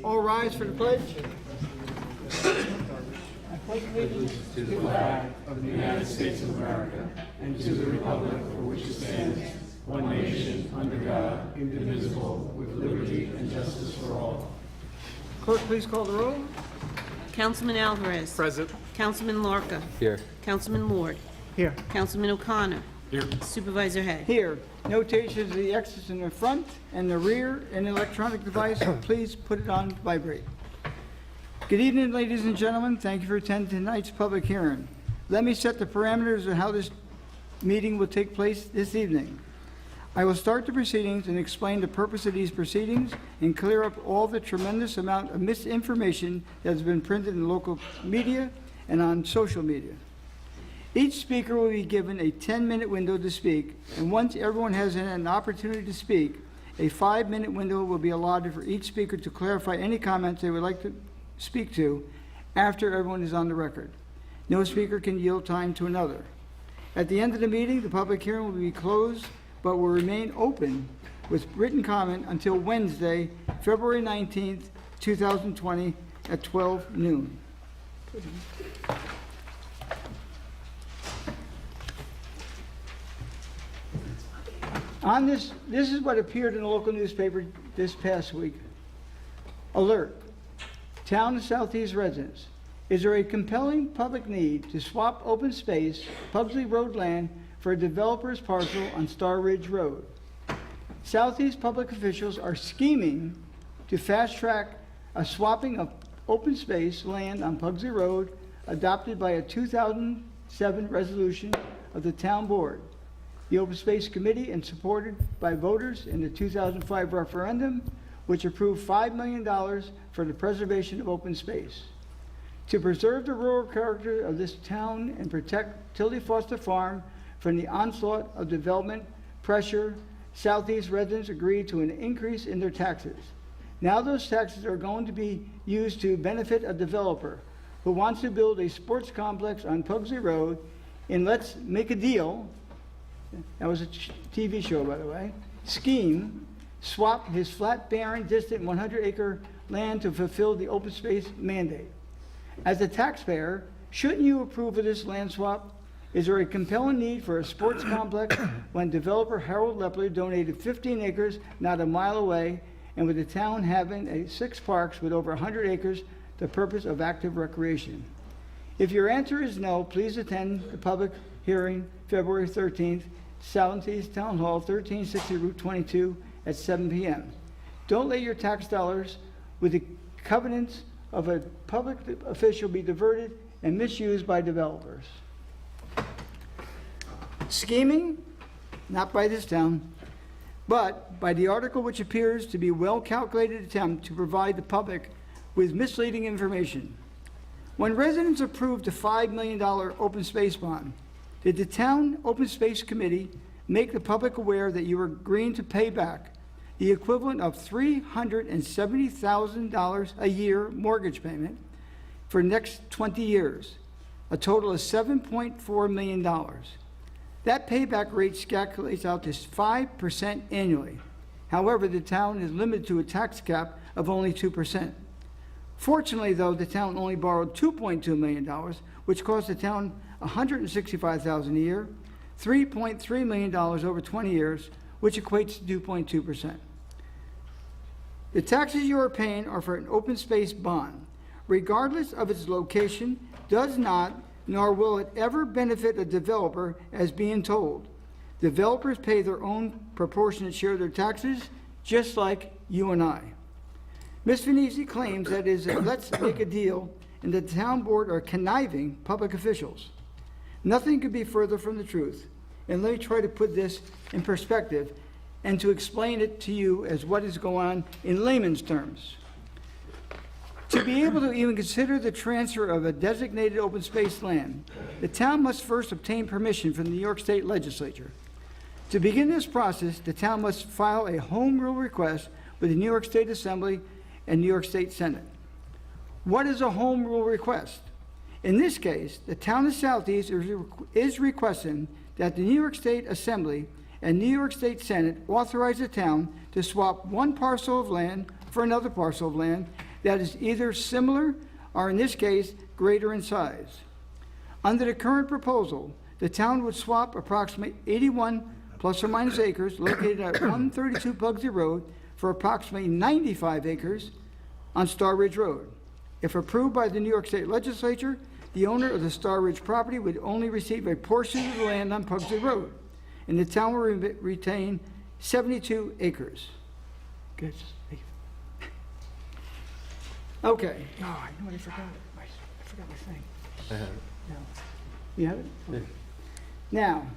All rise for the pledge. To the flag of the United States of America and to the republic for which it stands, one nation, under God, indivisible, with liberty and justice for all. Clerk, please call the roll. Councilman Alvarez. Present. Councilman Larka. Here. Councilman Lord. Here. Councilman O'Connor. Here. Supervisor Hay. Here. Notations of the exits in the front and the rear and electronic device. Please put it on vibrate. Good evening, ladies and gentlemen. Thank you for attending tonight's public hearing. Let me set the parameters of how this meeting will take place this evening. I will start the proceedings and explain the purpose of these proceedings and clear up all the tremendous amount of misinformation that has been printed in local media and on social media. Each speaker will be given a 10-minute window to speak, and once everyone has had an opportunity to speak, a 5-minute window will be allotted for each speaker to clarify any comments they would like to speak to after everyone is on the record. No speaker can yield time to another. At the end of the meeting, the public hearing will be closed, but will remain open with written comment until Wednesday, February 19th, 2020 at 12 noon. On this is what appeared in the local newspaper this past week. Alert. Town of Southeast residents. Is there a compelling public need to swap open space, Pugsley Road land, for a developer's parcel on Star Ridge Road? Southeast public officials are scheming to fast-track a swapping of open space land on Pugsley Road adopted by a 2007 resolution of the town board, the Open Space Committee, and supported by voters in the 2005 referendum, which approved $5 million for the preservation of open space. To preserve the rural character of this town and protect Tilly Foster Farm from the onslaught of development pressure, Southeast residents agreed to an increase in their taxes. Now those taxes are going to be used to benefit a developer who wants to build a sports complex on Pugsley Road, and let's make a deal, that was a TV show, by the way, scheme, swap his flat, barren, distant 100-acre land to fulfill the open space mandate. As a taxpayer, shouldn't you approve of this land swap? Is there a compelling need for a sports complex when developer Harold Lepler donated 15 acres not a mile away, and with the town having 6 parks with over 100 acres, the purpose of active recreation? If your answer is no, please attend the public hearing February 13th, Southeast Town Hall, 1360 Route 22 at 7 p.m. Don't let your tax dollars with the covenants of a public official be diverted and misused by developers. Scheming, not by this town, but by the article, which appears to be a well-calculated attempt to provide the public with misleading information. When residents approved the $5 million open space bond, did the town open space committee make the public aware that you were agreeing to pay back the equivalent of $370,000 a year mortgage payment for the next 20 years, a total of $7.4 million. That payback rate calculates out to 5% annually. However, the town is limited to a tax cap of only 2%. Fortunately, though, the town only borrowed $2.2 million, which cost the town $165,000 a year, $3.3 million over 20 years, which equates to 2.2%. The taxes you are paying are for an open space bond, regardless of its location, does not, nor will it ever benefit a developer as being told. Developers pay their own proportionate share of their taxes, just like you and I. Ms. Venezia claims that is a let's make a deal, and the town board are conniving public officials. Nothing could be further from the truth. And let me try to put this in perspective and to explain it to you as what is going on in layman's terms. To be able to even consider the transfer of a designated open space land, the town must first obtain permission from the New York State Legislature. To begin this process, the town must file a home rule request with the New York State Assembly and New York State Senate. What is a home rule request? In this case, the town of Southeast is requesting that the New York State Assembly and New York State Senate authorize the town to swap one parcel of land for another parcel of land that is either similar or, in this case, greater in size. Under the current proposal, the town would swap approximately 81 plus or minus acres located at 132 Pugsy Road for approximately 95 acres on Star Ridge Road. If approved by the New York State Legislature, the owner of the Star Ridge property would only receive a portion of the land on Pugsy Road, and the town will retain 72 acres. Good. Okay. Oh, I know what I forgot. I forgot my thing. No. You have it? Yeah. Now,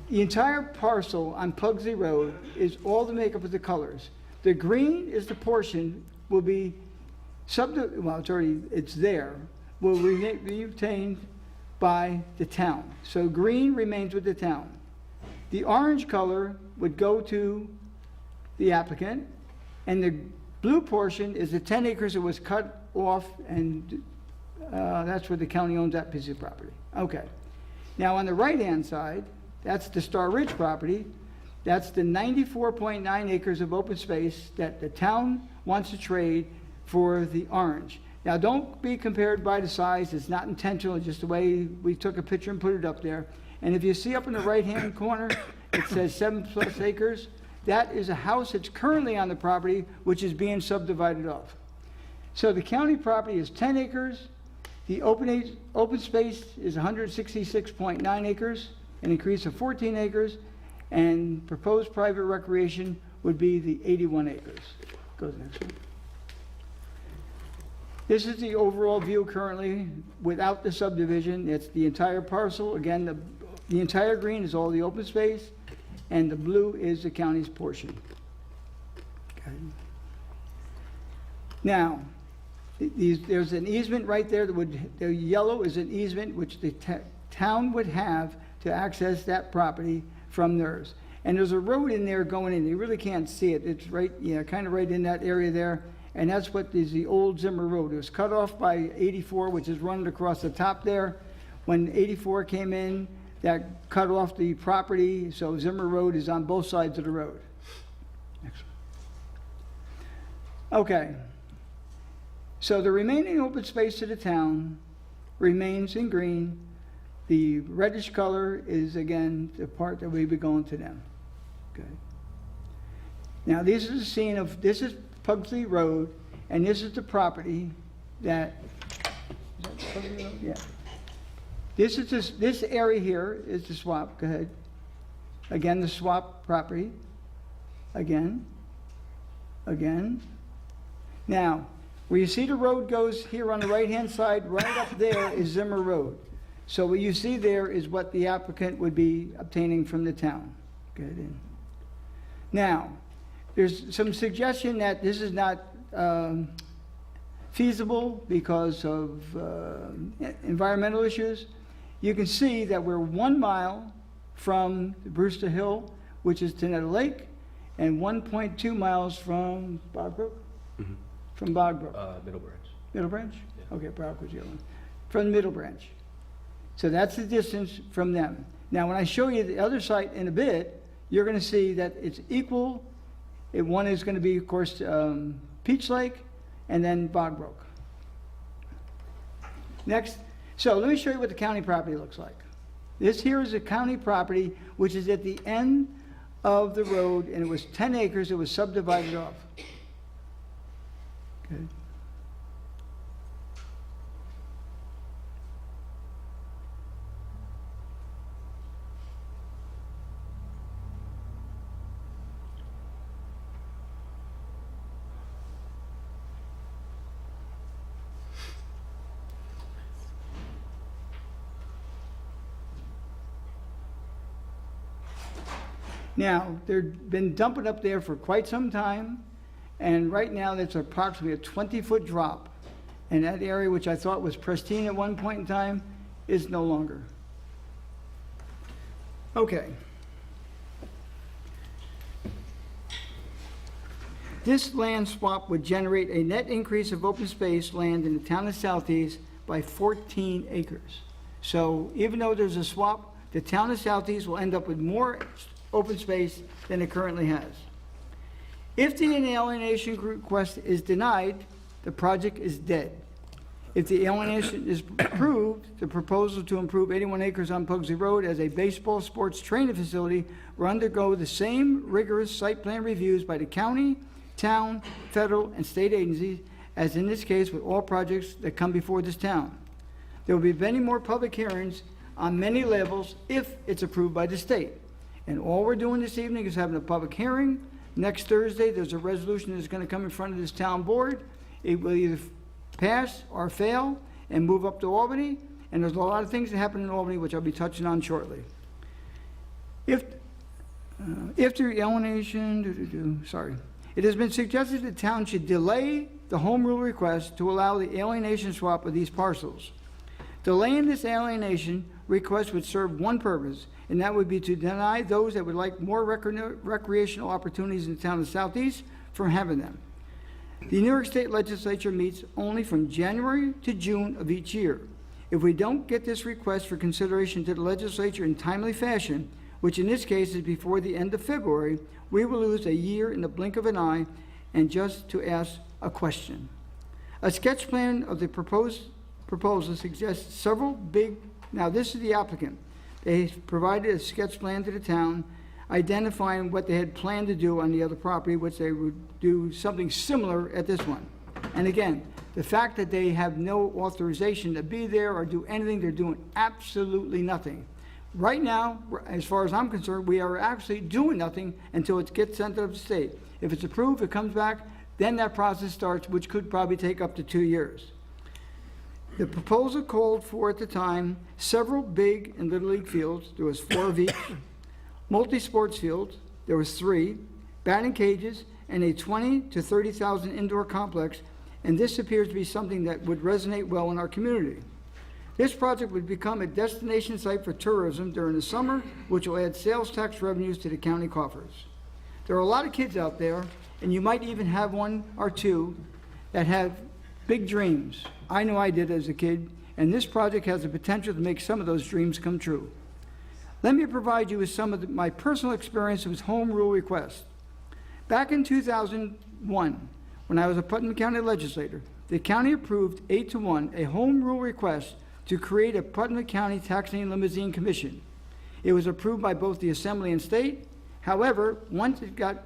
the entire parcel on Pugsy Road is all the makeup of the colors. The green is the portion will be well, it's there, will be retained by the town. So green remains with the town. The orange color would go to the applicant, and the blue portion is the 10 acres that was cut off, and that's where the county owns that piece of property. Okay. Now, on the right-hand side, that's the Star Ridge property. That's the 94.9 acres of open space that the town wants to trade for the orange. Now, don't be compared by the size. It's not intentional. It's just the way we took a picture and put it up there. And if you see up in the right-hand corner, it says 7+ acres. That is a house that's currently on the property, which is being subdivided off. So the county property is 10 acres. The open space is 166.9 acres, an increase of 14 acres, and proposed private recreation would be the 81 acres. Go to the next one. This is the overall view currently without the subdivision. It's the entire parcel. Again, the entire green is all the open space, and the blue is the county's portion. Okay. Now, there's an easement right there that would, the yellow is an easement which the town would have to access that property from theirs. And there's a road in there going in. You really can't see it. It's right, kind of right in that area there. And that's what is the old Zimmer Road. It was cut off by 84, which is running across the top there. When 84 came in, that cut off the property, so Zimmer Road is on both sides of the road. Next one. Okay. So the remaining open space of the town remains in green. The reddish color is, again, the part that we be going to them. Okay. Now, this is the scene of, this is Pugsley Road, and this is the property that, is that Pugsley Road? Yeah. This area here is the swap. Go ahead. Again, the swap property. Again. Now, where you see the road goes here on the right-hand side, right up there is Zimmer Road. So what you see there is what the applicant would be obtaining from the town. Good. Now, there's some suggestion that this is not feasible because of environmental issues. You can see that we're 1 mile from the Brewster Hill, which is Tenetta Lake, and 1.2 miles from Bogbrook? Mm-hmm. From Bogbrook? Middle Branch. Middle Branch? Yeah. Okay, Bogbrook was the other one. From Middle Branch. So that's the distance from them. Now, when I show you the other site in a bit, you're going to see that it's equal. One is going to be, of course, Peach Lake, and then Bogbrook. Next. So let me show you what the county property looks like. This here is a county property, which is at the end of the road, and it was 10 acres. It was subdivided off. Okay. Now, they've been dumping up there for quite some time, and right now that's approximately a 20-foot drop. And that area, which I thought was pristine at one point in time, is no longer. Okay. This land swap would generate a net increase of open space land in the town of Southeast by 14 acres. So even though there's a swap, the town of Southeast will end up with more open space than it currently has. If the alienation request is denied, the project is dead. If the alienation is approved, the proposal to improve 81 acres on Pugsley Road as a baseball sports training facility will undergo the same rigorous site plan reviews by the county, town, federal, and state agencies as in this case with all projects that come before this town. There will be many more public hearings on many levels if it's approved by the state. And all we're doing this evening is having a public hearing. Next Thursday, there's a resolution that's going to come in front of this town board. It will either pass or fail and move up to Albany. And there's a lot of things that happen in Albany, which I'll be touching on shortly. If the alienation, it has been suggested the town should delay the home rule request to allow the alienation swap of these parcels. Delaying this alienation request would serve one purpose, and that would be to deny those that would like more recreational opportunities in the town of Southeast from having them. The New York State Legislature meets only from January to June of each year. If we don't get this request for consideration to the legislature in timely fashion, which in this case is before the end of February, we will lose a year in the blink of an eye. And just to ask a question. A sketch plan of the proposal suggests several big, now this is the applicant. They provided a sketch plan to the town identifying what they had planned to do on the other property, which they would do something similar at this one. And again, the fact that they have no authorization to be there or do anything, they're doing absolutely nothing. Right now, as far as I'm concerned, we are actually doing nothing until it gets sent to the state. If it's approved, it comes back, then that process starts, which could probably take up to 2 years. The proposal called for at the time several big and little league fields. There was 4 of each. Multi-sports fields, there was 3. Batting cages, and a 20 to 30,000 indoor complex. And this appears to be something that would resonate well in our community. This project would become a destination site for tourism during the summer, which will add sales tax revenues to the county coffers. There are a lot of kids out there, and you might even have 1 or 2 that have big dreams. I know I did as a kid, and this project has the potential to make some of those dreams come true. Let me provide you with some of my personal experience with home rule requests. Back in 2001, when I was a Putnam County legislator, the county approved 8-1 a home rule request to create a Putnam County Taxing and Limousine Commission. It was approved by both the Assembly and State. However, once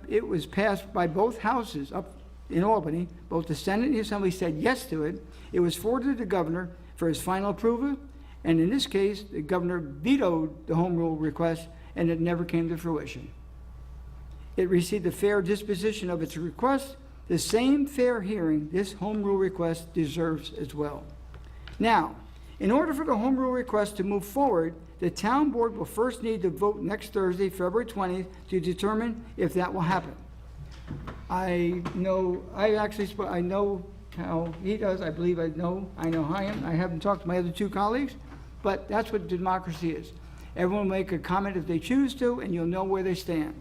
it was passed by both houses up in Albany, both the Senate and the Assembly said yes to it. It was forwarded to the governor for his final approval, and in this case, the governor vetoed the home rule request, and it never came to fruition. It received a fair disposition of its request, the same fair hearing this home rule request deserves as well. Now, in order for the home rule request to move forward, the town board will first need to vote next Thursday, February 20th, to determine if that will happen. I know how he does. I believe I know how I am. I haven't talked to my other 2 colleagues, but that's what democracy is. Everyone will make a comment if they choose to, and you'll know where they stand.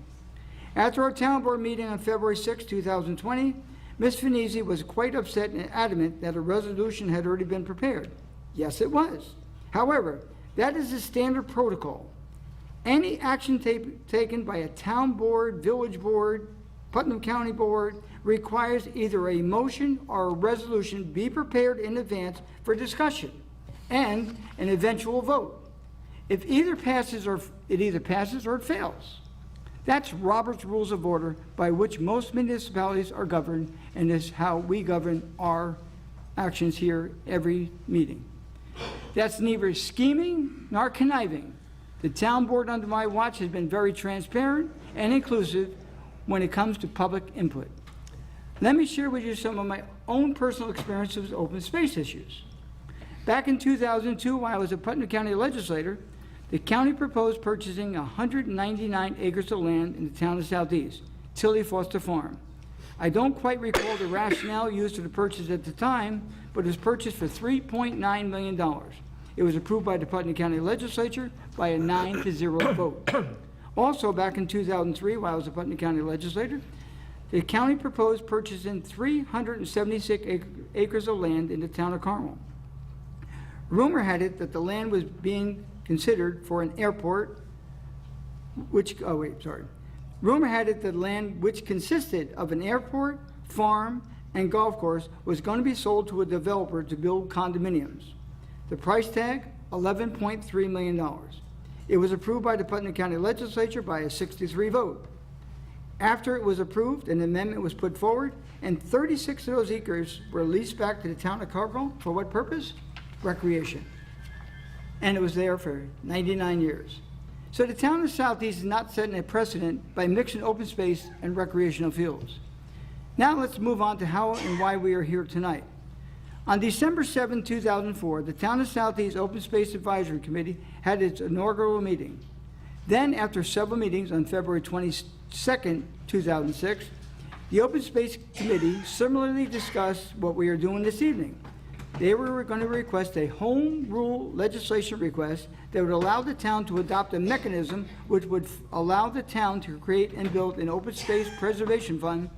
After our town board meeting on February 6, 2020, Ms. Finizzi was quite upset and adamant that a resolution had already been prepared. Yes, it was. However, that is the standard protocol. Any action taken by a town board, village board, Putnam County board requires either a motion or a resolution be prepared in advance for discussion and an eventual vote. It either passes or it fails. That's Robert's Rules of Order by which most municipalities are governed, and is how we govern our actions here every meeting. That's neither scheming nor conniving. The town board under my watch has been very transparent and inclusive when it comes to public input. Let me share with you some of my own personal experiences with open space issues. Back in 2002, when I was a Putnam County legislator, the county proposed purchasing 199 acres of land in the town of Southeast, Tilly Foster Farm. I don't quite recall the rationale used for the purchase at the time, but it was purchased for $3.9 million. It was approved by the Putnam County legislature by a 9-0 vote. Also, back in 2003, while I was a Putnam County legislator, the county proposed purchasing 376 acres of land in the town of Carmel. Rumor had it that the land was being considered for an airport, Rumor had it that the land, which consisted of an airport, farm, and golf course, was going to be sold to a developer to build condominiums. The price tag, $11.3 million. It was approved by the Putnam County Legislature by a 6-3 vote. After it was approved, an amendment was put forward, and 36 of those acres were leased back to the town of Cargill. For what purpose? Recreation. And it was there for 99 years. So the town of Southeast is not setting a precedent by mixing open space and recreational fields. Now let's move on to how and why we are here tonight. On December 7, 2004, the Town of Southeast Open Space Advisory Committee had its inaugural meeting. Then, after several meetings on February 22, 2006, the Open Space Committee similarly discussed what we are doing this evening. They were going to request a home rule legislation request that would allow the town to adopt a mechanism which would allow the town to create and build an open space preservation fund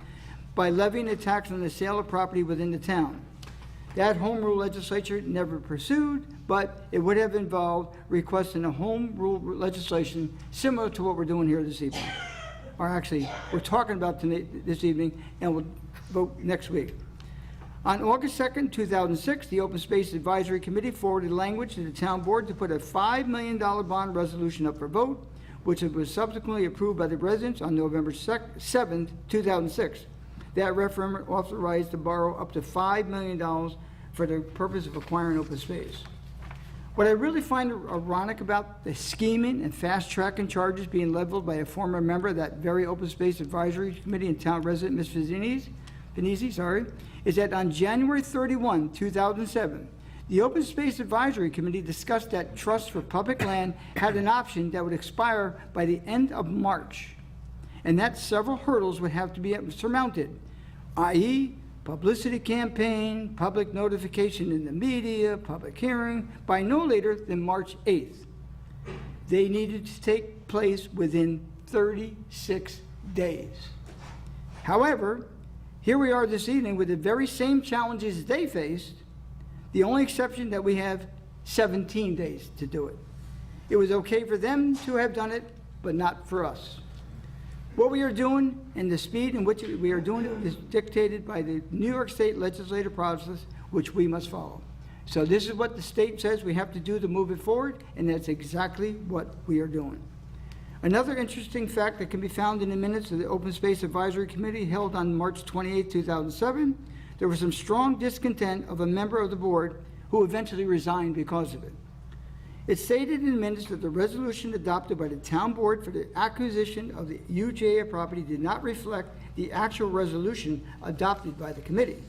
by levying a tax on the sale of property within the town. That home rule legislature never pursued, but it would have involved requesting a home rule legislation similar to what we're doing here this evening. Or actually, we're talking about this evening, and we'll vote next week. On August 2nd, 2006, the Open Space Advisory Committee forwarded language to the town board to put a $5 million bond resolution up for vote, which was subsequently approved by the residents on November 7th, 2006. That referendum authorized to borrow up to $5 million for the purpose of acquiring open space. What I really find ironic about the scheming and fast-tracking charges being leveled by a former member of that very Open Space Advisory Committee and town resident, Ms. Finizzi, is that on January 31, 2007, the Open Space Advisory Committee discussed that Trust for Public Land had an option that would expire by the end of March, and that several hurdles would have to be surmounted, i.e., publicity campaign, public notification in the media, public hearing, by no later than March 8th. They needed to take place within 36 days. However, here we are this evening with the very same challenges they faced, the only exception that we have 17 days to do it. It was okay for them to have done it, but not for us. What we are doing and the speed in which we are doing it is dictated by the New York State legislative process, which we must follow. So this is what the state says we have to do to move it forward, and that's exactly what we are doing. Another interesting fact that can be found in the minutes of the Open Space Advisory Committee held on March 28, 2007, there was some strong discontent of a member of the board who eventually resigned because of it. It stated in the minutes that the resolution adopted by the town board for the acquisition of the UJA property did not reflect the actual resolution adopted by the committee.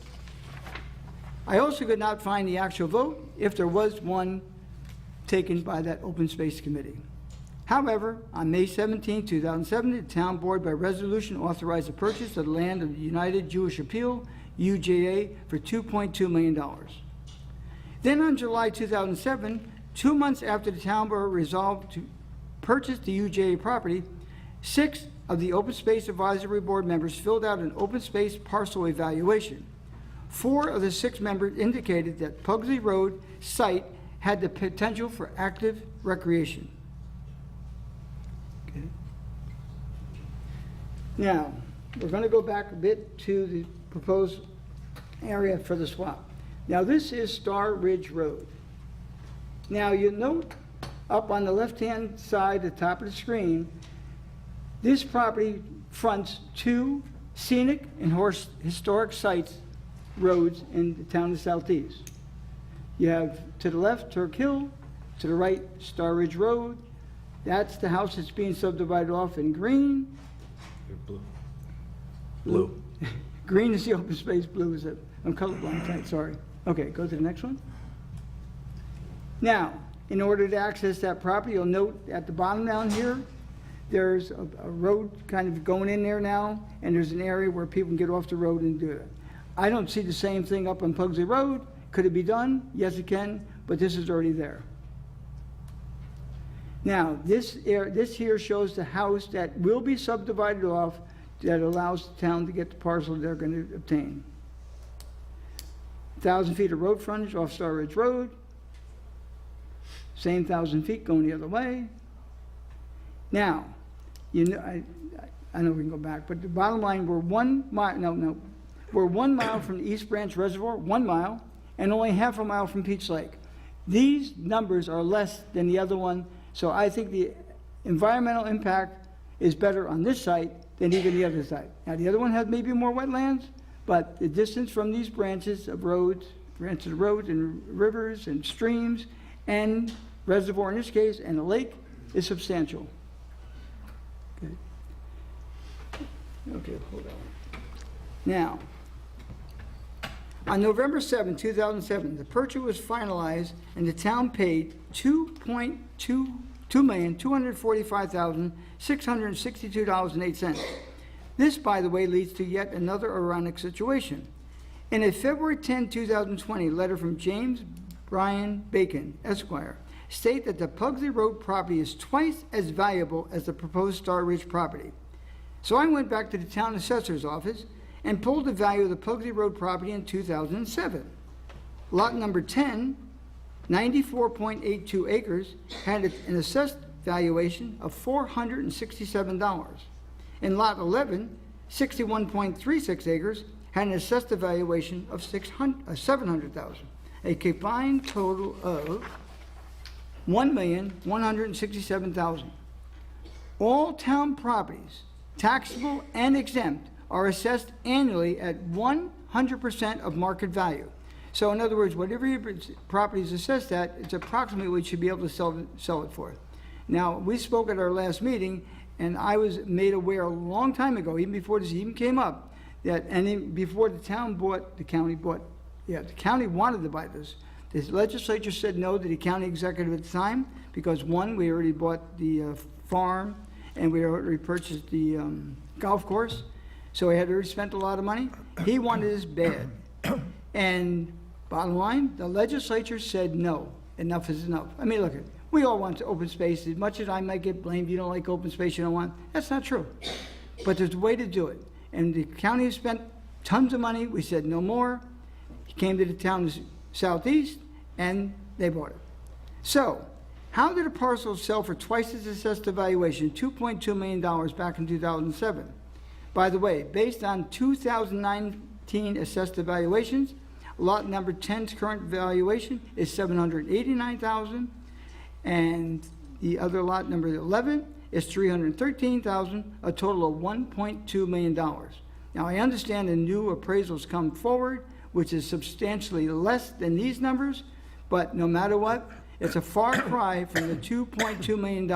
I also could not find the actual vote, if there was one, taken by that Open Space Committee. However, on May 17, 2007, the town board by resolution authorized the purchase of the land of the United Jewish Appeal, UJA, for $2.2 million. Then on July 2007, 2 months after the town board resolved to purchase the UJA property, 6 of the Open Space Advisory Board members filled out an open space parcel evaluation. 4 of the 6 members indicated that Pugsley Road site had the potential for active recreation. Okay. Now, we're going to go back a bit to the proposed area for the swap. Now, this is Star Ridge Road. Now, you note up on the left-hand side, the top of the screen, this property fronts 2 scenic and historic sites, roads in the town of Southeast. You have to the left, Turk Hill, to the right, Star Ridge Road. That's the house that's being subdivided off in green. Blue. Green is the open space, blue is it. I'm colorblind tonight, sorry. Okay, go to the next one. Now, in order to access that property, you'll note at the bottom down here, there's a road kind of going in there now, and there's an area where people can get off the road and do it. I don't see the same thing up on Pugsley Road. Could it be done? Yes, it can, but this is already there. Now, this here shows the house that will be subdivided off that allows the town to get the parcel they're going to obtain. 1,000 feet of road frontage off Star Ridge Road. Same 1,000 feet going the other way. Now, you know, I know we can go back, but the bottom line, we're 1 mile, no, we're 1 mile from the East Branch Reservoir, 1 mile, and only half a mile from Peach Lake. These numbers are less than the other one, so I think the environmental impact is better on this site than even the other site. Now, the other one has maybe more wetlands, but the distance from these branches of roads and rivers and streams and reservoir in this case, and the lake is substantial. Okay. Okay, hold on. Now, on November 7, 2007, the purchase was finalized and the town paid $2,245,662.08. This, by the way, leads to yet another ironic situation. In a February 10, 2020 letter from James Bryan Bacon, Esquire, state that the Pugsley Road property is twice as valuable as the proposed Star Ridge property. So I went back to the town assessor's office and pulled the value of the Pugsley Road property in 2007. Lot number 10, 94.82 acres, had an assessed valuation of $467. In lot 11, 61.36 acres, had an assessed valuation of $700,000. A combined total of $1,167,000. All town properties, taxable and exempt, are assessed annually at 100% of market value. So in other words, whatever your property is assessed at, it's approximately what you should be able to sell it for. Now, we spoke at our last meeting, and I was made aware a long time ago, even before this even came up, that before the county wanted to buy this. The legislature said no to the county executive at the time because, one, we already bought the farm and we already purchased the golf course, so he had already spent a lot of money. He wanted this bad. And bottom line, the legislature said no, enough is enough. I mean, look, we all want open space. As much as I might get blamed, you don't like open space, you don't want, that's not true. But there's a way to do it. And the county spent tons of money. We said no more. He came to the town southeast, and they bought it. So, how did a parcel sell for twice its assessed valuation, $2.2 million back in 2007? By the way, based on 2019 assessed valuations, lot number 10's current valuation is $789,000, and the other lot number 11 is $313,000, a total of $1.2 million. Now, I understand the new appraisals come forward, which is substantially less than these numbers, but no matter what, it's a far cry from the $2.2 million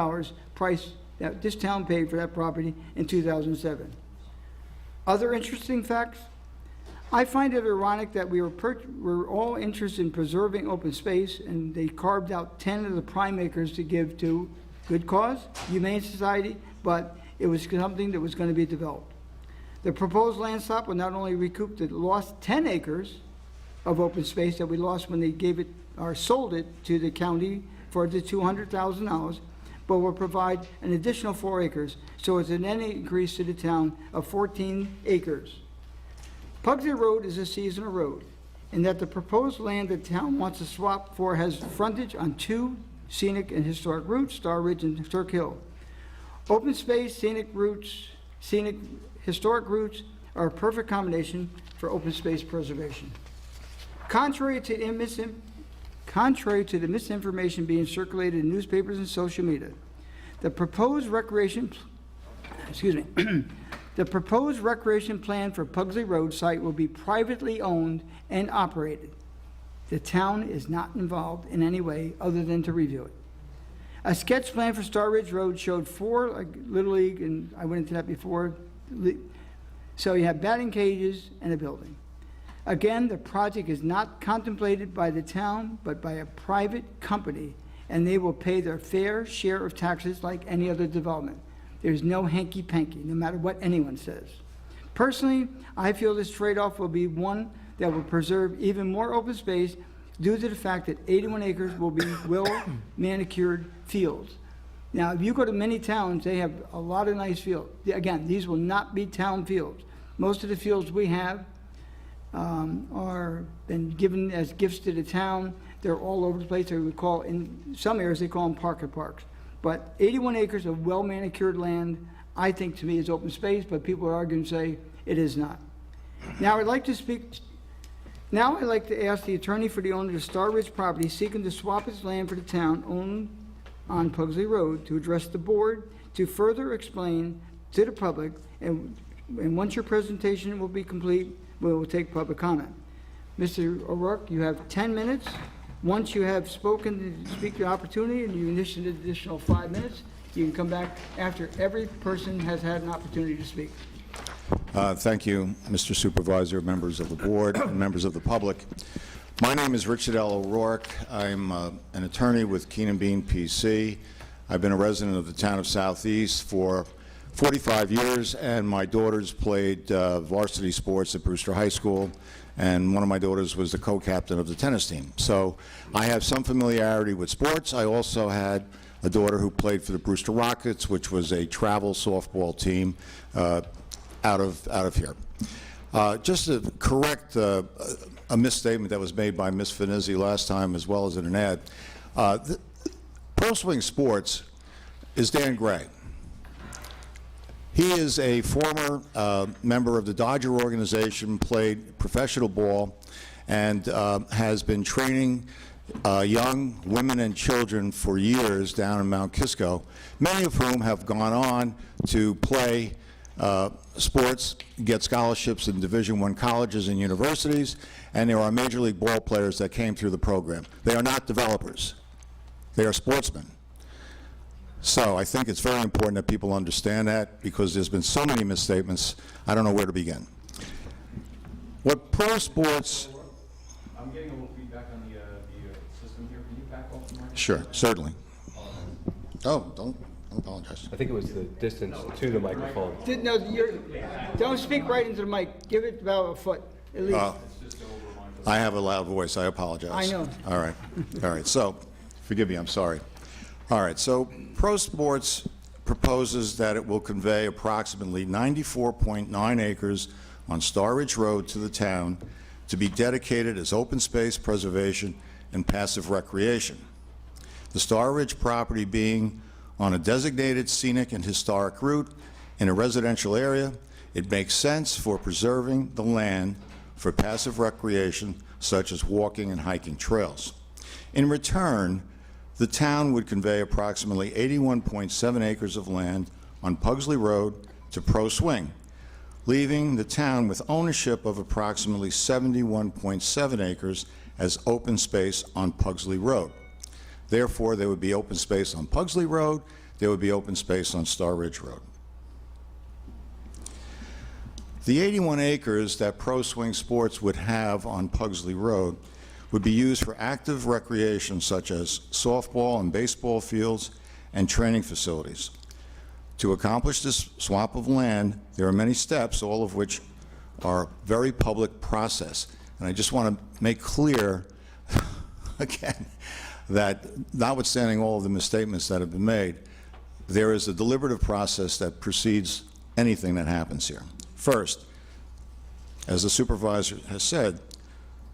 price that this town paid for that property in 2007. Other interesting facts? I find it ironic that we're all interested in preserving open space, and they carved out 10 of the prime acres to give to good cause, Humane Society, but it was something that was going to be developed. The proposed land swap will not only recoup the lost 10 acres of open space that we lost when they gave it or sold it to the county for the $200,000, but will provide an additional 4 acres. So it's an increase to the town of 14 acres. Pugsley Road is a seasonal road, in that the proposed land the town wants to swap for has frontage on 2 scenic and historic routes, Star Ridge and Turk Hill. Open space, historic routes are a perfect combination for open space preservation. Contrary to the misinformation being circulated in newspapers and social media, the proposed recreation plan for Pugsley Road site will be privately owned and operated. The town is not involved in any way other than to review it. A sketch plan for Star Ridge Road showed 4 Little League, and I went into that before. So you have batting cages and a building. Again, the project is not contemplated by the town, but by a private company, and they will pay their fair share of taxes like any other development. There's no hanky-panky, no matter what anyone says. Personally, I feel this trade-off will be one that will preserve even more open space due to the fact that 81 acres will be well-manicured fields. Now, if you go to many towns, they have a lot of nice fields. Again, these will not be town fields. Most of the fields we have are been given as gifts to the town. They're all over the place. They would call, in some areas, they call them parks. But 81 acres of well-manicured land I think to me is open space, but people are arguing and say it is not. Now I'd like to ask the attorney for the owner of Star Ridge property seeking to swap its land for the town owned on Pugsley Road to address the board to further explain to the public, and once your presentation will be complete, we will take public comment. Mr. O'Rourke, you have 10 minutes. Once you have spoken, speak the opportunity, and you initiate an additional 5 minutes, you can come back after every person has had an opportunity to speak. Thank you, Mr. Supervisor, members of the board, and members of the public. My name is Richard L. O'Rourke. I'm an attorney with Keenan Bean PC. I've been a resident of the town of Southeast for 45 years, and my daughters played varsity sports at Brewster High School, and one of my daughters was the co-captain of the tennis team. So I have some familiarity with sports. I also had a daughter who played for the Brewster Rockets, which was a travel softball team out of here. Just to correct a misstatement that was made by Ms. Finizzi last time, as well as in an ad, Pro Swing Sports is Dan Gray. He is a former member of the Dodger organization, played professional ball, and has been training young women and children for years down in Mount Kisco, many of whom have gone on to play sports, get scholarships in Division I colleges and universities, and there are Major League ball players that came through the program. They are not developers. They are sportsmen. So I think it's very important that people understand that, because there's been so many misstatements, I don't know where to begin. What pro sports... I'm getting a little feedback on the system here. Can you back off the mic? Sure, certainly. Oh, don't apologize. I think it was the distance to the microphone. No, don't speak right into the mic. Give it about a foot, at least. I have a loud voice, I apologize. I know. All right, so, forgive me, I'm sorry. All right, so Pro Sports proposes that it will convey approximately 94.9 acres on Star Ridge Road to the town to be dedicated as open space preservation and passive recreation. The Star Ridge property being on a designated scenic and historic route in a residential area, it makes sense for preserving the land for passive recreation such as walking and hiking trails. In return, the town would convey approximately 81.7 acres of land on Pugsley Road to Pro Swing, leaving the town with ownership of approximately 71.7 acres as open space on Pugsley Road. Therefore, there would be open space on Pugsley Road, there would be open space on Star Ridge Road. The 81 acres that Pro Swing Sports would have on Pugsley Road would be used for active recreation such as softball and baseball fields and training facilities. To accomplish this swap of land, there are many steps, all of which are very public process. And I just want to make clear, again, that notwithstanding all of the misstatements that have been made, there is a deliberative process that precedes anything that happens here. First, as the supervisor has said,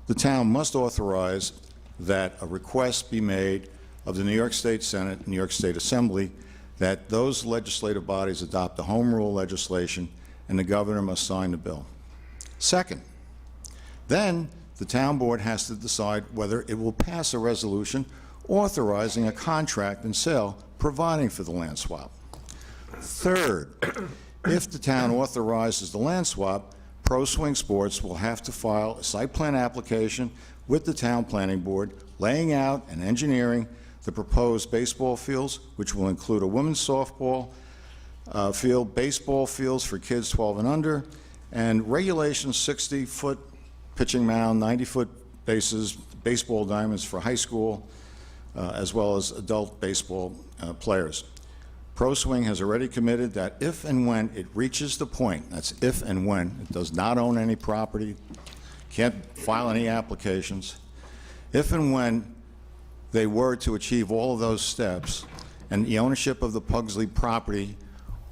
the town must authorize that a request be made of the New York State Senate, New York State Assembly, that those legislative bodies adopt the home rule legislation, and the governor must sign the bill. Second, then the town board has to decide whether it will pass a resolution authorizing a contract and sale providing for the land swap. Third, if the town authorizes the land swap, Pro Swing Sports will have to file a site plan application with the town planning board, laying out and engineering the proposed baseball fields, which will include a women's softball field, baseball fields for kids 12 and under, and regulation 60-foot pitching mound, 90-foot bases, baseball diamonds for high school, as well as adult baseball players. Pro Swing has already committed that if and when it reaches the point, that's if and when, it does not own any property, can't file any applications, if and when they were to achieve all of those steps and the ownership of the Pugsley property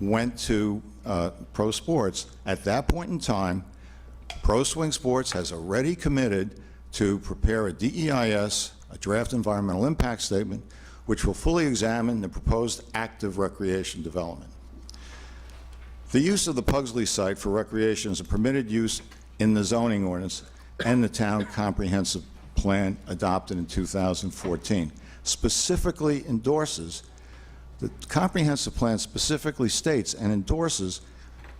went to Pro Sports, at that point in time, Pro Swing Sports has already committed to prepare a DEIS, a draft environmental impact statement, which will fully examine the proposed active recreation development. The use of the Pugsley site for recreation is a permitted use in the zoning ordinance and the town comprehensive plan adopted in 2014 specifically endorses, the comprehensive plan specifically states and endorses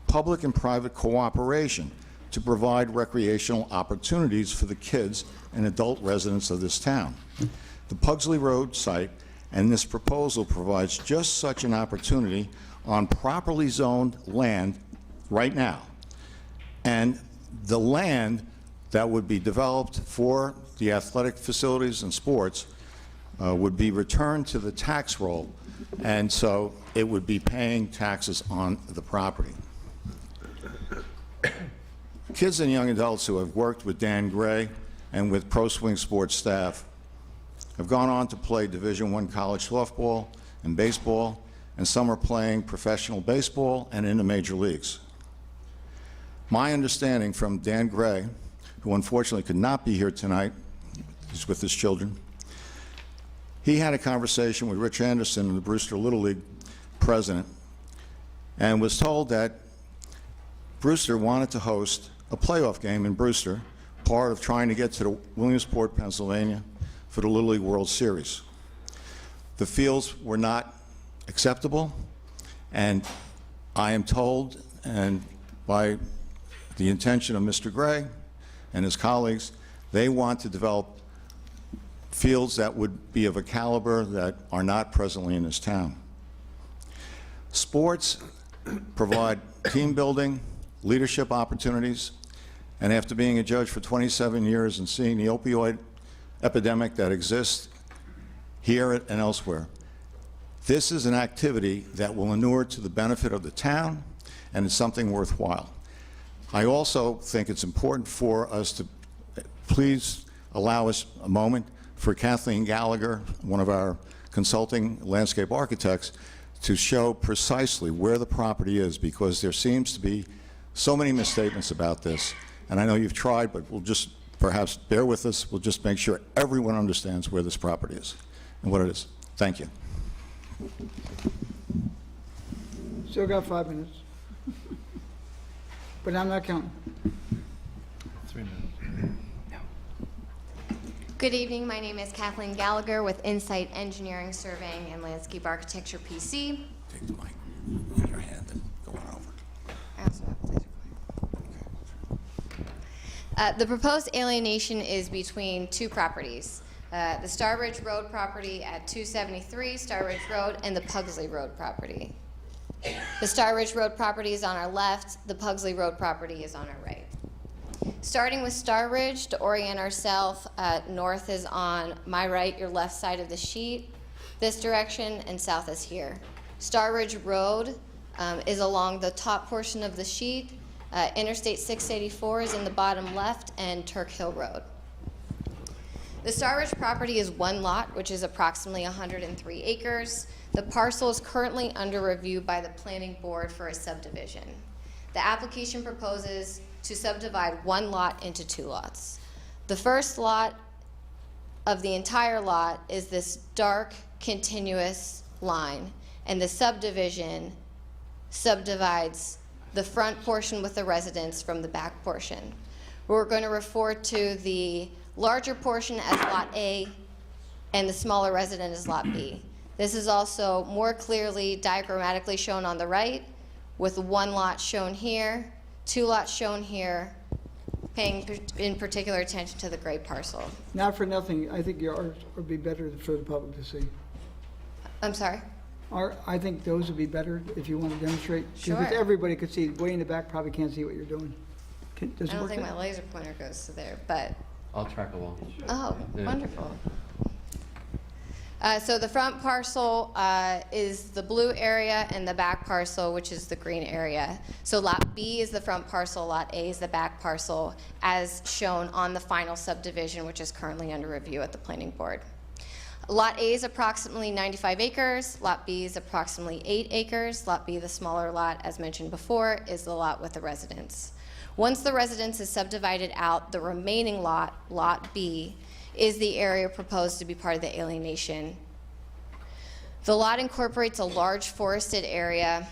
public and private cooperation to provide recreational opportunities for the kids and adult residents of this town. The Pugsley Road site and this proposal provides just such an opportunity on properly zoned land right now. And the land that would be developed for the athletic facilities and sports would be returned to the tax roll, and so it would be paying taxes on the property. Kids and young adults who have worked with Dan Gray and with Pro Swing Sports staff have gone on to play Division I college softball and baseball, and some are playing professional baseball and in the major leagues. My understanding from Dan Gray, who unfortunately could not be here tonight, he's with his children, he had a conversation with Rich Anderson, the Brewster Little League president, and was told that Brewster wanted to host a playoff game in Brewster, part of trying to get to the Williamsport, Pennsylvania, for the Little League World Series. The fields were not acceptable, and I am told, and by the intention of Mr. Gray and his colleagues, they want to develop fields that would be of a caliber that are not presently in this town. Sports provide team building, leadership opportunities, and after being a judge for 27 years and seeing the opioid epidemic that exists here and elsewhere, this is an activity that will inure to the benefit of the town, and it's something worthwhile. I also think it's important for us to please allow us a moment for Kathleen Gallagher, one of our consulting landscape architects, to show precisely where the property is, because there seems to be so many misstatements about this. And I know you've tried, but we'll just perhaps bear with us. We'll just make sure everyone understands where this property is and what it is. Thank you. Still got 5 minutes. But I'm not counting. 3 minutes. Good evening. My name is Kathleen Gallagher with Insight Engineering, Surveying, and Landscape Architecture, PC. Take the mic in your hand and go on over. I also have a laser pointer. The proposed alienation is between two properties. The Starridge Road property at 273 Starridge Road and the Pugsley Road property. The Starridge Road property is on our left. The Pugsley Road property is on our right. Starting with Starridge, to orient ourselves, north is on my right, your left side of the sheet, this direction, and south is here. Starridge Road is along the top portion of the sheet. Interstate 684 is in the bottom left, and Turk Hill Road. The Starridge property is one lot, which is approximately 103 acres. The parcel is currently under review by the Planning Board for a subdivision. The application proposes to subdivide one lot into two lots. The first lot of the entire lot is this dark continuous line, and the subdivision subdivides the front portion with the residence from the back portion. We're going to refer to the larger portion as Lot A and the smaller resident as Lot B. This is also more clearly diagrammatically shown on the right, with one lot shown here, two lots shown here, paying in particular attention to the gray parcel. Not for nothing, I think yours would be better for the public to see. I'm sorry? I think those would be better if you want to demonstrate. Sure. Because everybody could see, way in the back probably can't see what you're doing. Does I it don't work think that- my laser pointer goes to there, but, I'll track along. oh, Yeah. wonderful. So the front parcel is the blue area, and the back parcel, which is the green area. So Lot B is the front parcel, Lot A is the back parcel, as shown on the final subdivision, which is currently under review at the Planning Board. Lot A is approximately 95 acres, Lot B is approximately 8 acres. Lot B, the smaller lot, as mentioned before, is the lot with the residence. Once the residence is subdivided out, the remaining lot, Lot B, is the area proposed to be part of the alienation. The lot incorporates a large forested area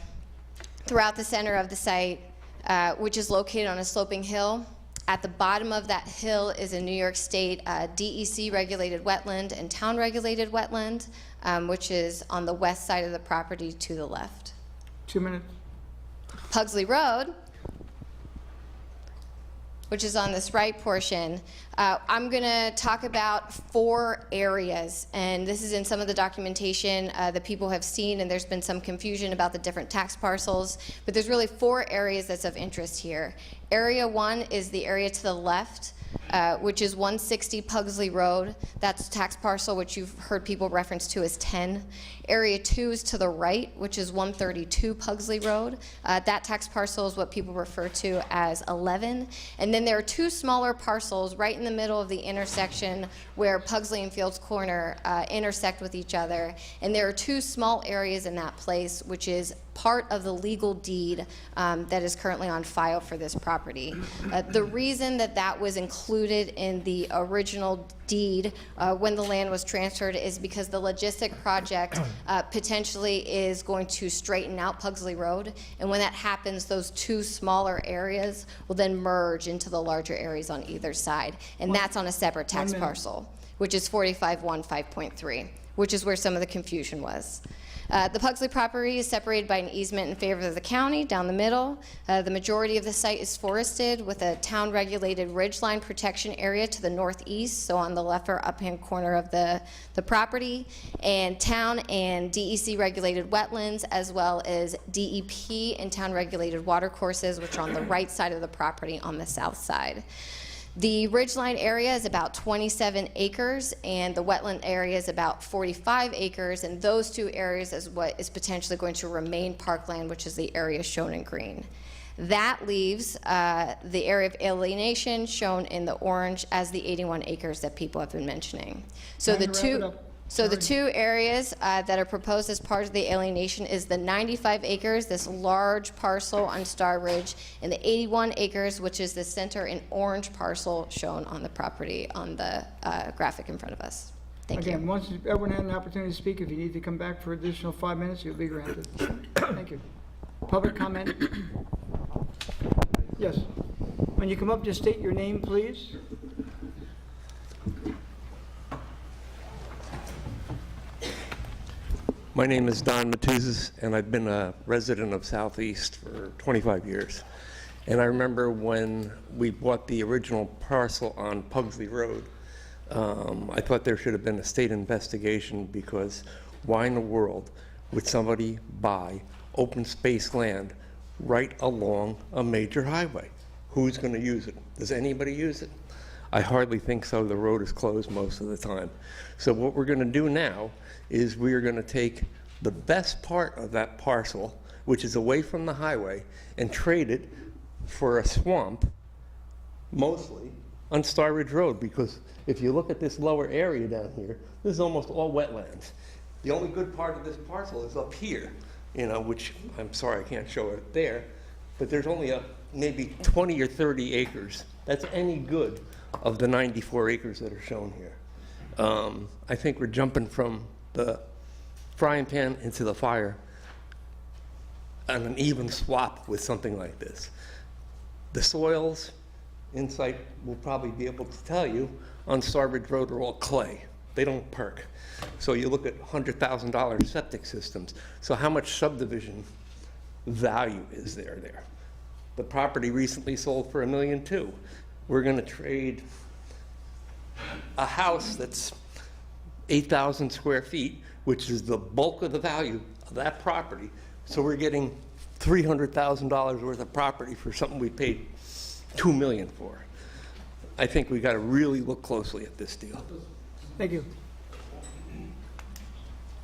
throughout the center of the site, which is located on a sloping hill. At the bottom of that hill is a New York State DEC-regulated wetland and town-regulated wetland, which is on the west side of the property to the left. 2 minutes. Pugsley Road, which is on this right portion, I'm going to talk about 4 areas, and this is in some of the documentation that people have seen, and there's been some confusion about the different tax parcels, but there's really 4 areas that's of interest here. Area 1 is the area to the left, which is 160 Pugsley Road. That's tax parcel which you've heard people reference to as 10. Area 2 is to the right, which is 132 Pugsley Road. That tax parcel is what people refer to as 11. And then there are 2 smaller parcels right in the middle of the intersection where Pugsley and Fields Corner intersect with each other. And there are 2 small areas in that place, which is part of the legal deed that is currently on file for this property. The reason that that was included in the original deed when the land was transferred is because the logistic project potentially is going to straighten out Pugsley Road, and when that happens, those 2 smaller areas will then merge into the larger areas on either side, and that's on a separate tax parcel, which is 4515.3, which is where some of the confusion was. The Pugsley property is separated by an easement in favor of the county down the middle. The majority of the site is forested with a town-regulated ridgeline protection area to the northeast, so on the left or up-hand corner of the property, and town and DEC-regulated wetlands, as well as DEP and town-regulated watercourses, which are on the right side of the property on the south side. The ridgeline area is about 27 acres, and the wetland area is about 45 acres, and those 2 areas is what is potentially going to remain parkland, which is the area shown in green. That leaves the area of alienation shown in the orange as the 81 acres that people have been mentioning. So the the 2 areas that are proposed as part of the alienation is the 95 acres, this large parcel on Star Ridge, and the 81 acres, which is the center and orange parcel shown on the property on the graphic in front of us. Thank you. Again, once everyone had an opportunity to speak, if you need to come back for additional 5 minutes, you'll be granted. Thank you. Public comment? Yes. When you come up, just state your name, please. My name is Don Matuzis, and I've been a resident of Southeast for 25 years. And I remember when we bought the original parcel on Pugsley Road, I thought there should have been a state investigation, because why in the world would somebody buy open space land right along a major highway? Who's going to use it? Does anybody use it? I hardly think so. The road is closed most of the time. So what we're going to do now is we are going to take the best part of that parcel, which is away from the highway, and trade it for a swamp, mostly on Star Ridge Road, because if you look at this lower area down here, this is almost all wetlands. The only good part of this parcel is up here, you know, which I'm sorry I can't show it there, but there's only maybe 20 or 30 acres. That's any good of the 94 acres that are shown here. I think we're jumping from the frying pan into the fire on an even swap with something like this. The soils, Insight will probably be able to tell you, on Star Ridge Road are all clay. They don't perk. So you look at $100,000 septic systems. So how much subdivision value is there? The property recently sold for $1.2 million. We're going to trade a house that's 8,000 square feet, which is the bulk of the value of that property. So we're getting $300,000 worth of property for something we paid $2 million for. I think we got to really look closely at this deal. Thank you.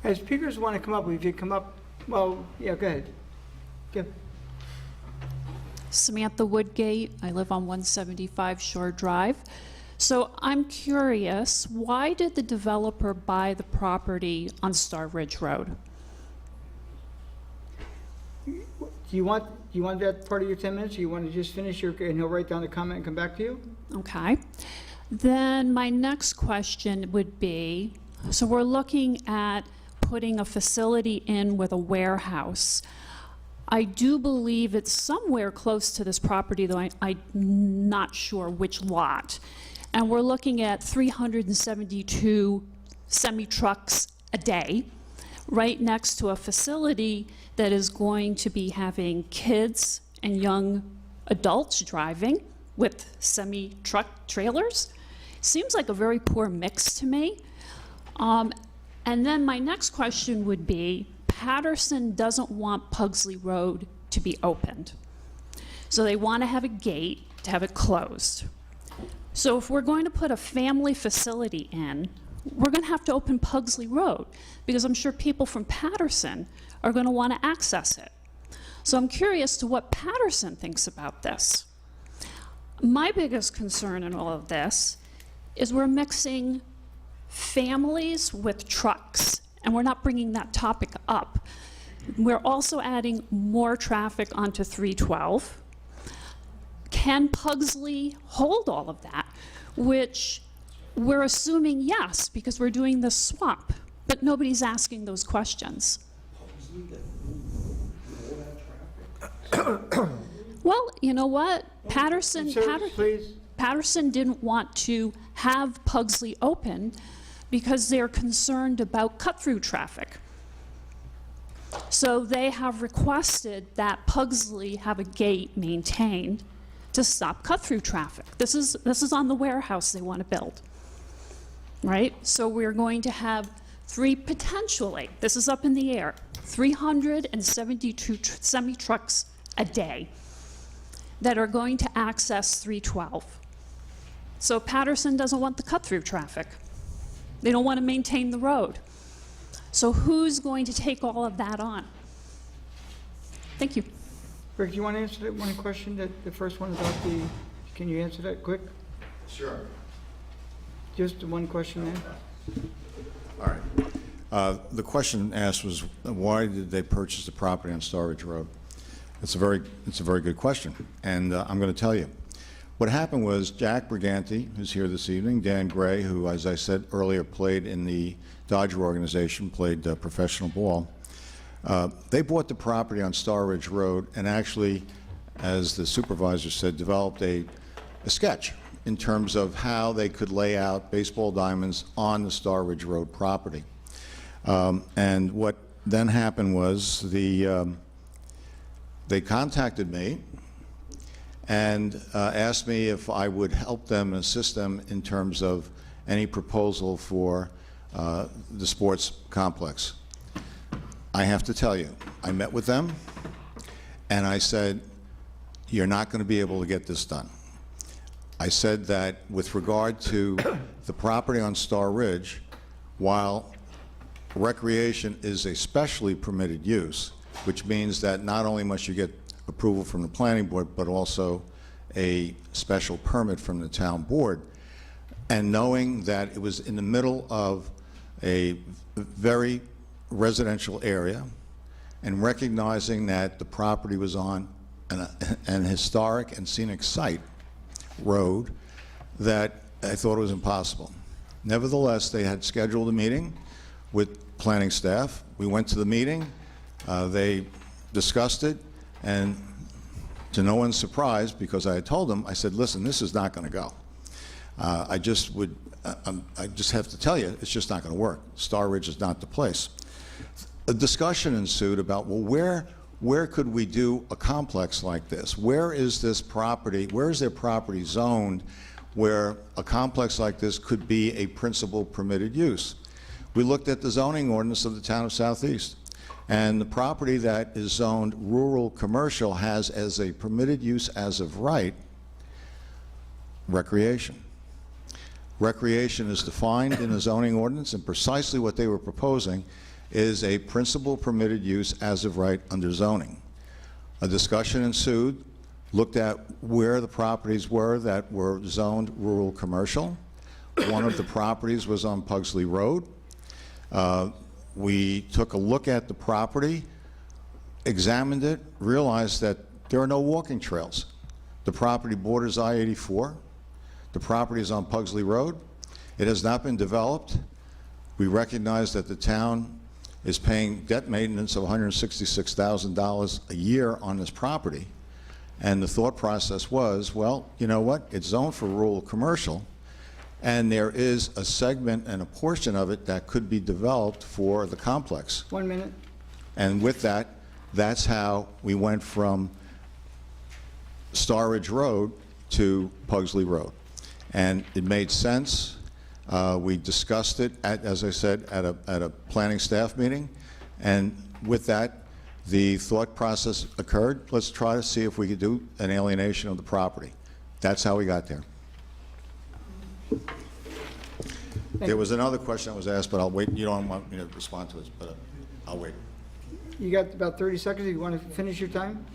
As speakers want to come up, if you come up, well, yeah, go ahead. Go. Samantha Woodgate. I live on 175 Shore Drive. So I'm curious, why did the developer buy the property on Star Ridge Road? Do you want that part of your 10 minutes, or you want to just finish and he'll write down the comment and come back to you? Okay. Then my next question would be, so we're looking at putting a facility in with a warehouse. I do believe it's somewhere close to this property, though I'm not sure which lot. And we're looking at 372 semi-trucks a day, right next to a facility that is going to be having kids and young adults driving with semi-truck trailers. Seems like a very poor mix to me. And then my next question would be, Patterson doesn't want Pugsley Road to be opened. So they want to have a gate to have it closed. So if we're going to put a family facility in, we're going to have to open Pugsley Road, because I'm sure people from Patterson are going to want to access it. So I'm curious to what Patterson thinks about this. My biggest concern in all of this is we're mixing families with trucks, and we're not bringing that topic up. We're also adding more traffic onto 312. Can Pugsley hold all of that? Which we're assuming yes, because we're doing this swap, but nobody's asking those questions. Well, you know what? Patterson didn't want to have Pugsley open because they're concerned about cut-through traffic. So they have requested that Pugsley have a gate maintained to stop cut-through traffic. This is on the warehouse they want to build, right? So we're going to have potentially, this is up in the air, 372 semi-trucks a day that are going to access 312. So Patterson doesn't want the cut-through traffic. They don't want to maintain the road. So who's going to take all of that on? Thank you. Rick, do you want to answer that one question, the first one about can you answer that quick? Sure. Just the one question there? All right. The question asked was, why did they purchase the property on Star Ridge Road? It's a very good question, and I'm going to tell you. What happened was Jack Briganti, who's here this evening, Dan Gray, who, as I said earlier, played in the Dodger organization, played professional ball. They bought the property on Star Ridge Road and actually, as the supervisor said, developed a sketch in terms of how they could lay out baseball diamonds on the Star Ridge Road property. And what then happened was they contacted me and asked me if I would help them, assist them in terms of any proposal for the sports complex. I have to tell you, I met with them and I said, you're not going to be able to get this done. I said that with regard to the property on Star Ridge, while recreation is a specially permitted use, which means that not only must you get approval from the planning board, but also a special permit from the town board, and knowing that it was in the middle of a very residential area, and recognizing that the property was on an historic and scenic site road, that I thought it was impossible. Nevertheless, they had scheduled a meeting with planning staff. We went to the meeting, they discussed it, and to no one's surprise, because I had told them, I said, listen, this is not going to go. I just have to tell you, it's just not going to work. Star Ridge is not the place. A discussion ensued about, well, where could we do a complex like this? Where is this property, where is their property zoned where a complex like this could be a principal permitted use? We looked at the zoning ordinance of the town of Southeast, and the property that is zoned rural commercial has as a permitted use as of right recreation. Recreation is defined in the zoning ordinance, and precisely what they were proposing is a principal permitted use as of right under zoning. A discussion ensued, looked at where the properties were that were zoned rural commercial. One of the properties was on Pugsley Road. We took a look at the property, examined it, realized that there are no walking trails. The property borders I-84. The property is on Pugsley Road. It has not been developed. We recognize that the town is paying debt maintenance of $166,000 a year on this property. And the thought process was, well, you know what? It's zoned for rural commercial, and there is a segment and a portion of it that could be developed for the complex. 1 minute. And with that, that's how we went from Star Ridge Road to Pugsley Road. And it made sense. We discussed it, as I said, at a planning staff meeting. And with that, the thought process occurred, let's try to see if we could do an alienation of the property. That's how we got there. There was another question that was asked, but I'll wait. You don't want me to respond to it, but I'll wait. You got about 30 seconds. You want to finish your time?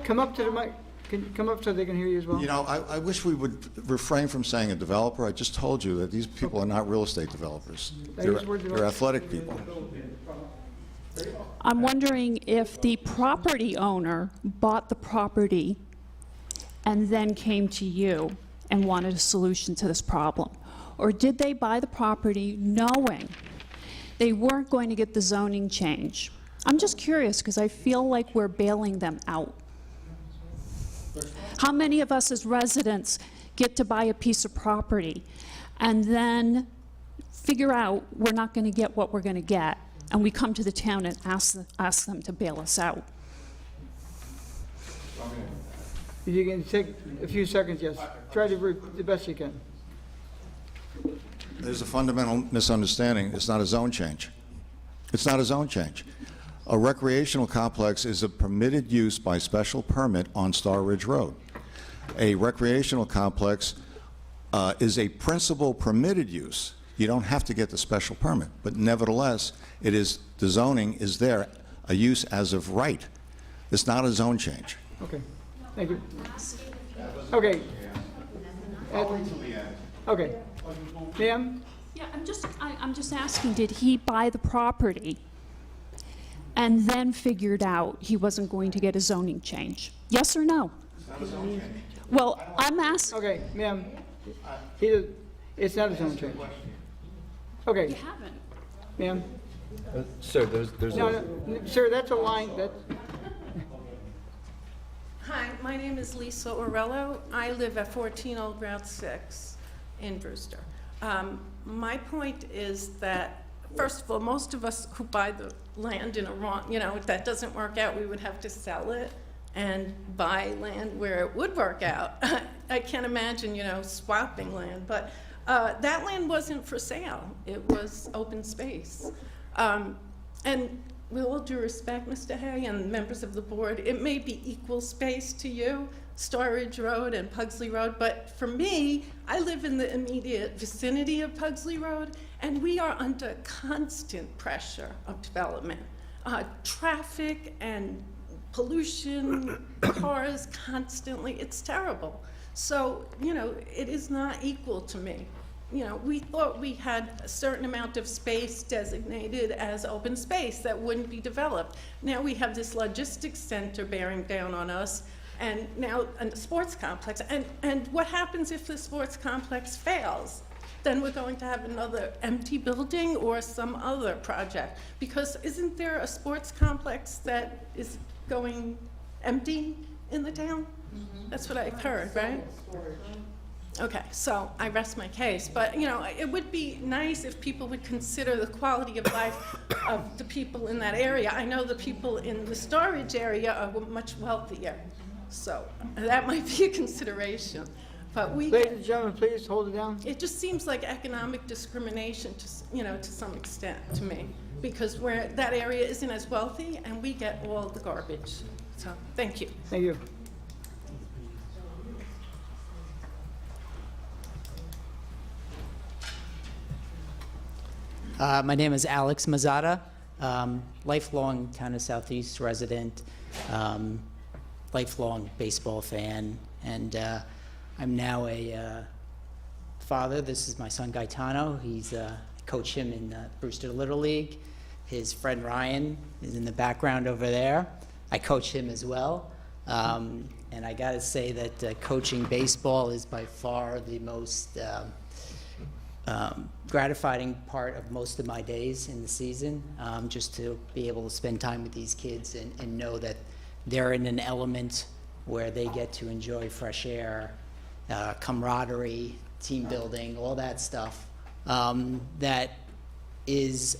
Come up to the mic. Can you come up so they can hear you as well? You know, I wish we would refrain from saying a developer. I just told you that these people are not real estate developers. They're athletic people. I'm wondering if the property owner bought the property and then came to you and wanted a solution to this problem? Or did they buy the property knowing they weren't going to get the zoning change? I'm just curious because I feel like we're bailing them out. How many of us as residents get to buy a piece of property and then figure out we're not going to get what we're going to get, and we come to the town and ask them to bail us out? If you can take a few seconds, yes. Try to the best you can. There's a fundamental misunderstanding. It's not a zone change. It's not a zone change. A recreational complex is a permitted use by special permit on Star Ridge Road. A recreational complex is a principal permitted use. You don't have to get the special permit, but nevertheless, it is, the zoning is there, a use as of right. It's not a zone change. Okay. Thank you. Okay. Okay. Ma'am? Yeah, I'm just asking, did he buy the property and then figured out he wasn't going to get a zoning change? Yes or no? Well, I'm asking. Okay, ma'am. It's not a zone change. Okay, You haven't. ma'am. Sir, there's No, sir, that's a line, Hi, my name is Lisa Orello. I live at 14 Old Route 6 in Brewster. My point is that, first of all, most of us who buy the land in a wrong, if that doesn't work out, we would have to sell it and buy land where it would work out. I can't imagine, swapping land, but that land wasn't for sale. It was open space. And with all due respect, Mr. Hay and members of the board, it may be equal space to you, Star Ridge Road and Pugsley Road, but for me, I live in the immediate vicinity of Pugsley Road, and we are under constant pressure of development. Traffic and pollution, cars constantly, it's terrible. So, it is not equal to me. We thought we had a certain amount of space designated as open space that wouldn't be developed. Now we have this logistics center bearing down on us, and now a sports complex. And what happens if the sports complex fails? Then we're going to have another empty building or some other project. Because isn't there a sports complex that is going empty in the town? Mm-hmm. That's what I've heard, right? Okay, so I rest my case, but it would be nice if people would consider the quality of life of the people in that area. I know the people in the Star Ridge area are much wealthier, so that might be a consideration. But ladies and gentlemen, please hold it down. It just seems like economic discrimination to some extent to me, because where that area isn't as wealthy and we get all the garbage. So, thank you. Thank you. My name is Alex Mazzata, lifelong Town of Southeast resident, lifelong baseball fan, and I'm now a father. This is my son Gaetano. I coach him in Brewster Little League. His friend Ryan is in the background over there. I coach him as well. And I gotta say that coaching baseball is by far the most gratifying part of most of my days in the season, just to be able to spend time with these kids and know that they're in an element where they get to enjoy fresh air, camaraderie, team building, all that stuff. That is,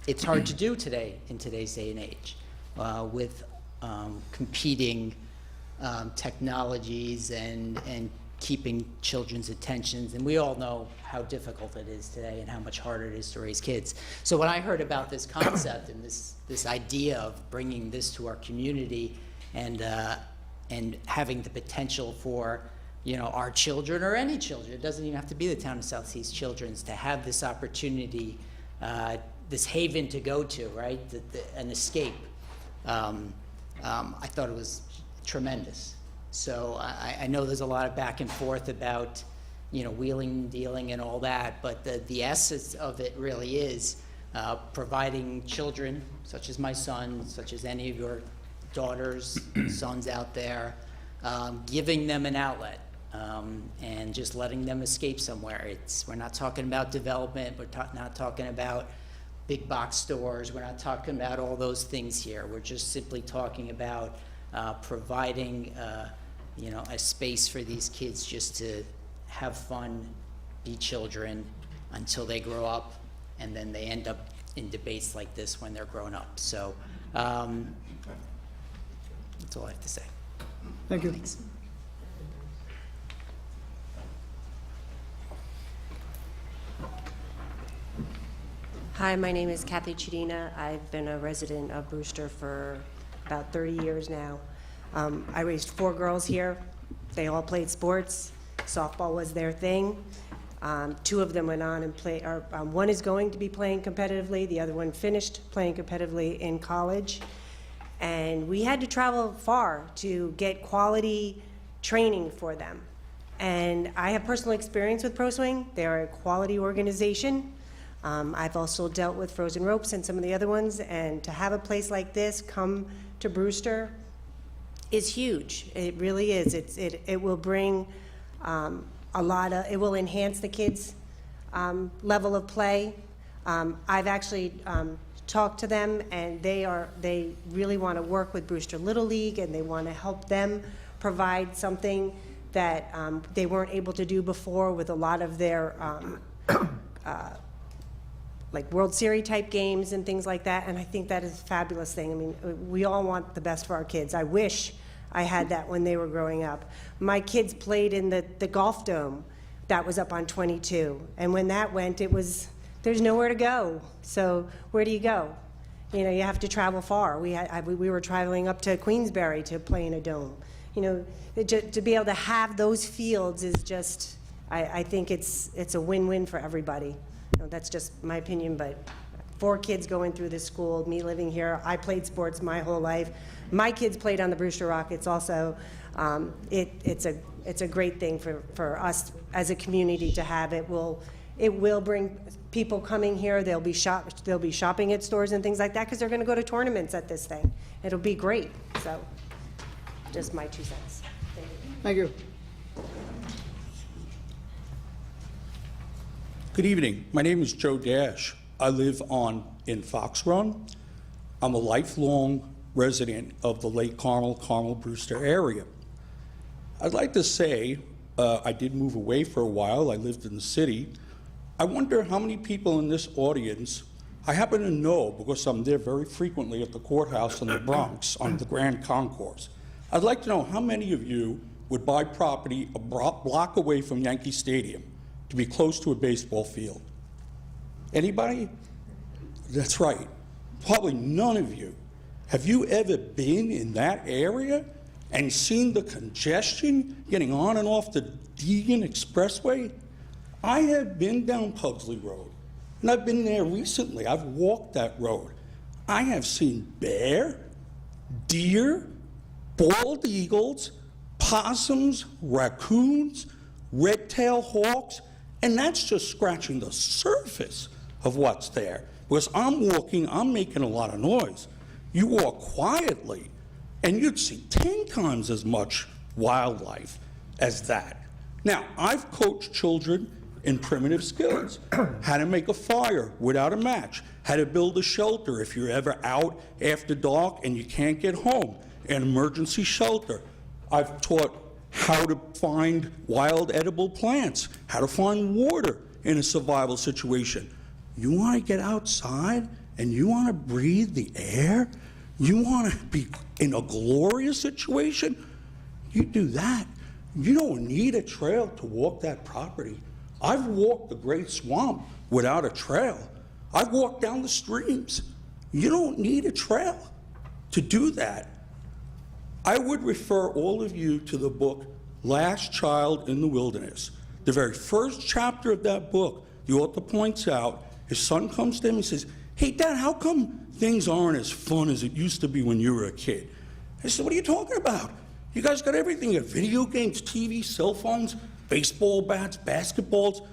it's hard to do today in today's day and age with competing technologies and keeping children's attentions, and we all know how difficult it is today and how much harder it is to raise kids. So when I heard about this concept and this idea of bringing this to our community and having the potential for, you know, our children or any children, it doesn't even have to be the town of Southeast Children's, to have this opportunity, this haven to go to, right, an escape, I thought it was tremendous. So I know there's a lot of back and forth about, you know, wheeling and dealing and all that, but the essence of it really is providing children, such as my son, such as any of your daughters, sons out there, giving them an outlet and just letting them escape somewhere. We're not talking about development, we're not talking about big box stores, we're not talking about all those things here. We're just simply talking about providing you know, a space for these kids just to have fun, be children until they grow up, and then they end up in debates like this when they're grown up. So that's all I have to say. Thank you. Thanks. Hi, my name is Kathy Chidina. I've been a resident of Brewster for about 30 years now. I raised 4 girls here. They all played sports. Softball was their thing. 2 of them went on and played, one is going to be playing competitively, the other one finished playing competitively in college. And we had to travel far to get quality training for them. And I have personal experience with Pro Swing. They're a quality organization. I've also dealt with Frozen Ropes and some of the other ones, and to have a place like this come to Brewster is huge. It really is. It will bring it will enhance the kids' level of play. I've actually talked to them, and they really want to work with Brewster Little League, and they want to help them provide something that they weren't able to do before with a lot of their like World Series type games and things like that, and I think that is a fabulous thing. I mean, we all want the best for our kids. I wish I had that when they were growing up. My kids played in the golf dome that was up on 22, and when that went, there's nowhere to go. So where do you go? You know, you have to travel far. We were traveling up to Queensbury to play in a dome. You know, to be able to have those fields is just, I think it's a win-win for everybody. You know, that's just my opinion, but 4 kids going through this school, me living here, I played sports my whole life. My kids played on the Brewster Rockets also. It's a great thing for us as a community to have. It will bring people coming here. They'll be shopping at stores and things like that because they're going to go to tournaments at this thing. It'll be great. So, just my 2 cents. Thank you. Good evening. My name is Joe Dash. I live in Fox Run. I'm a lifelong resident of the Lake Carmel Brewster area. I'd like to say I did move away for a while. I lived in the city. I wonder how many people in this audience, I happen to know because I'm there very frequently at the courthouse in the Bronx on the Grand Concourse. I'd like to know how many of you would buy property a block away from Yankee Stadium to be close to a baseball field. Anybody? That's right. Probably none of you. Have you ever been in that area and seen the congestion getting on and off the Deegan Expressway? I have been down Pugsley Road, and I've been there recently. I've walked that road. I have seen bear, deer, bald eagles, possums, raccoons, red-tailed hawks, and that's just scratching the surface of what's there. Because I'm walking, I'm making a lot of noise. You walk quietly, and you'd see 10 times as much wildlife as that. Now, I've coached children in primitive skills. How to make a fire without a match. How to build a shelter if you're ever out after dark and you can't get home. An emergency shelter. I've taught how to find wild edible plants, how to find water in a survival situation. You want to get outside and you want to breathe the air? You want to be in a glorious situation? You do that. You don't need a trail to walk that property. I've walked the Great Swamp without a trail. I've walked down the streams. You don't need a trail to do that. I would refer all of you to the book, Last Child in the Wilderness. The very first chapter of that book, the author points out, his son comes to him and says, "Hey, Dad, how come things aren't as fun as it used to be when you were a kid?" I said, "What are you talking about? You guys got everything. You got video games, TV, cell phones, baseball bats, basketballs." I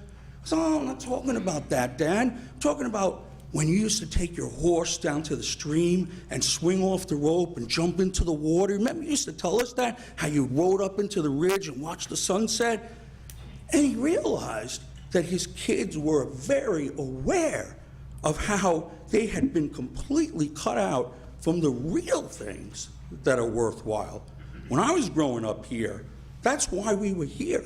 said, "Oh, I'm not talking about that, Dad. I'm talking about when you used to take your horse down to the stream and swing off the rope and jump into the water. Remember you used to tell us that, how you rode up into the ridge and watched the sunset?" And he realized that his kids were very aware of how they had been completely cut out from the real things that are worthwhile. When I was growing up here, that's why we were here.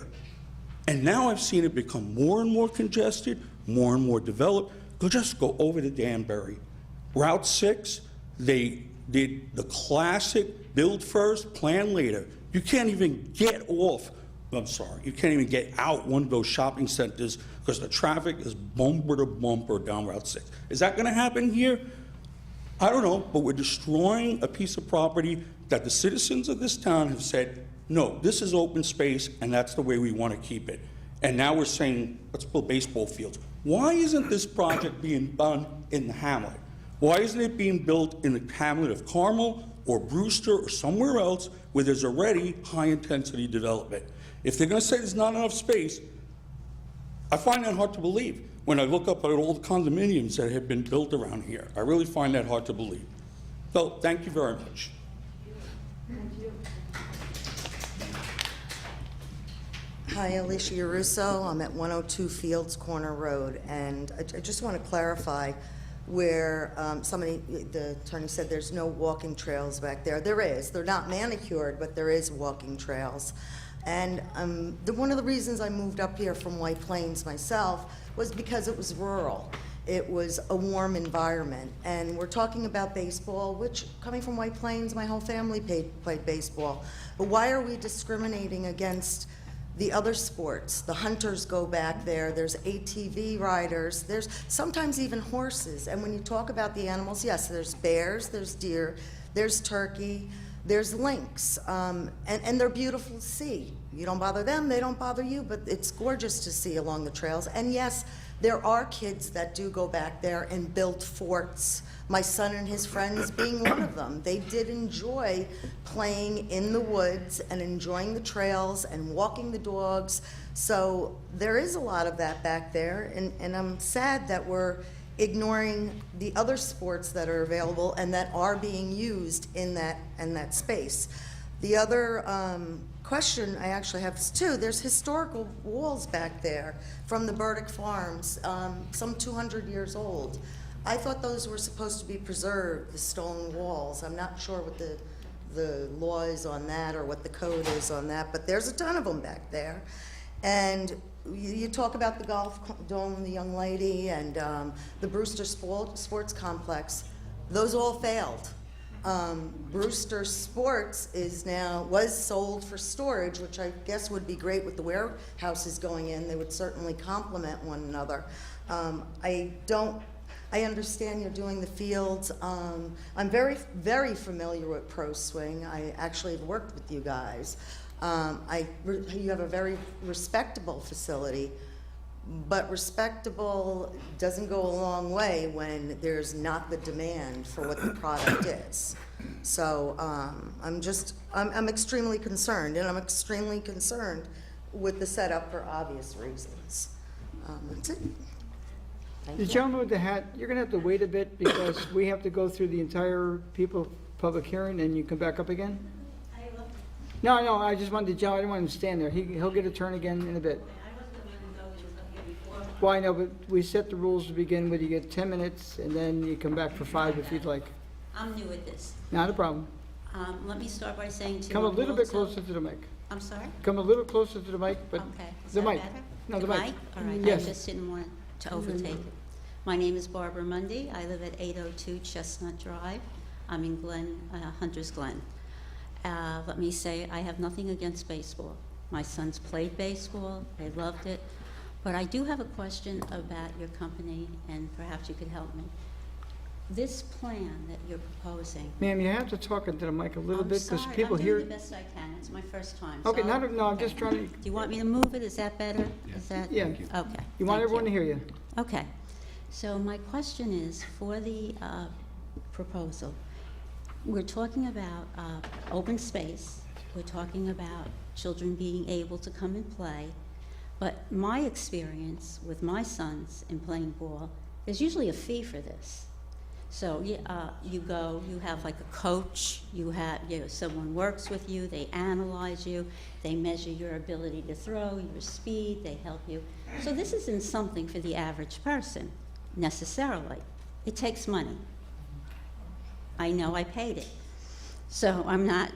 And now I've seen it become more and more congested, more and more developed. Just go over to Danbury. Route 6, they did the classic build first, plan later. You can't even get off, I'm sorry, you can't even get out one of those shopping centers because the traffic is bumper to bumper down Route 6. Is that gonna happen here? I don't know, but we're destroying a piece of property that the citizens of this town have said, no, this is open space and that's the way we want to keep it. And now we're saying, let's build baseball fields. Why isn't this project being done in the hamlet? Why isn't it being built in the hamlet of Carmel or Brewster or somewhere else where there's already high-intensity development? If they're going to say there's not enough space, I find that hard to believe when I look up at all the condominiums that have been built around here. I really find that hard to believe. So, thank you very much. Hi, Alicia Russo. I'm at 102 Fields Corner Road, and I just want to clarify where the attorney said there's no walking trails back there. There is. They're not manicured, but there is walking trails. And one of the reasons I moved up here from White Plains myself was because it was rural. It was a warm environment. And we're talking about baseball, which, coming from White Plains, my whole family played baseball. But why are we discriminating against the other sports? The hunters go back there, there's ATV riders, there's sometimes even horses. And when you talk about the animals, yes, there's bears, there's deer, there's turkey, there's lynx, and they're beautiful to see. You don't bother them, they don't bother you, but it's gorgeous to see along the trails. And yes, there are kids that do go back there and build forts. My son and his friends being one of them. They did enjoy playing in the woods and enjoying the trails and walking the dogs. So there is a lot of that back there, and I'm sad that we're ignoring the other sports that are available and that are being used in that space. The other question I actually have is too, there's historical walls back there from the Burdick Farms, some 200 years old. I thought those were supposed to be preserved, the stone walls. I'm not sure what the law is on that or what the code is on that, but there's a ton of them back there. And you talk about the golf dome, the young lady, and the Brewster Sports Complex. Those all failed. Brewster Sports was sold for storage, which I guess would be great with the warehouses going in. They would certainly complement one another. I understand you're doing the fields. I'm very, very familiar with Pro Swing. I actually have worked with you guys. You have a very respectable facility, but respectable doesn't go a long way when there's not the demand for what the product is. So I'm extremely concerned, and I'm extremely concerned with the setup for obvious reasons. That's it. The gentleman with the hat, you're going to have to wait a bit because we have to go through the entire public hearing, and you come back up again? No, I just wanted I didn't want him to stand there. He'll get a turn again in a bit. Well, I know, but we set the rules to begin with. You get 10 minutes, and then you come back for 5 if you'd like. I'm new at this. Not a problem. Let me start by saying to you. Come a little bit also- closer to the mic. I'm sorry? Come a little closer to the mic, but Okay. Is the that mic. better? No, the mic. All right, I Yes. just didn't want to overtake it. My name is Barbara Mundy. I live at 802 Chestnut Drive. I'm in Hunters Glen. Let me say, I have nothing against baseball. My sons played baseball. They loved it. But I do have a question about your company, and perhaps you could help me. This plan that you're proposing. Ma'am, you have to talk into the mic a little bit because people I'm hear. doing the best I can. It's my first time. Okay, so- no, I'm just okay. trying to. Do you want me to move it? Is that better? Is that? Yeah. Okay. You want thank everyone to hear you. Okay. So my question is, for the proposal, we're talking about open space. We're talking about children being able to come and play. But my experience with my sons in playing ball, there's usually a fee for this. So you go, you have like a coach, someone works with you, they analyze you, they measure your ability to throw, your speed, they help you. So this isn't something for the average person, necessarily. It takes money. I know I paid it. So I'm not,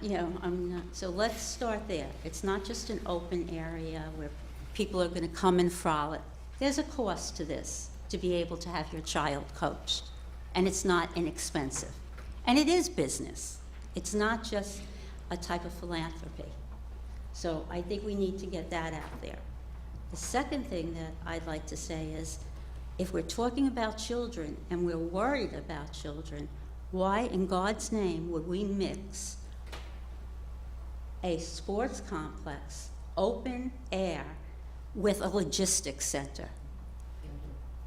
so let's start there. It's not just an open area where people are going to come and frolic. There's a cost to this, to be able to have your child coached. And it's not inexpensive. And it is business. It's not just a type of philanthropy. So I think we need to get that out there. The second thing that I'd like to say is, if we're talking about children and we're worried about children, why in God's name would we mix a sports complex, open air, with a logistics center?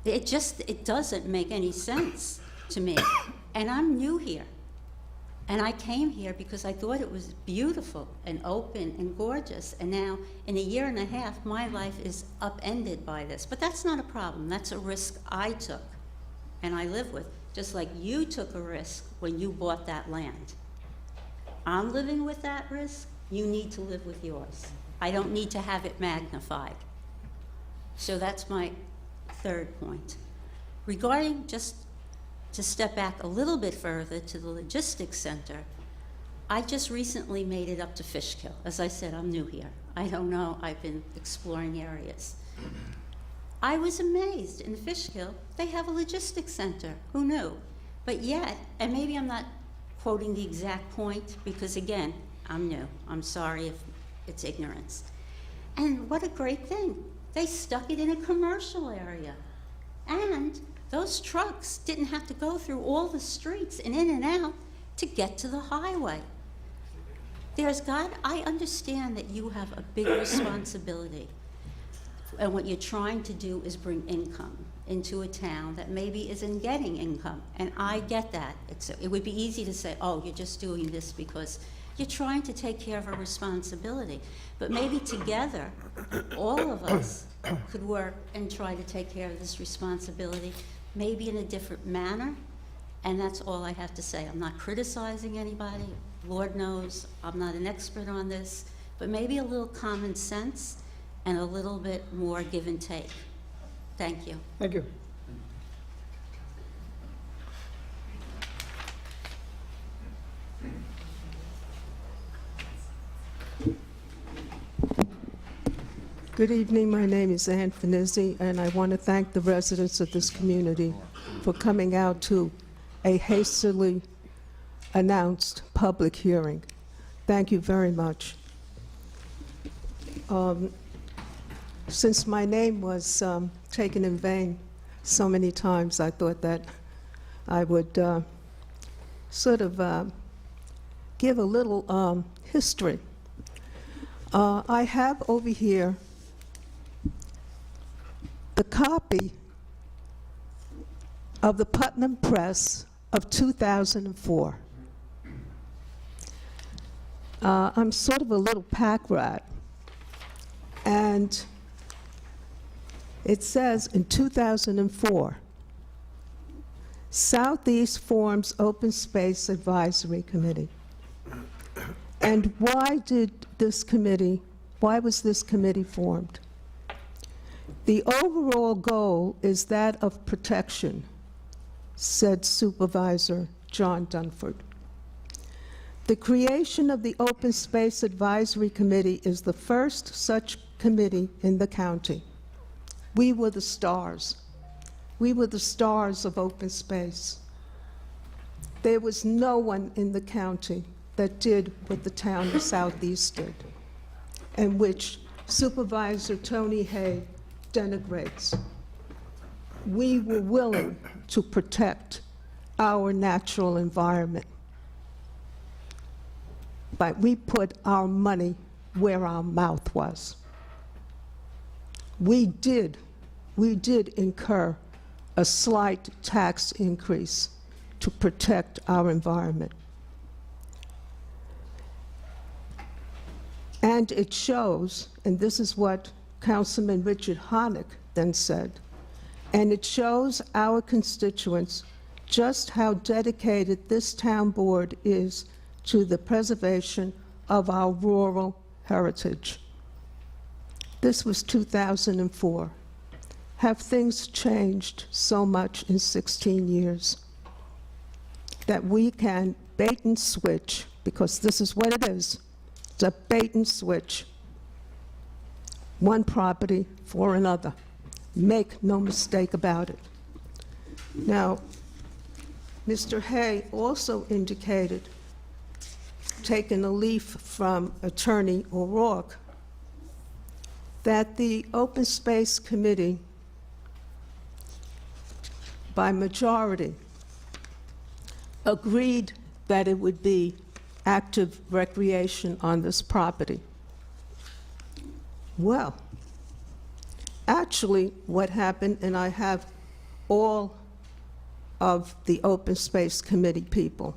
It doesn't make any sense to me. And I'm new here. And I came here because I thought it was beautiful and open and gorgeous. And now, in a year and a half, my life is upended by this. But that's not a problem. That's a risk I took and I live with, just like you took a risk when you bought that land. I'm living with that risk. You need to live with yours. I don't need to have it magnified. So that's my third point. Regarding, just to step back a little bit further to the logistics center, I just recently made it up to Fishkill. As I said, I'm new here. I don't know, I've been exploring areas. I was amazed in Fishkill, they have a logistics center. Who knew? But yet, and maybe I'm not quoting the exact point because again, I'm new. I'm sorry if it's ignorance. And what a great thing. They stuck it in a commercial area. And those trucks didn't have to go through all the streets and in and out to get to the highway. I understand that you have a big responsibility. And what you're trying to do is bring income into a town that maybe isn't getting income. And I get that. It would be easy to say, oh, you're just doing this because you're trying to take care of a responsibility. But maybe together, all of us could work and try to take care of this responsibility, maybe in a different manner. And that's all I have to say. I'm not criticizing anybody. Lord knows I'm not an expert on this. But maybe a little common sense and a little bit more give and take. Thank you. Thank you. Good evening. My name is Ann Finizzi, and I want to thank the residents of this community for coming out to a hastily announced public hearing. Thank you very much. Since my name was taken in vain so many times, I thought that I would sort of give a little history. I have over here the copy of the Putnam Press of 2004. I'm sort of a little pack rat, and it says in 2004, Southeast forms Open Space Advisory Committee. And why was this committee formed? The overall goal is that of protection, said Supervisor John Dunford. The creation of the Open Space Advisory Committee is the first such committee in the county. We were the stars. We were the stars of open space. There was no one in the county that did what the town of Southeast did, and which Supervisor Tony Hay denigrates. We were willing to protect our natural environment, but we put our money where our mouth was. We did incur a slight tax increase to protect our environment. And it shows, and this is what Councilman Richard Honeck then said, and it shows our constituents just how dedicated this town board is to the preservation of our rural heritage. This was 2004. Have things changed so much in 16 years that we can bait and switch, because this is what it is, it's a bait and switch, one property for another. Make no mistake about it. Now, Mr. Hay also indicated, taking a leaf from Attorney O'Rourke, that the Open Space Committee, by majority, agreed that it would be active recreation on this property. Well, actually what happened, and I have all of the Open Space Committee people,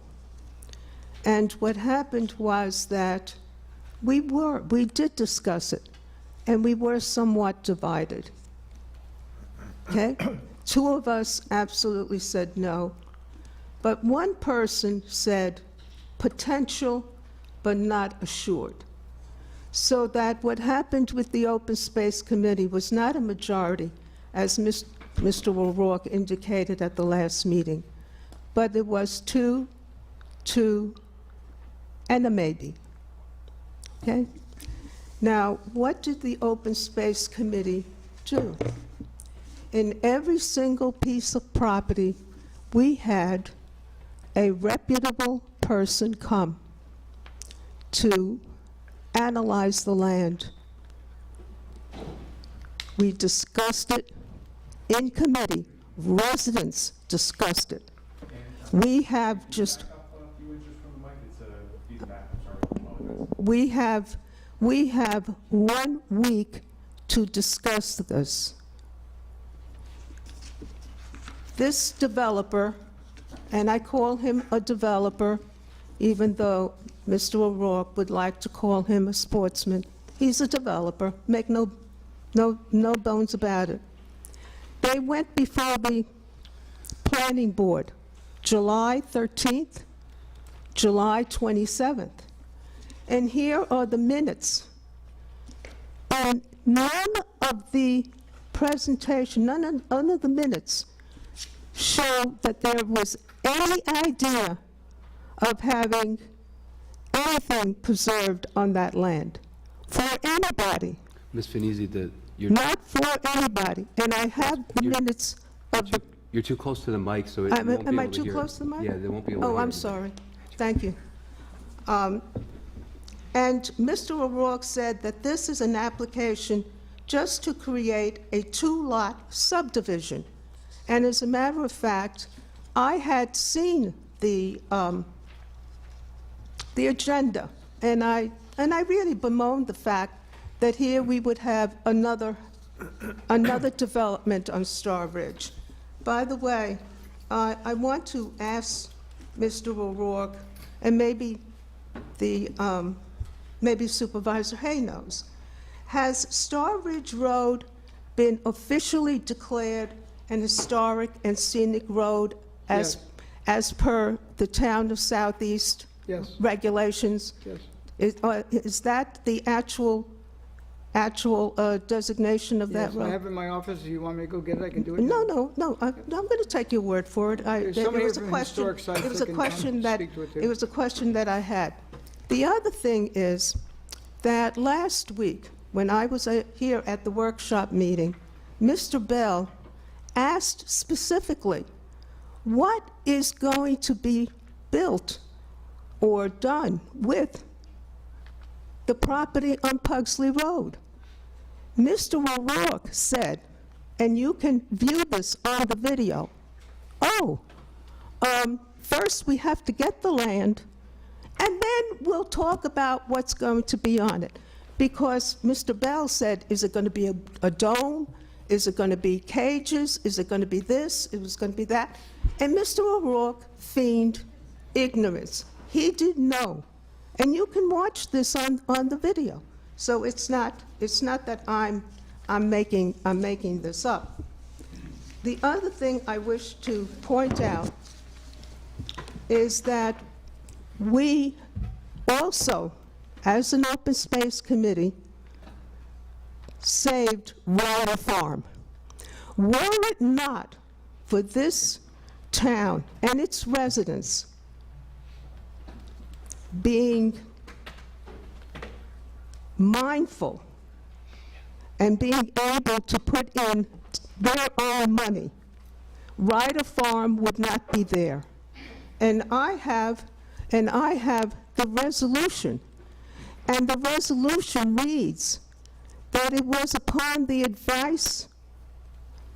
and what happened was that we did discuss it, and we were somewhat divided, okay? Two of us absolutely said no, but one person said potential but not assured. So that what happened with the Open Space Committee was not a majority, as Mr. O'Rourke indicated at the last meeting, but it was 2, and a maybe, okay? Now, what did the Open Space Committee do? In every single piece of property, we had a reputable person come to analyze the land. We discussed it in committee. Residents discussed it. We have just, we have 1 week to discuss this. This developer, and I call him a developer, even though Mr. O'Rourke would like to call him a sportsman. He's a developer, make no bones about it. They went before the planning board July 13th, July 27th. And here are the minutes. And none of the presentation, none of the minutes show that there was any idea of having anything preserved on that land for anybody. Ms. Finizzi, Not for anybody. And I have the minutes of the... You're too close to the mic, so it won't be able to hear. Am I too close to the mic? Yeah, they won't be able to hear. Oh, I'm sorry. Thank you. And Mr. O'Rourke said that this is an application just to create a 2-lot subdivision. And as a matter of fact, I had seen the agenda, and I really bemoaned the fact that here we would have another development on Star Ridge. By the way, I want to ask Mr. O'Rourke, and maybe Supervisor Hay knows, has Star Ridge Road been officially declared an historic and scenic road as per the town of Southeast Yes. regulations? Yes. Is that the actual actual designation of that Yes, I road? have it in my office. If you want me to go get it, I can do it. No, now. no, I'm going to take your word for it. There's It somebody was a from question. Historic Sites It was that a can question that speak to it, too. it was a question that I had. The other thing is that last week, when I was here at the workshop meeting, Mr. Bell asked specifically, what is going to be built or done with the property on Pugsley Road? Mr. O'Rourke said, and you can view this on the video, first we have to get the land, and then we'll talk about what's going to be on it. Because Mr. Bell said, is it going to be a dome? Is it going to be cages? Is it going to be this? Is it going to be that? And Mr. O'Rourke feigned ignorance. He didn't know. And you can watch this on the video. So it's not that I'm making this up. The other thing I wish to point out is that we also, as an open space committee, saved Ryder Farm. Were it not for this town and its residents being mindful and being able to put in their own money, Ryder Farm would not be there. And I have the resolution, and the resolution reads that it was upon the advice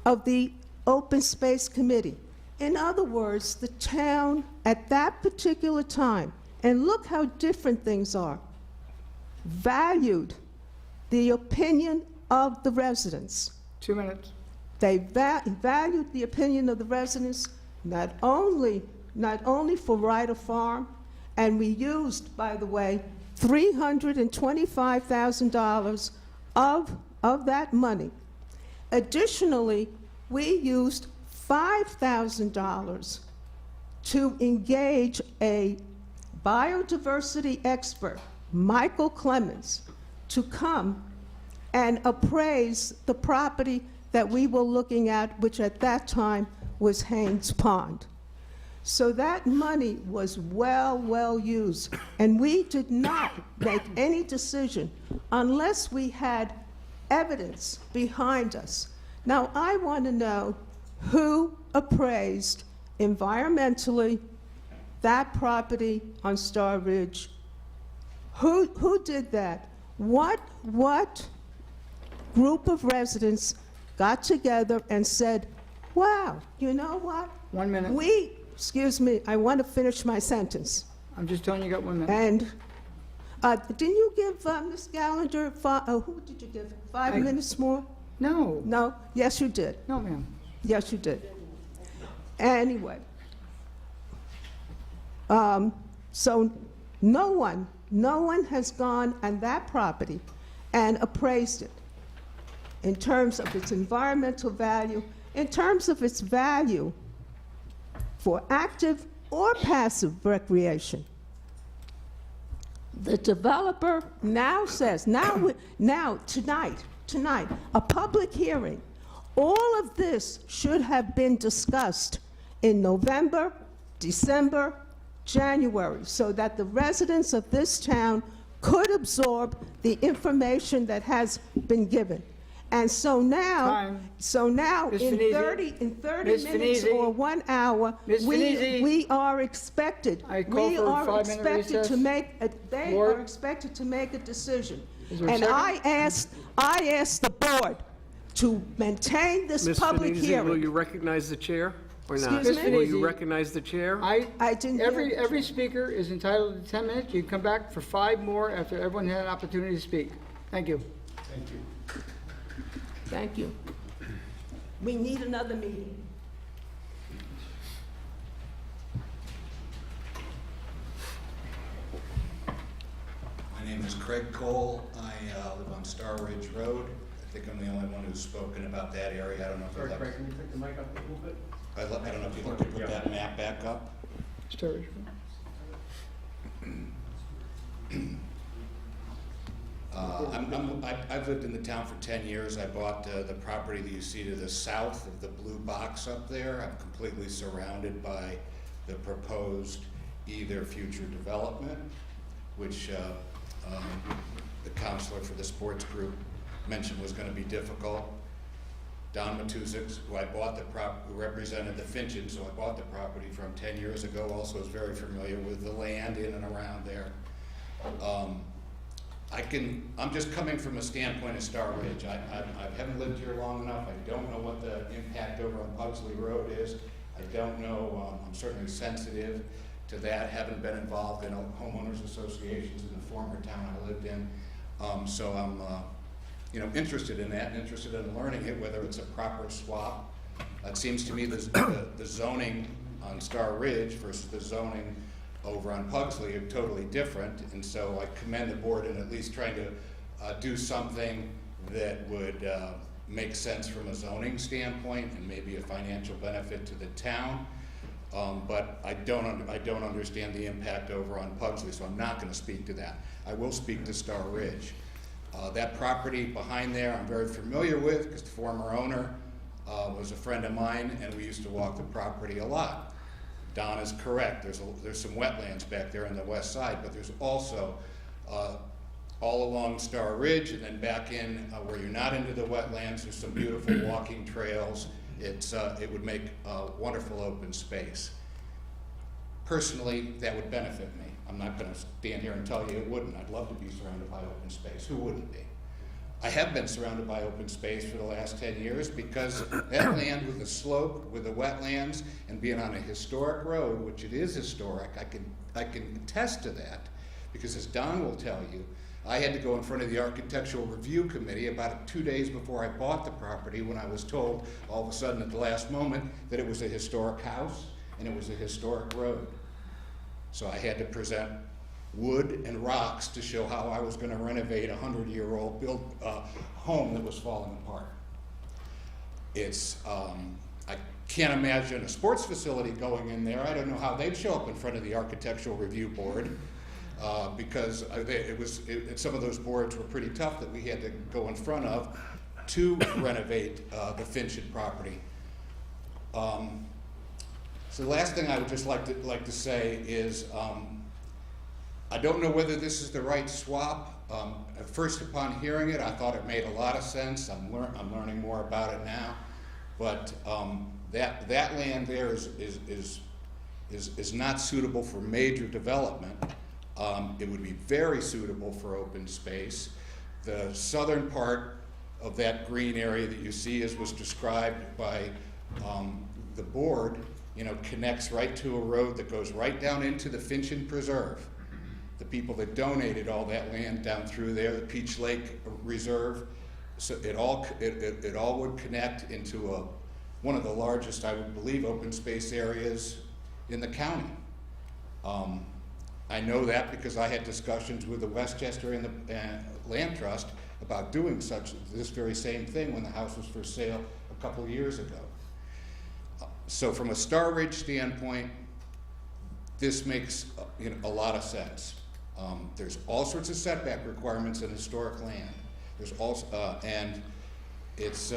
of the Open Space Committee. In other words, the town at that particular time, and look how different things are, valued the opinion of the residents. 2 minutes. They valued the opinion of the residents, not only for Ryder Farm, and we used, by the way, $325,000 of that money. Additionally, we used $5,000 to engage a biodiversity expert, Michael Clemens, to come and appraise the property that we were looking at, which at that time was Haynes Pond. So that money was well used, and we did not make any decision unless we had evidence behind us. Now, I want to know who appraised environmentally that property on Star Ridge. Who did that? What group of residents got together and said, wow, you know what? 1 minute. Excuse me, I want to finish my sentence. I'm just telling you, you got 1 minute. And didn't you give Ms. Gallagher, who did you give, 5 minutes more? No. No? Yes, you did. No, ma'am. Yes, you did. Anyway, so no one has gone on that property and appraised it in terms of its environmental value, in terms of its value for active or passive recreation. The developer now says, tonight, a public hearing, all of this should have been discussed in November, December, January, so that the residents of this town could absorb the information that has been given. And so now, Ms. in Finizzi. 30 Ms. minutes Finizzi. or 1 hour, Ms. Finizzi. we are expected, I call for a 5-minute recess. they Board. are expected to make a decision. Is there a And second? I asked the board to maintain this Ms. public Finizzi, will hearing. you recognize the chair or not? Excuse me? Will you Finizzi. recognize the chair? I didn't hear Every speaker is entitled to 10 minutes. You can come back for 5 more after everyone had an opportunity to speak. Thank you. Thank you. We need another meeting. My name is Craig Cole. I live on Star Ridge Road. I think I'm the only one who's spoken about that area. I don't know if Sorry, you'd Craig, like, can you pick the mic up a little bit? I don't know if you'd like to put that map back up. Storage. I've lived in the town for 10 years. I bought the property that you see to the south of the blue box up there. I'm completely surrounded by the proposed either future development, which the counselor for the sports group mentioned was going to be difficult. Don Matuzik, who who represented the Finchins, so I bought the property from 10 years ago, also is very familiar with the land in and around there. I'm just coming from a standpoint of Star Ridge. I haven't lived here long enough. I don't know what the impact over on Pugsley Road is. I don't know. I'm certainly sensitive to that. Haven't been involved in homeowners associations in the former town I lived in. So I'm interested in that and interested in learning it, whether it's a proper swap. It seems to me the zoning on Star Ridge versus the zoning over on Pugsley are totally different, and so I commend the board in at least trying to do something that would make sense from a zoning standpoint and maybe a financial benefit to the town. But I don't understand the impact over on Pugsley, so I'm not going to speak to that. I will speak to Star Ridge. That property behind there I'm very familiar with because the former owner was a friend of mine, and we used to walk the property a lot. Don is correct. There's some wetlands back there on the west side, but there's also all along Star Ridge and then back in where you're not into the wetlands, there's some beautiful walking trails. It would make a wonderful open space. Personally, that would benefit me. I'm not going to stand here and tell you it wouldn't. I'd love to be surrounded by open space. Who wouldn't be? I have been surrounded by open space for the last 10 years because that land with the slope, with the wetlands, and being on a historic road, which it is historic, I can attest to that because, as Don will tell you, I had to go in front of the Architectural Review Committee about 2 days before I bought the property when I was told all of a sudden at the last moment that it was a historic house and it was a historic road. So I had to present wood and rocks to show how I was going to renovate a 100-year-old built home that was falling apart. I can't imagine a sports facility going in there. I don't know how they'd show up in front of the Architectural Review Board because some of those boards were pretty tough that we had to go in front of to renovate the Finchon property. So the last thing I would just like to say is I don't know whether this is the right swap. First, upon hearing it, I thought it made a lot of sense. I'm learning more about it now, but that land there is not suitable for major development. It would be very suitable for open space. The southern part of that green area that you see, as was described by the board, connects right to a road that goes right down into the Finchon Preserve. The people that donated all that land down through there, the Peach Lake Reserve, so it all would connect into one of the largest, I would believe, open space areas in the county. I know that because I had discussions with the Westchester and the Land Trust about doing this very same thing when the house was for sale a couple of years ago. So from a Star Ridge standpoint, this makes a lot of sense. There's all sorts of setback requirements in historic land. There's also and it's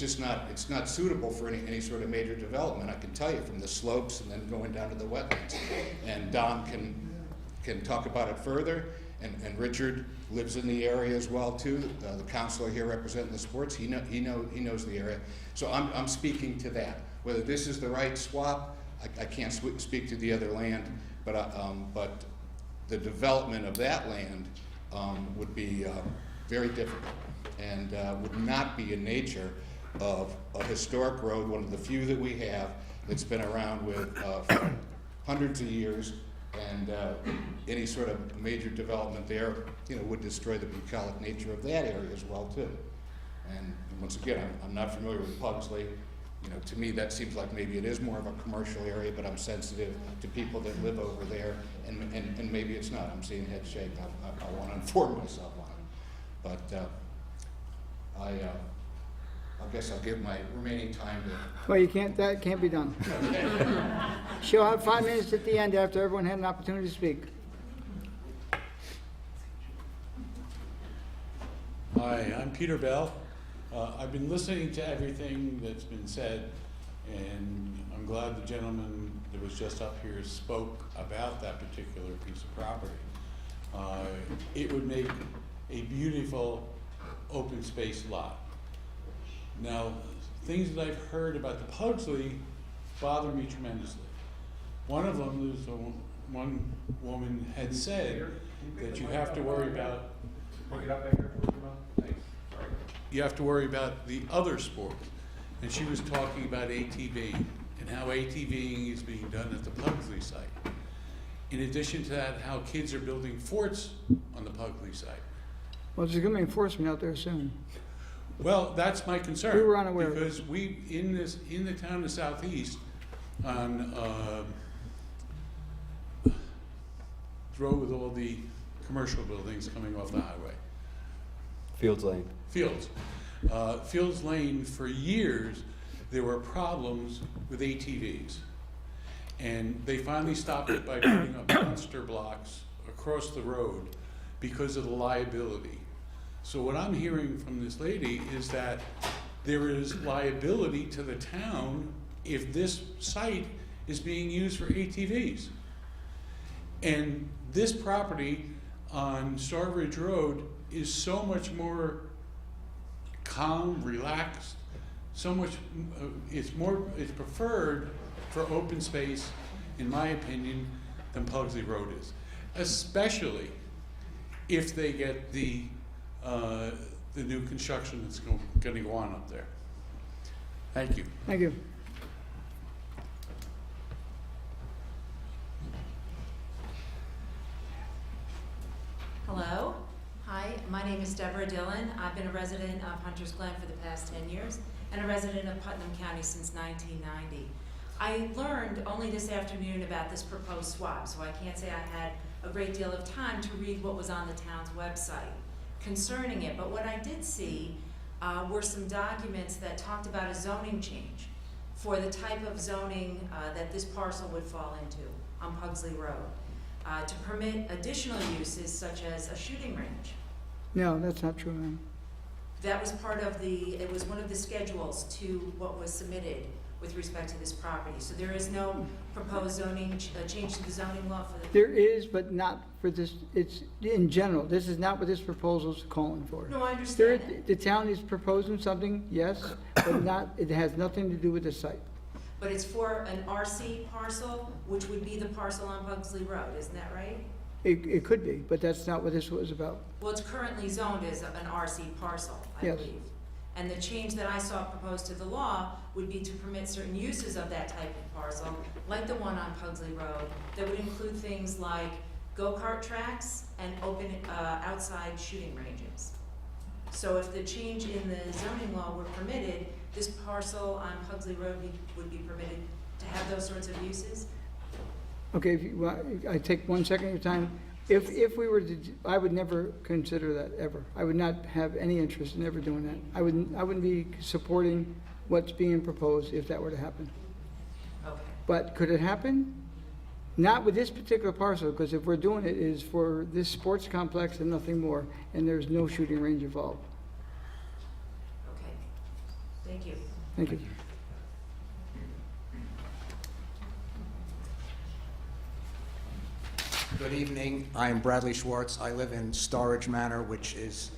just not suitable for any sort of major development. I can tell you from the slopes and then going down to the wetlands. And Don can talk about it further. And Richard lives in the area as well too. The counselor here representing the sports, he knows the area. So I'm speaking to that. Whether this is the right swap, I can't speak to the other land, but the development of that land would be very difficult and would not be in nature of a historic road, one of the few that we have that's been around for hundreds of years, and any sort of major development there, would destroy the bucolic nature of that area as well too. And once again, I'm not familiar with Pugsley. To me, that seems like maybe it is more of a commercial area, but I'm sensitive to people that live over there, and maybe it's not. I'm seeing head shake. I want to inform myself on it. But I guess I'll give my remaining time to... Well, that can't be done. She'll have 5 minutes at the end after everyone had an opportunity to speak. Hi, I'm Peter Bell. I've been listening to everything that's been said, and I'm glad the gentleman that was just up here spoke about that particular piece of property. It would make a beautiful open space lot. Now, things that I've heard about the Pugsley bother me tremendously. One of them is one woman had said that you have to worry about you have to worry about the other sports. And she was talking about ATVing and how ATVing is being done at the Pugsley site. In addition to that, how kids are building forts on the Pugsley site. Well, there's going to be enforcement out there soon. Well, that's my concern. We were unaware of it. Because we, in the town of Southeast, on road with all the commercial buildings coming off the highway. Fields Lane. Fields. Fields Lane, for years, there were problems with ATVs. And they finally stopped it by putting up monster blocks across the road because of the liability. So what I'm hearing from this lady is that there is liability to the town if this site is being used for ATVs. And this property on Starbridge Road is so much more calm, relaxed, so much, it's preferred for open space, in my opinion, than Pugsley Road is. Especially if they get the new construction that's going to go on up there. Thank you. Thank you. Hello. Hi, my name is Deborah Dillon. I've been a resident of Hunters Glen for the past 10 years and a resident of Putnam County since 1990. I learned only this afternoon about this proposed swap, so I can't say I had a great deal of time to read what was on the town's website concerning it. But what I did see were some documents that talked about a zoning change for the type of zoning that this parcel would fall into on Pugsley Road, to permit additional uses such as a shooting range. No, that's not true, ma'am. That was part of it was one of the schedules to what was submitted with respect to this property. So there is no proposed zoning, change to the zoning law for the... There is, but not for this, it's in general. This is not what this proposal is calling for. No, I understand that. The town is proposing something, yes, but not, it has nothing to do with the site. But it's for an RC parcel, which would be the parcel on Pugsley Road, isn't that right? It could be, but that's not what this was about. Well, it's currently zoned as an RC parcel, I Yes. believe. And the change that I saw proposed to the law would be to permit certain uses of that type of parcel, like the one on Pugsley Road, that would include things like go-kart tracks and open outside shooting ranges. So if the change in the zoning law were permitted, this parcel on Pugsley Road would be permitted to have those sorts of uses? Okay, if you, I take 1 second of your time. If we were to, I would never consider that, ever. I would not have any interest in ever doing that. I wouldn't be supporting what's being proposed if that were to happen. Okay. But could it happen? Not with this particular parcel, because if we're doing it, it is for this sports complex and nothing more, and there's no shooting range involved. Okay. Thank you. Thank you. Good evening. I am Bradley Schwartz. I live in Storage Manor, which is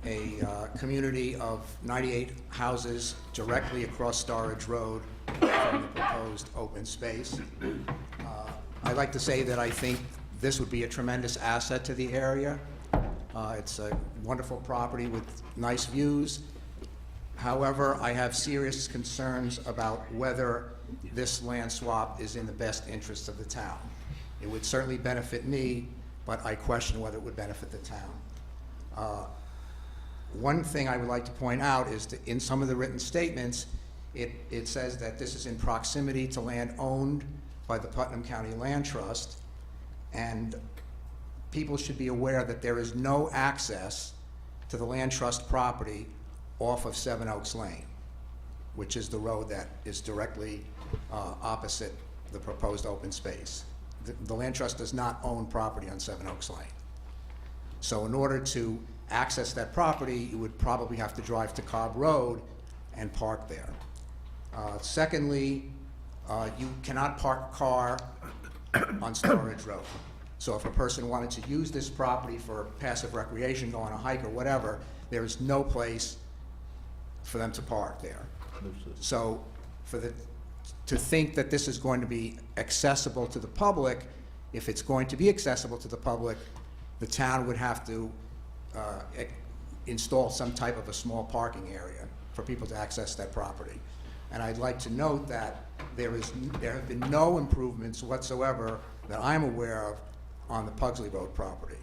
a community of 98 houses directly across Storage Road from the proposed open space. I'd like to say that I think this would be a tremendous asset to the area. It's a wonderful property with nice views. However, I have serious concerns about whether this land swap is in the best interest of the town. It would certainly benefit me, but I question whether it would benefit the town. One thing I would like to point out is that in some of the written statements, it says that this is in proximity to land owned by the Putnam County Land Trust, and people should be aware that there is no access to the Land Trust property off of Seven Oaks Lane, which is the road that is directly opposite the proposed open space. The Land Trust does not own property on Seven Oaks Lane. So in order to access that property, you would probably have to drive to Cobb Road and park there. Secondly, you cannot park a car on Star-Ridge Road. So if a person wanted to use this property for passive recreation, go on a hike or whatever, there is no place for them to park there. So to think that this is going to be accessible to the public, if it's going to be accessible to the public, the town would have to install some type of a small parking area for people to access that property. And I'd like to note that there have been no improvements whatsoever that I'm aware of on the Pugsley Road property.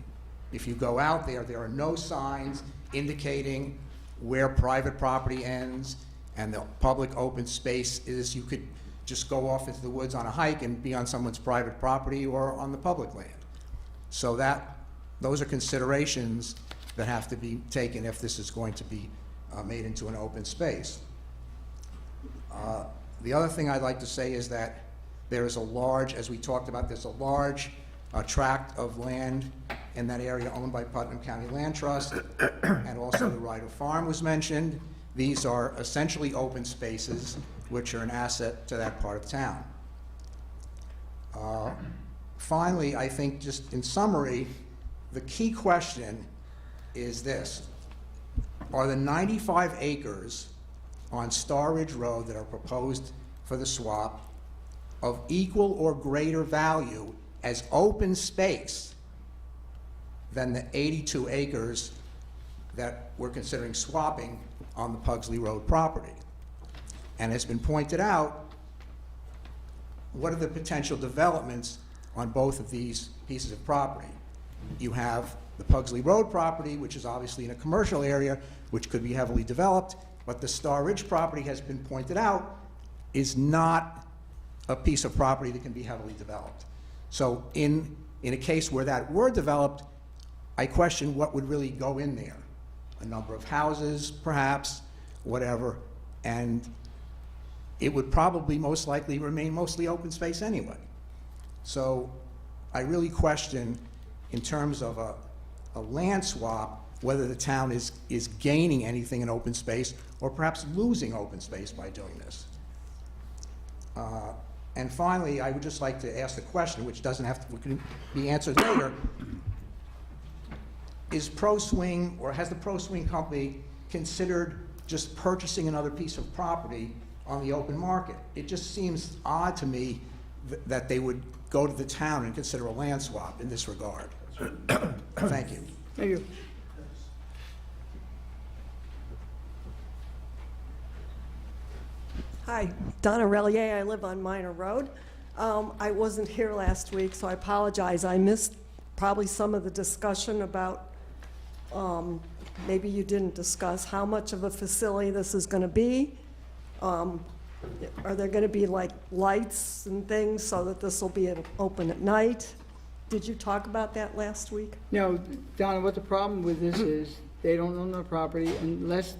If you go out there, there are no signs indicating where private property ends and the public open space is. You could just go off into the woods on a hike and be on someone's private property or on the public land. So those are considerations that have to be taken if this is going to be made into an open space. The other thing I'd like to say is that there is a large, as we talked about, there's a large tract of land in that area owned by Putnam County Land Trust, and also the Ryder Farm was mentioned. These are essentially open spaces which are an asset to that part of town. Finally, I think just in summary, the key question is this: are the 95 acres on Star Ridge Road that are proposed for the swap of equal or greater value as open space than the 82 acres that we're considering swapping on the Pugsley Road property? And it's been pointed out, what are the potential developments on both of these pieces of property? You have the Pugsley Road property, which is obviously in a commercial area, which could be heavily developed, but the Star Ridge property has been pointed out is not a piece of property that can be heavily developed. So in a case where that were developed, I question what would really go in there. A number of houses, perhaps, whatever, and it would probably most likely remain mostly open space anyway. So I really question, in terms of a land swap, whether the town is gaining anything in open space or perhaps losing open space by doing this. And finally, I would just like to ask the question, which doesn't have to can be answered later: is ProSwing, or has the ProSwing company considered just purchasing another piece of property on the open market? It just seems odd to me that they would go to the town and consider a land swap in this regard. Thank you. Thank you. Hi, Donna Relier. I live on Minor Road. I wasn't here last week, so I apologize. I missed probably some of the discussion about, maybe you didn't discuss how much of a facility this is going to be. Are there going to be like lights and things so that this will be open at night? Did you talk about that last week? No, Donna, what the problem with this is, they don't own the property unless,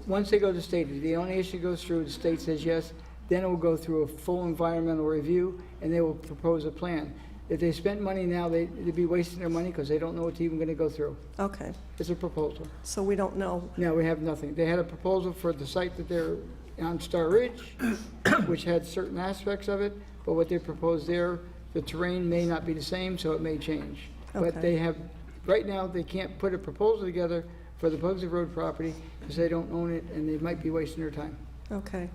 once they go to the state, if the only issue goes through, the state says yes, then it will go through a full environmental review, and they will propose a plan. If they spent money now, they'd be wasting their money because they don't know what's even going to go through. Okay. It's a proposal. So we don't know. No, we have nothing. They had a proposal for the site that they're on Star Ridge, which had certain aspects of it, but what they proposed there, the terrain may not be the same, so it may change. Okay. But they have, right now, they can't put a proposal together for the Pugsley Road property because they don't own it, and they might be wasting their time. Okay.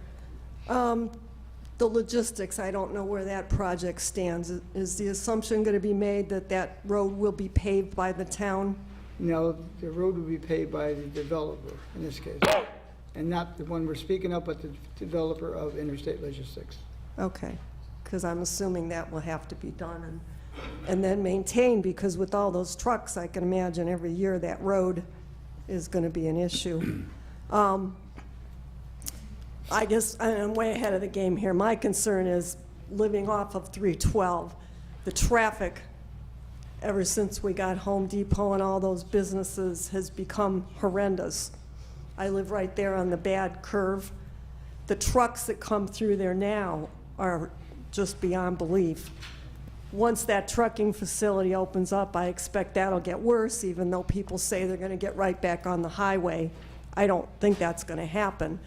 The logistics, I don't know where that project stands. Is the assumption going to be made that that road will be paved by the town? No, the road will be paved by the developer in this case, and not the one we're speaking of, but the developer of Interstate Logistics. Okay, because I'm assuming that will have to be done and then maintained, because with all those trucks, I can imagine every year that road is going to be an issue. I guess I'm way ahead of the game here. My concern is living off of 312. The traffic, ever since we got Home Depot and all those businesses, has become horrendous. I live right there on the bad curve. The trucks that come through there now are just beyond belief. once that trucking facility opens up, I expect that'll get worse, even though people say they're going to get right back on the highway. I don't think that's going to happen.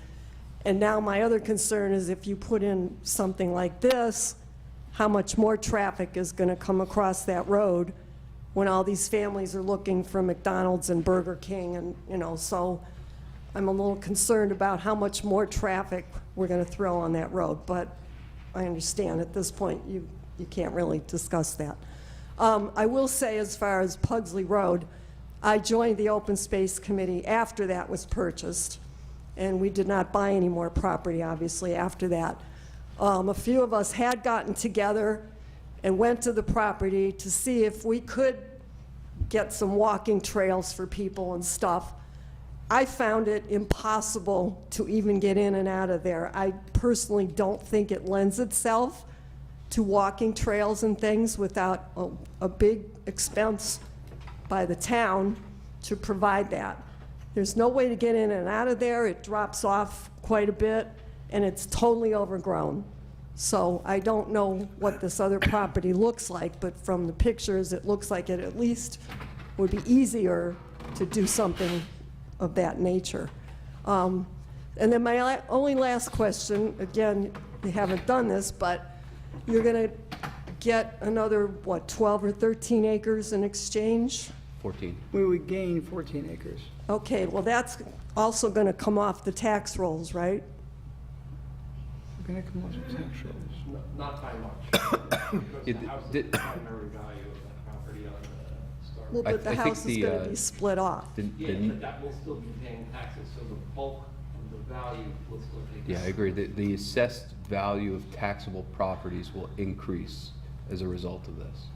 And now my other concern is if you put in something like this, how much more traffic is going to come across that road when all these families are looking for McDonald's and Burger King, and, you know, so I'm a little concerned about how much more traffic we're going to throw on that road, but I understand at this point you can't really discuss that. I will say, as far as Pugsley Road, I joined the Open Space Committee after that was purchased, and we did not buy any more property, obviously, after that. A few of us had gotten together and went to the property to see if we could get some walking trails for people and stuff. I found it impossible to even get in and out of there. I personally don't think it lends itself to walking trails and things without a big expense by the town to provide that. There's no way to get in and out of there. It drops off quite a bit, and it's totally overgrown. So I don't know what this other property looks like, but from the pictures, it looks like it at least would be easier to do something of that nature. And then my only last question, again, you haven't done this, but you're going to get another, what, 12 or 13 acres in exchange? 14. We would gain 14 acres. Okay, well, that's also going to come off the tax rolls, right? We're going to come off the tax rolls. Not by much. Because the house is the primary value of that property on the Star. Well, but the house is going to be split off. Yeah, but that will still be paying taxes, so the bulk of the value will still pay Yeah, I agree. The assessed value of taxable properties will increase as a result of this.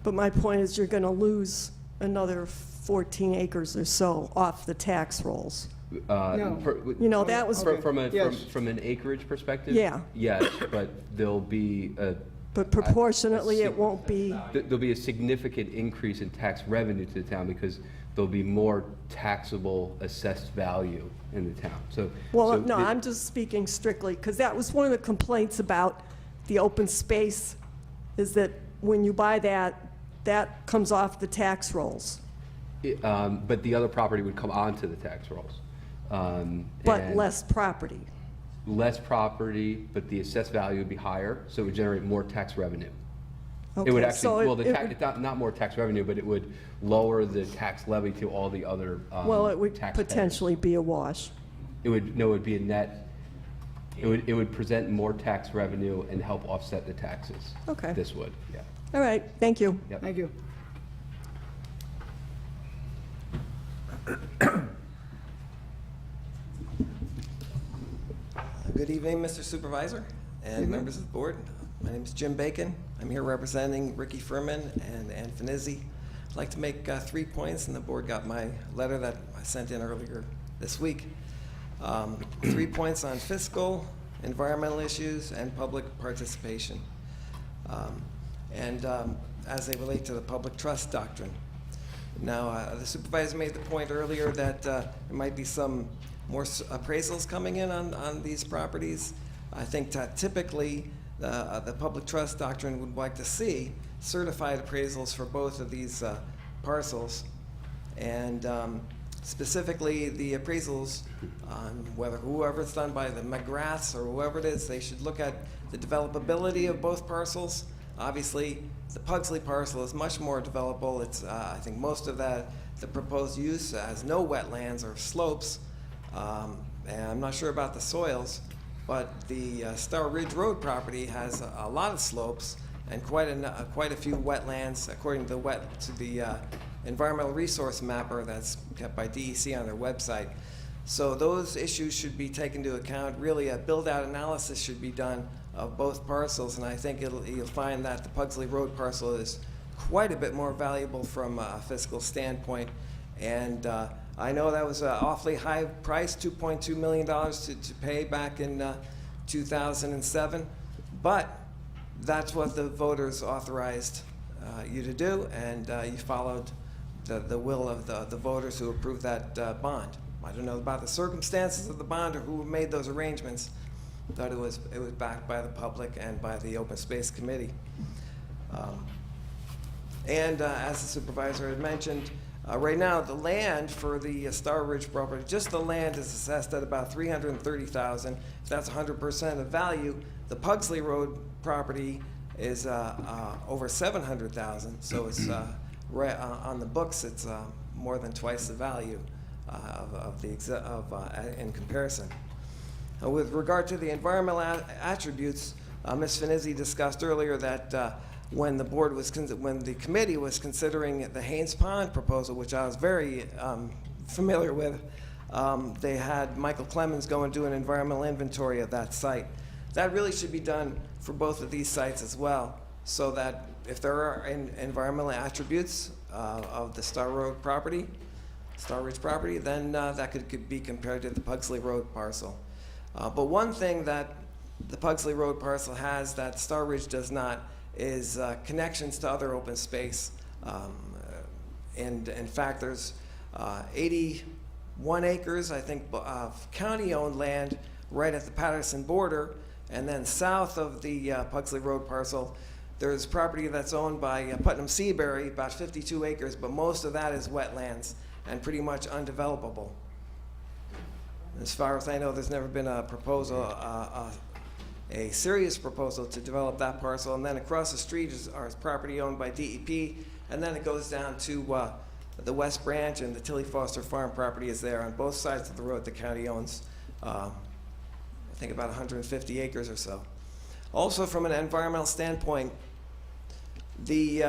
But my point is you're going to lose another 14 acres or so off the tax rolls. No. You know, that was... From Yes. an acreage perspective? Yeah. Yes, but there'll be But proportionately, it won't be... there'll be a significant increase in tax revenue to the town because there'll be more taxable assessed value in the town. Well, no, I'm just speaking strictly, because that was one of the complaints about the open space, is that when you buy that, that comes off the tax rolls. But the other property would come onto the tax rolls. But and less property. Less property, but the assessed value would be higher, so it would generate more tax revenue. Okay, It would actually, so well, it's not more tax revenue, but it would lower the tax levy to all the other Well, it would taxpayers. potentially be a wash. It would be a net, it would present more tax revenue and help offset the taxes. Okay. This would, yeah. All right, thank you. Yep. Thank you. Good evening, Mr. Supervisor and members of the board. My name is Jim Bacon. I'm here representing Ricky Furman and Ann Finizzi. I'd like to make 3 points, and the board got my letter that I sent in earlier this week. 3 points on fiscal, environmental issues, and public participation. As they relate to the public trust doctrine. Now, the supervisor made the point earlier that there might be some more appraisals coming in on these properties. I think that typically the public trust doctrine would like to see certified appraisals for both of these parcels. And specifically the appraisals on whoever it's done by the McGraths or whoever it is, they should look at the developability of both parcels. Obviously, the Pugsley parcel is much more developable. It's, I think most of the proposed use has no wetlands or slopes. And I'm not sure about the soils, but the Star Ridge Road property has a lot of slopes and quite a few wetlands, according to the environmental resource mapper that's kept by DEC on their website. So those issues should be taken into account. Really, a build-out analysis should be done of both parcels, and I think you'll find that the Pugsley Road parcel is quite a bit more valuable from a fiscal standpoint. And I know that was an awfully high price, $2.2 million to pay back in 2007, but that's what the voters authorized you to do, and you followed the will of the voters who approved that bond. I don't know about the circumstances of the bond or who made those arrangements, but it was backed by the public and by the Open Space Committee. And as the supervisor had mentioned, right now the land for the Star Ridge property, just the land is assessed at about $330,000. If that's 100% of value, the Pugsley Road property is over $700,000. So it's right on the books. It's more than twice the value in comparison. With regard to the environmental attributes, Ms. Finizzi discussed earlier that when the committee was considering the Haynes Pond proposal, which I was very familiar with, they had Michael Clemens go and do an environmental inventory of that site. That really should be done for both of these sites as well, so that if there are environmental attributes of the Star Ridge property, then that could be compared to the Pugsley Road parcel. But one thing that the Pugsley Road parcel has that Star Ridge does not is connections to other open space. And in fact, there's 81 acres, I think, of county-owned land right at the Patterson border. And then south of the Pugsley Road parcel, there's property that's owned by Putnam Seabury, about 52 acres, but most of that is wetlands and pretty much undevelopable. As far as I know, there's never been a proposal, a serious proposal to develop that parcel. And then across the street is our property owned by DEP, and then it goes down to the West Branch, and the Tilly Foster Farm property is there on both sides of the road. The county owns, I think, about 150 acres or so. Also, from an environmental standpoint, the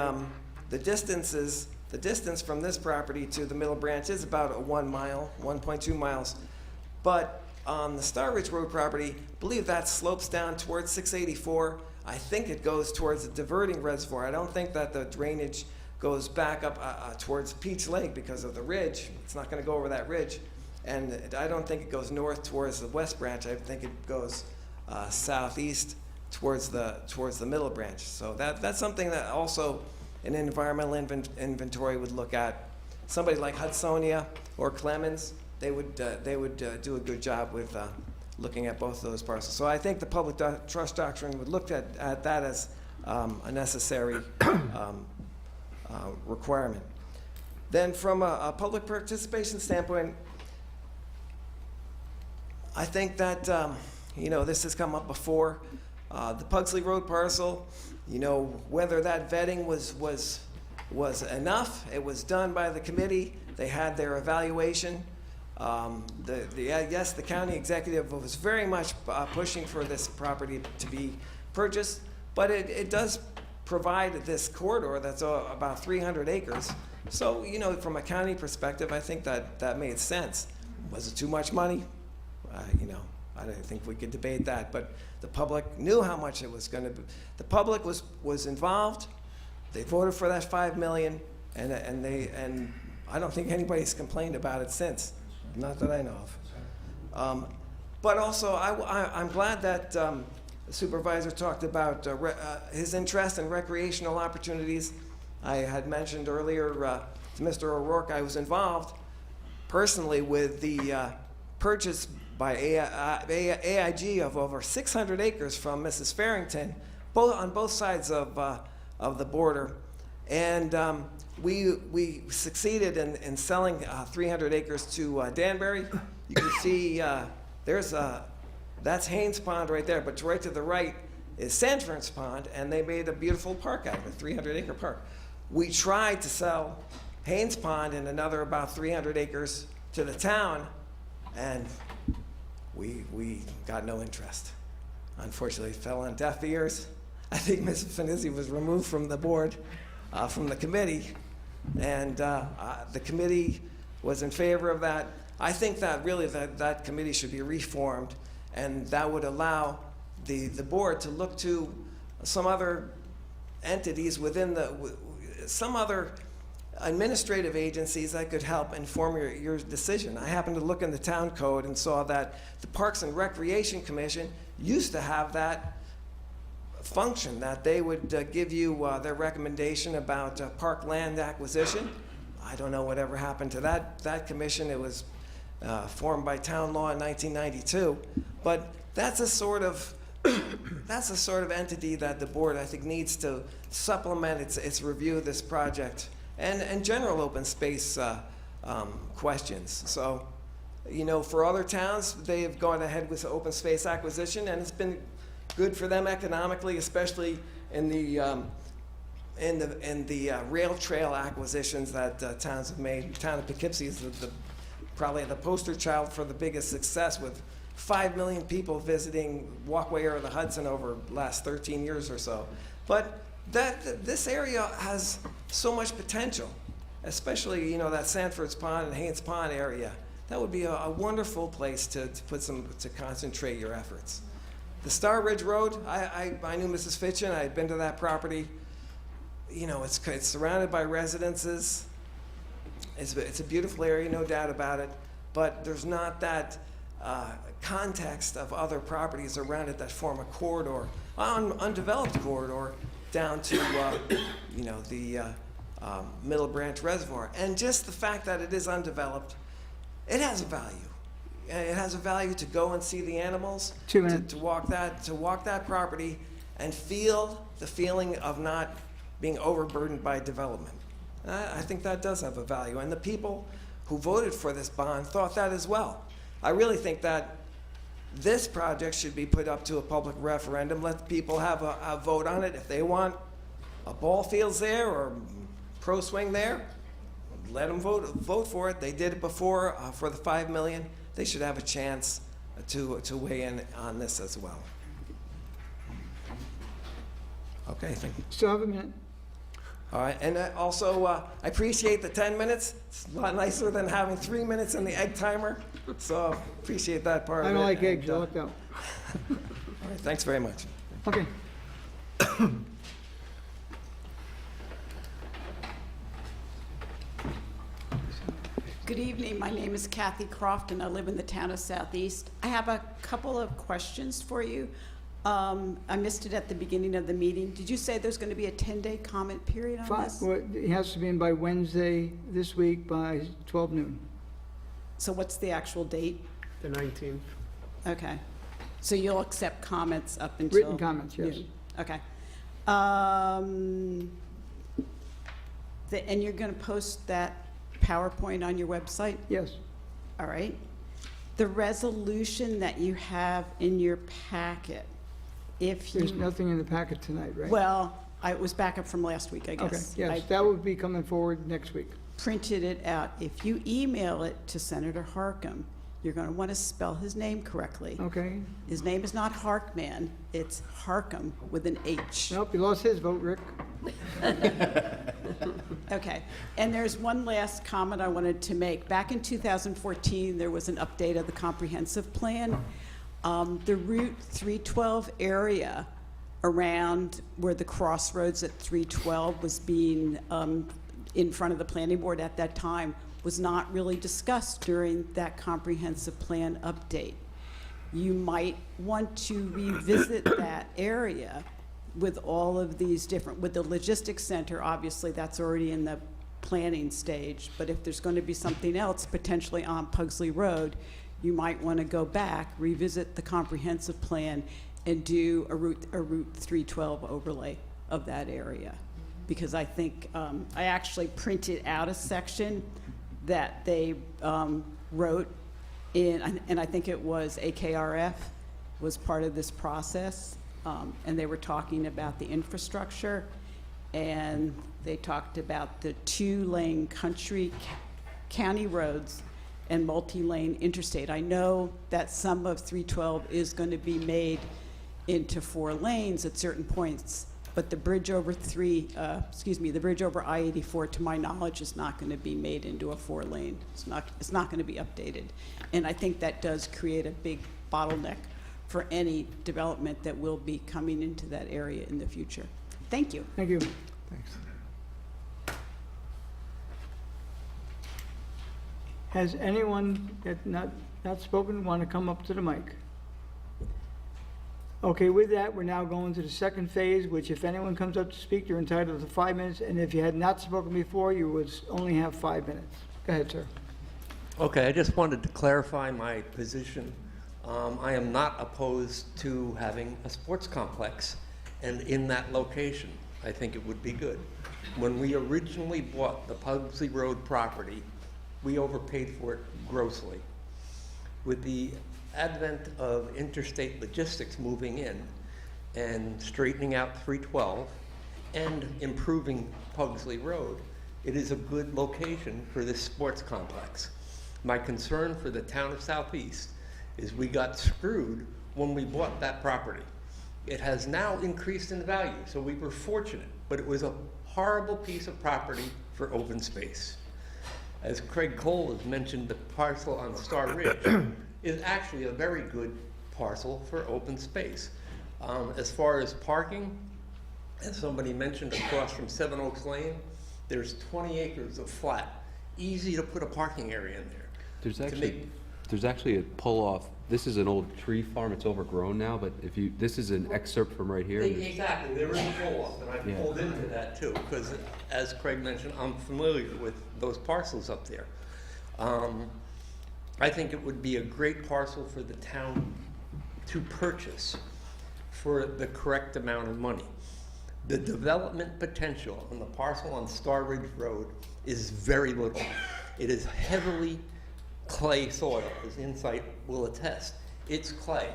distance from this property to the Middle Branch is about 1 mile, 1.2 miles. But on the Star Ridge Road property, I believe that slopes down towards 684. I think it goes towards a diverting reservoir. I don't think that the drainage goes back up towards Peach Lake because of the ridge. It's not going to go over that ridge. And I don't think it goes north towards the West Branch. I think it goes southeast towards the Middle Branch. So that's something that also an environmental inventory would look at. Somebody like Hudsonia or Clemens, they would do a good job with looking at both of those parcels. So I think the public trust doctrine would look at that as a necessary requirement. Then from a public participation standpoint, I think that this has come up before. The Pugsley Road parcel, whether that vetting was enough, it was done by the committee. They had their evaluation. Yes, the county executive was very much pushing for this property to be purchased, but it does provide this corridor that's about 300 acres. So, from a county perspective, I think that made sense. Was it too much money? I don't think we could debate that, but the public knew how much it was going to be. The public was involved. They voted for that $5 million, and I don't think anybody's complained about it since. Not that I know of. But also, I'm glad that the supervisor talked about his interest in recreational opportunities. I had mentioned earlier to Mr. O'Rourke, I was involved personally with the purchase by AIG of over 600 acres from Mrs. Farrington, on both sides of the border. And we succeeded in selling 300 acres to Danbury. You can see that's Haynes Pond right there, but right to the right is Sanford's Pond, and they made a beautiful park out of it, 300-acre park. We tried to sell Haynes Pond and another about 300 acres to the town, and we got no interest. Unfortunately, it fell on deaf ears. I think Ms. Finizzi was removed from the board, from the committee, and the committee was in favor of that. I think that really that committee should be reformed, and that would allow the board to look to some other entities within some other administrative agencies that could help inform your decision. I happened to look in the town code and saw that the Parks and Recreation Commission used to have that function, that they would give you their recommendation about park land acquisition. I don't know whatever happened to that commission. It was formed by town law in 1992. But that's a sort of that's the sort of entity that the board, I think, needs to supplement its review of this project and general open space questions. So, you know, for other towns, they have gone ahead with open space acquisition, and it's been good for them economically, especially in the rail trail acquisitions that towns have made. The town of Poughkeepsie is probably the poster child for the biggest success, with 5 million people visiting Walkway over the Hudson over the last 13 years or so. But this area has so much potential, especially, you know, that Sanford's Pond and Haynes Pond area. That would be a wonderful place to concentrate your efforts. The Star Ridge Road, I knew Mrs. Fitchin. I had been to that property. You know, it's surrounded by residences. It's a beautiful area, no doubt about it. But there's not that context of other properties around it that form a corridor, undeveloped corridor, down to you know, the Middle Branch Reservoir. And just the fact that it is undeveloped, it has a value. It has a value to go and see the animals, to walk that property, and feel the feeling of not being overburdened by development. I think that does have a value, and the people who voted for this bond thought that as well. I really think that this project should be put up to a public referendum. Let the people have a vote on it. If they want a ball fields there or pro swing there, let them vote for it. They did it before for the $5 million. They should have a chance to weigh in on this as well. Okay, thank you. Still have a minute. All right, and also, I appreciate the 10 minutes. It's a lot nicer than having 3 minutes in the egg timer, so appreciate that part of it. I don't like and, eggs, I looked out. All right, thanks very much. Okay. Good evening. My name is Kathy Croft, and I live in the town of Southeast. I have a couple of questions for you. I missed it at the beginning of the meeting. Did you say there's going to be a 10-day comment period on this? Well, it has to be in by Wednesday this week by 12 noon. So what's the actual date? The 19th. Okay. So you'll accept comments up until Written comments, yes. noon. Okay. And you're going to post that PowerPoint on your website? Yes. All right. The resolution that you have in your packet, if you... There's nothing in the packet tonight, right? Well, it was back up from last week, I guess. Okay, yes, that would be coming forward next week. Printed it out. If you email it to Senator Harkam, you're going to want to spell his name correctly. Okay. His name is not Harkman, it's Harkam with an H. Nope, he lost his vote, Rick. Okay, and there's one last comment I wanted to make. Back in 2014, there was an update of the comprehensive plan. The Route 312 area around where the crossroads at 312 was being in front of the planning board at that time was not really discussed during that comprehensive plan update. You might want to revisit that area with all of these different, with the logistics center, obviously that's already in the planning stage, but if there's going to be something else potentially on Pugsley Road, you might want to go back, revisit the comprehensive plan, and do a Route 312 overlay of that area. Because I think, I actually printed out a section that they wrote in, and I think it was AKRF was part of this process. And they were talking about the infrastructure, and they talked about the 2-lane county roads and multi-lane interstate. I know that some of 312 is going to be made into 4 lanes at certain points, but the bridge over the bridge over I-84, to my knowledge, is not going to be made into a 4-lane. It's not going to be updated, and I think that does create a big bottleneck for any development that will be coming into that area in the future. Thank you. Thank you. Thanks. Has anyone that not spoken want to come up to the mic? Okay, with that, we're now going to the second phase, which if anyone comes up to speak, you're entitled to 5 minutes, and if you had not spoken before, you would only have 5 minutes. Go ahead, sir. Okay, I just wanted to clarify my position I am not opposed to having a sports complex, and in that location, I think it would be good. When we originally bought the Pugsley Road property, we overpaid for it grossly. With the advent of interstate logistics moving in and straightening out 312 and improving Pugsley Road, it is a good location for this sports complex. My concern for the town of Southeast is we got screwed when we bought that property. It has now increased in value, so we were fortunate, but it was a horrible piece of property for open space. As Craig Cole has mentioned, the parcel on Star Ridge is actually a very good parcel for open space. As far as parking, as somebody mentioned, across from Seven Oaks Lane, there's 20 acres of flat, easy to put a parking area in there. There's actually a pull-off. This is an old tree farm. It's overgrown now, but this is an excerpt from right here. Exactly, there is a pull-off, and I pulled into that too, because as Craig mentioned, I'm familiar with those parcels up there. I think it would be a great parcel for the town to purchase for the correct amount of money. The development potential on the parcel on Star Ridge Road is very little. It is heavily clay soil, as Insight will attest. It's clay.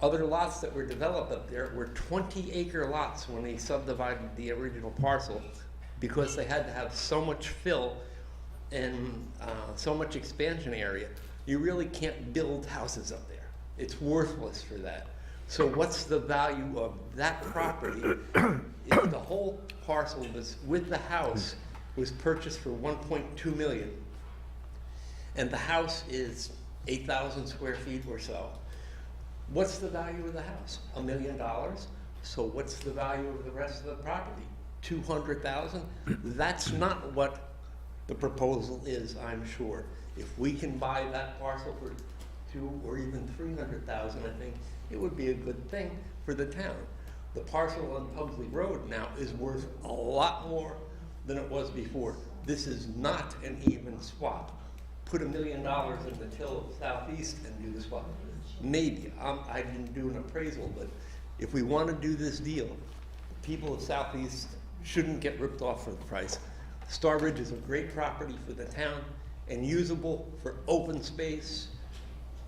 Other lots that were developed up there were 20-acre lots when they subdivided the original parcel, because they had to have so much fill and so much expansion area. You really can't build houses up there. It's worthless for that. So what's the value of that property if the whole parcel was, with the house, was purchased for $1.2 million, and the house is 8,000 square feet or so? What's the value of the house? $1 million. So what's the value of the rest of the property? 200,000? That's not what the proposal is, I'm sure. If we can buy that parcel for 200,000 or even 300,000, I think it would be a good thing for the town. The parcel on Pugsley Road now is worth a lot more than it was before. This is not an even swap. Put $1 million in the till of Southeast and do the swap. Maybe. I didn't do an appraisal, but if we want to do this deal, the people of Southeast shouldn't get ripped off for the price. Star Ridge is a great property for the town and usable for open space.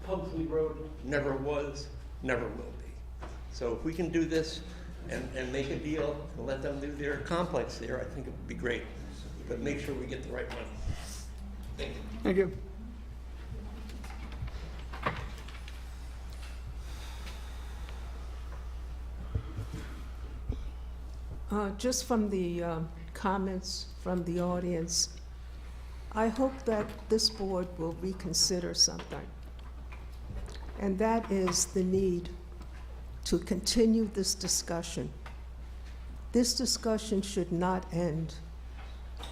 Pugsley Road never was, never will be. So if we can do this and make a deal and let them do their complex there, I think it would be great. But make sure we get the right money. Thank you. Thank you. Just from the comments from the audience, I hope that this board will reconsider something, and that is the need to continue this discussion. This discussion should not end.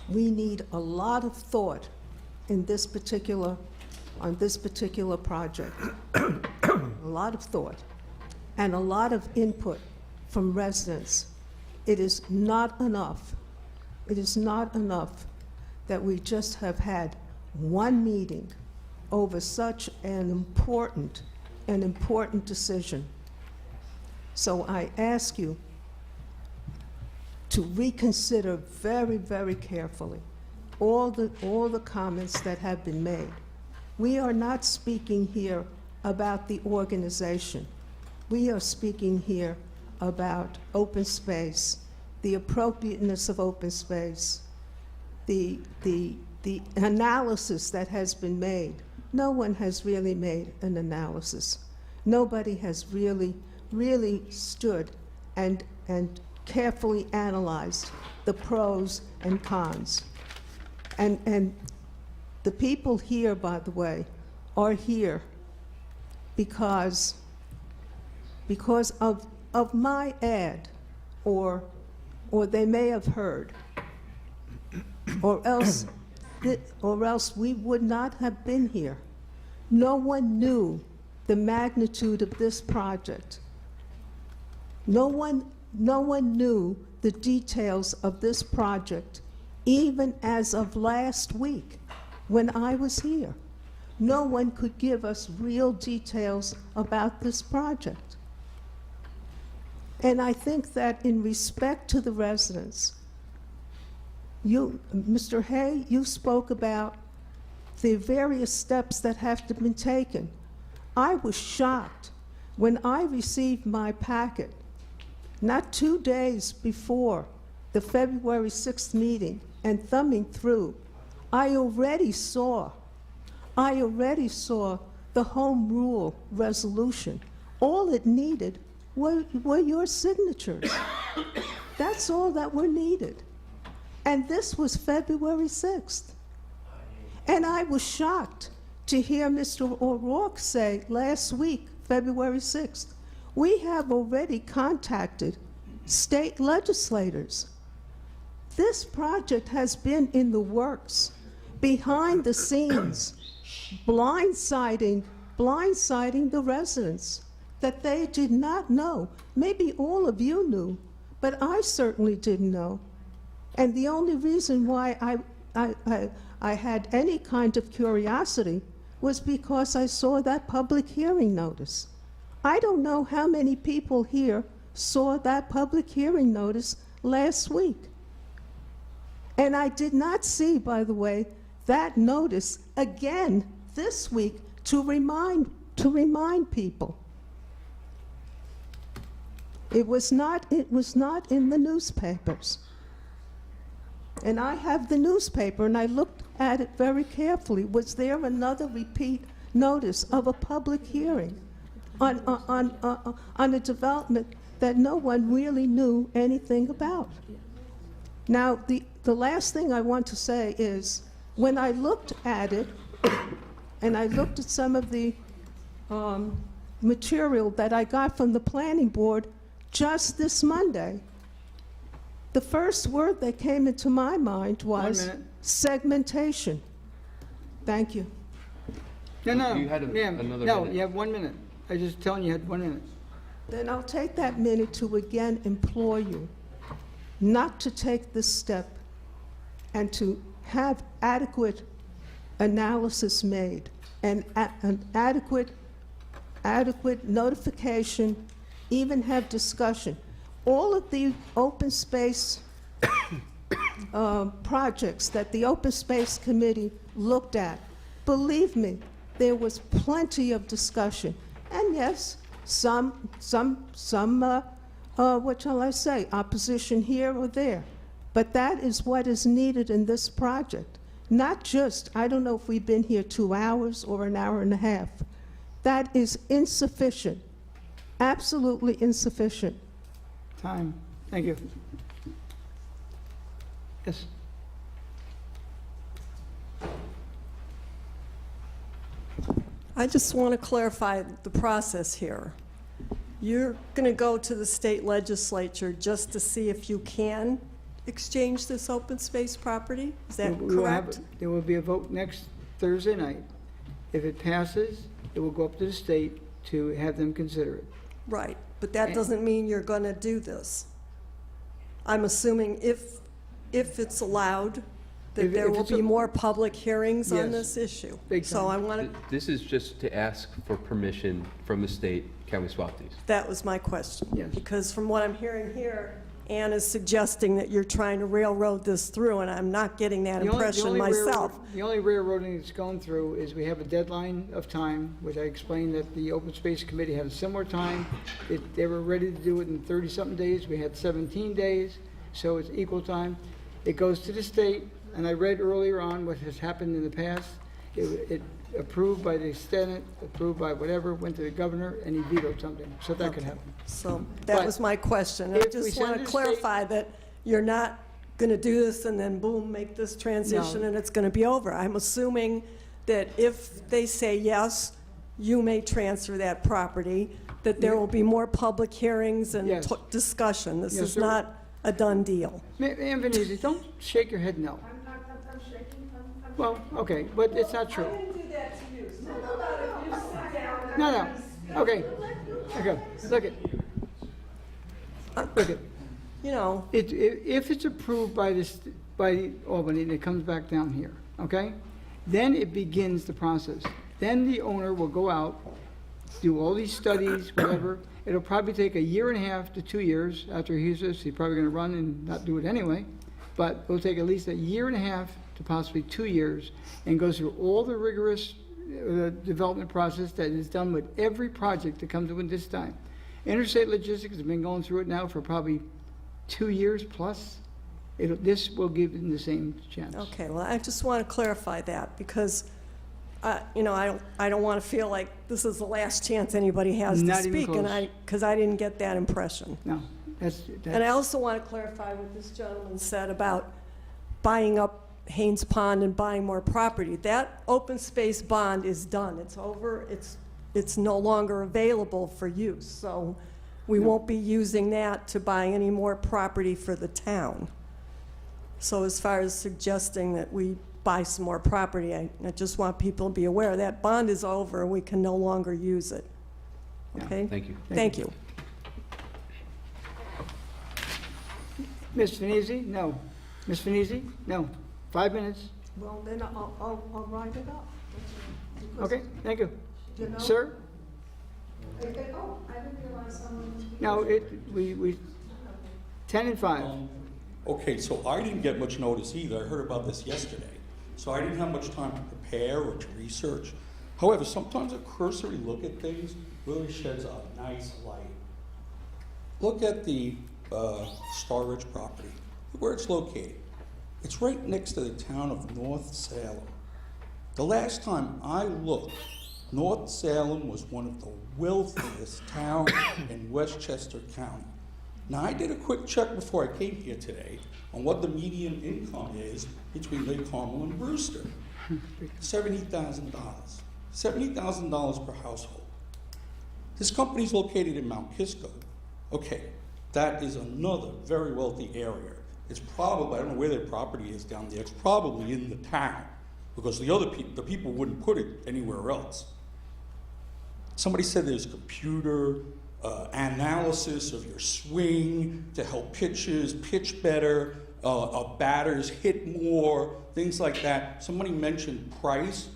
We need a lot of thought in this particular, on this particular project. A lot of thought and a lot of input from residents. It is not enough. It is not enough that we just have had one meeting over such an important decision. So I ask you to reconsider very, very carefully all the comments that have been made. We are not speaking here about the organization. We are speaking here about open space, the appropriateness of open space, the analysis that has been made. No one has really made an analysis. Nobody has really stood and carefully analyzed the pros and cons. And the people here, by the way, are here because of my ad, or they may have heard, or else we would not have been here. No one knew the magnitude of this project. No one knew the details of this project, even as of last week when I was here. no one could give us real details about this project. And I think that in respect to the residents, Mr. Hay, you spoke about the various steps that have to be taken. I was shocked when I received my packet, not 2 days before the February 6th meeting, and thumbing through, I already saw the home rule resolution. All it needed were your signatures. That's all that were needed. And this was February 6th. And I was shocked to hear Mr. O'Rourke say last week, February 6th, we have already contacted state legislators. This project has been in the works, behind the scenes, blindsiding the residents that they did not know. Maybe all of you knew, but I certainly didn't know. And the only reason why I had any kind of curiosity was because I saw that public hearing notice. I don't know how many people here saw that public hearing notice last week. And I did not see, by the way, that notice again this week to remind people. It was not in the newspapers. And I have the newspaper, and I looked at it very carefully. Was there another repeat notice of a public hearing on a development that no one really knew anything about? Now, the last thing I want to say is, when I looked at it, and I looked at some of the material that I got from the planning board just this Monday, the first word that came into my mind was 1 minute. segmentation. Thank you. No, You had ma'am, another no, minute. you have 1 minute. I just telling you had 1 minute. Then I'll take that minute to again implore you not to take this step and to have adequate analysis made and an adequate notification, even have discussion. All of the open space projects that the Open Space Committee looked at, believe me, there was plenty of discussion. And yes, some what shall I say, opposition here or there. But that is what is needed in this project. Not just, I don't know if we've been here 2 hours or an hour and a half. That is insufficient, absolutely insufficient. Time. Thank you. Yes. I just want to clarify the process here. You're going to go to the state legislature just to see if you can exchange this open space property? Is that We will have- correct? There will be a vote next Thursday night. If it passes, it will go up to the state to have them consider it. Right, but that doesn't mean you're going to do this. I'm assuming if it's allowed, that If there will it's be a- more public hearings on Yes, this issue. big So I time. want to, This is just to ask for permission from the state. Can we swap these? that was my question. Yes. Because from what I'm hearing here, Ann is suggesting that you're trying to railroad this through, and I'm not getting that The only- impression myself. The only railroading that's going through is we have a deadline of time, which I explained that the Open Space Committee had a similar time. They were ready to do it in 30-something days. We had 17 days, so it's equal time. It goes to the state, and I read earlier on what has happened in the past. It approved by the Senate, approved by whatever, went to the governor, and he vetoed something, so that could happen. So that But was my question. I if we just send want it to to clarify that you're not going to do this and then boom, make this transition No. and it's going to be over. I'm assuming that if they say yes, you may transfer that property, that there will be more public hearings and Yes. discussion. This Yes, is sir. not a done deal. Ma'am Venezia, don't shake your head no. Well, okay, but it's not true. do that to you. So how about if you sit down No, okay, okay, look it. Look it. You know, If it's approved by Albany and it comes back down here, okay? Then it begins the process. Then the owner will go out, do all these studies, whatever. It'll probably take 1.5 to 2 years after he hears this. He's probably gonna run and not do it anyway. But it'll take at least 1.5 to possibly 2 years, and go through all the rigorous development process that is done with every project that comes in this time. Interstate Logistics has been going through it now for probably 2 years plus. This will give them the same chance. Okay, well, I just want to clarify that, because, you know, I don't want to feel like this is the last chance anybody has to Not even speak, and close. because I didn't get that impression. No, that's. And I also want to clarify what this gentleman said about buying up Haynes Pond and buying more property. That open space bond is done. It's over. It's no longer available for use. So we won't be using that to buy any more property for the town. So as far as suggesting that we buy some more property, I just want people to be aware that bond is over and we can no longer use it. Okay? Thank you. Thank you. Ms. Finizzi? No. Ms. Finizzi? No. 5 minutes. Well, then I'll write it up. Okay, thank you. You know- Sir? Oh, I didn't realize someone was... No, we 10 and 5. Okay, so I didn't get much notice either. I heard about this yesterday. So I didn't have much time to prepare or to research. However, sometimes a cursory look at things really sheds a nice light. Look at the Star Ridge property, where it's located. It's right next to the town of North Salem. The last time I looked, North Salem was one of the wealthiest towns in Westchester County. Now, I did a quick check before I came here today on what the median income is between Lake Carmel and Brewster. $70,000. $70,000 per household. This company's located in Mount Kisco. Okay, that is another very wealthy area. It's probably, I don't know where their property is down there, it's probably in the town, because the people wouldn't put it anywhere else. Somebody said there's computer analysis of your swing to help pitchers pitch better, batters hit more, things like that. Somebody mentioned price.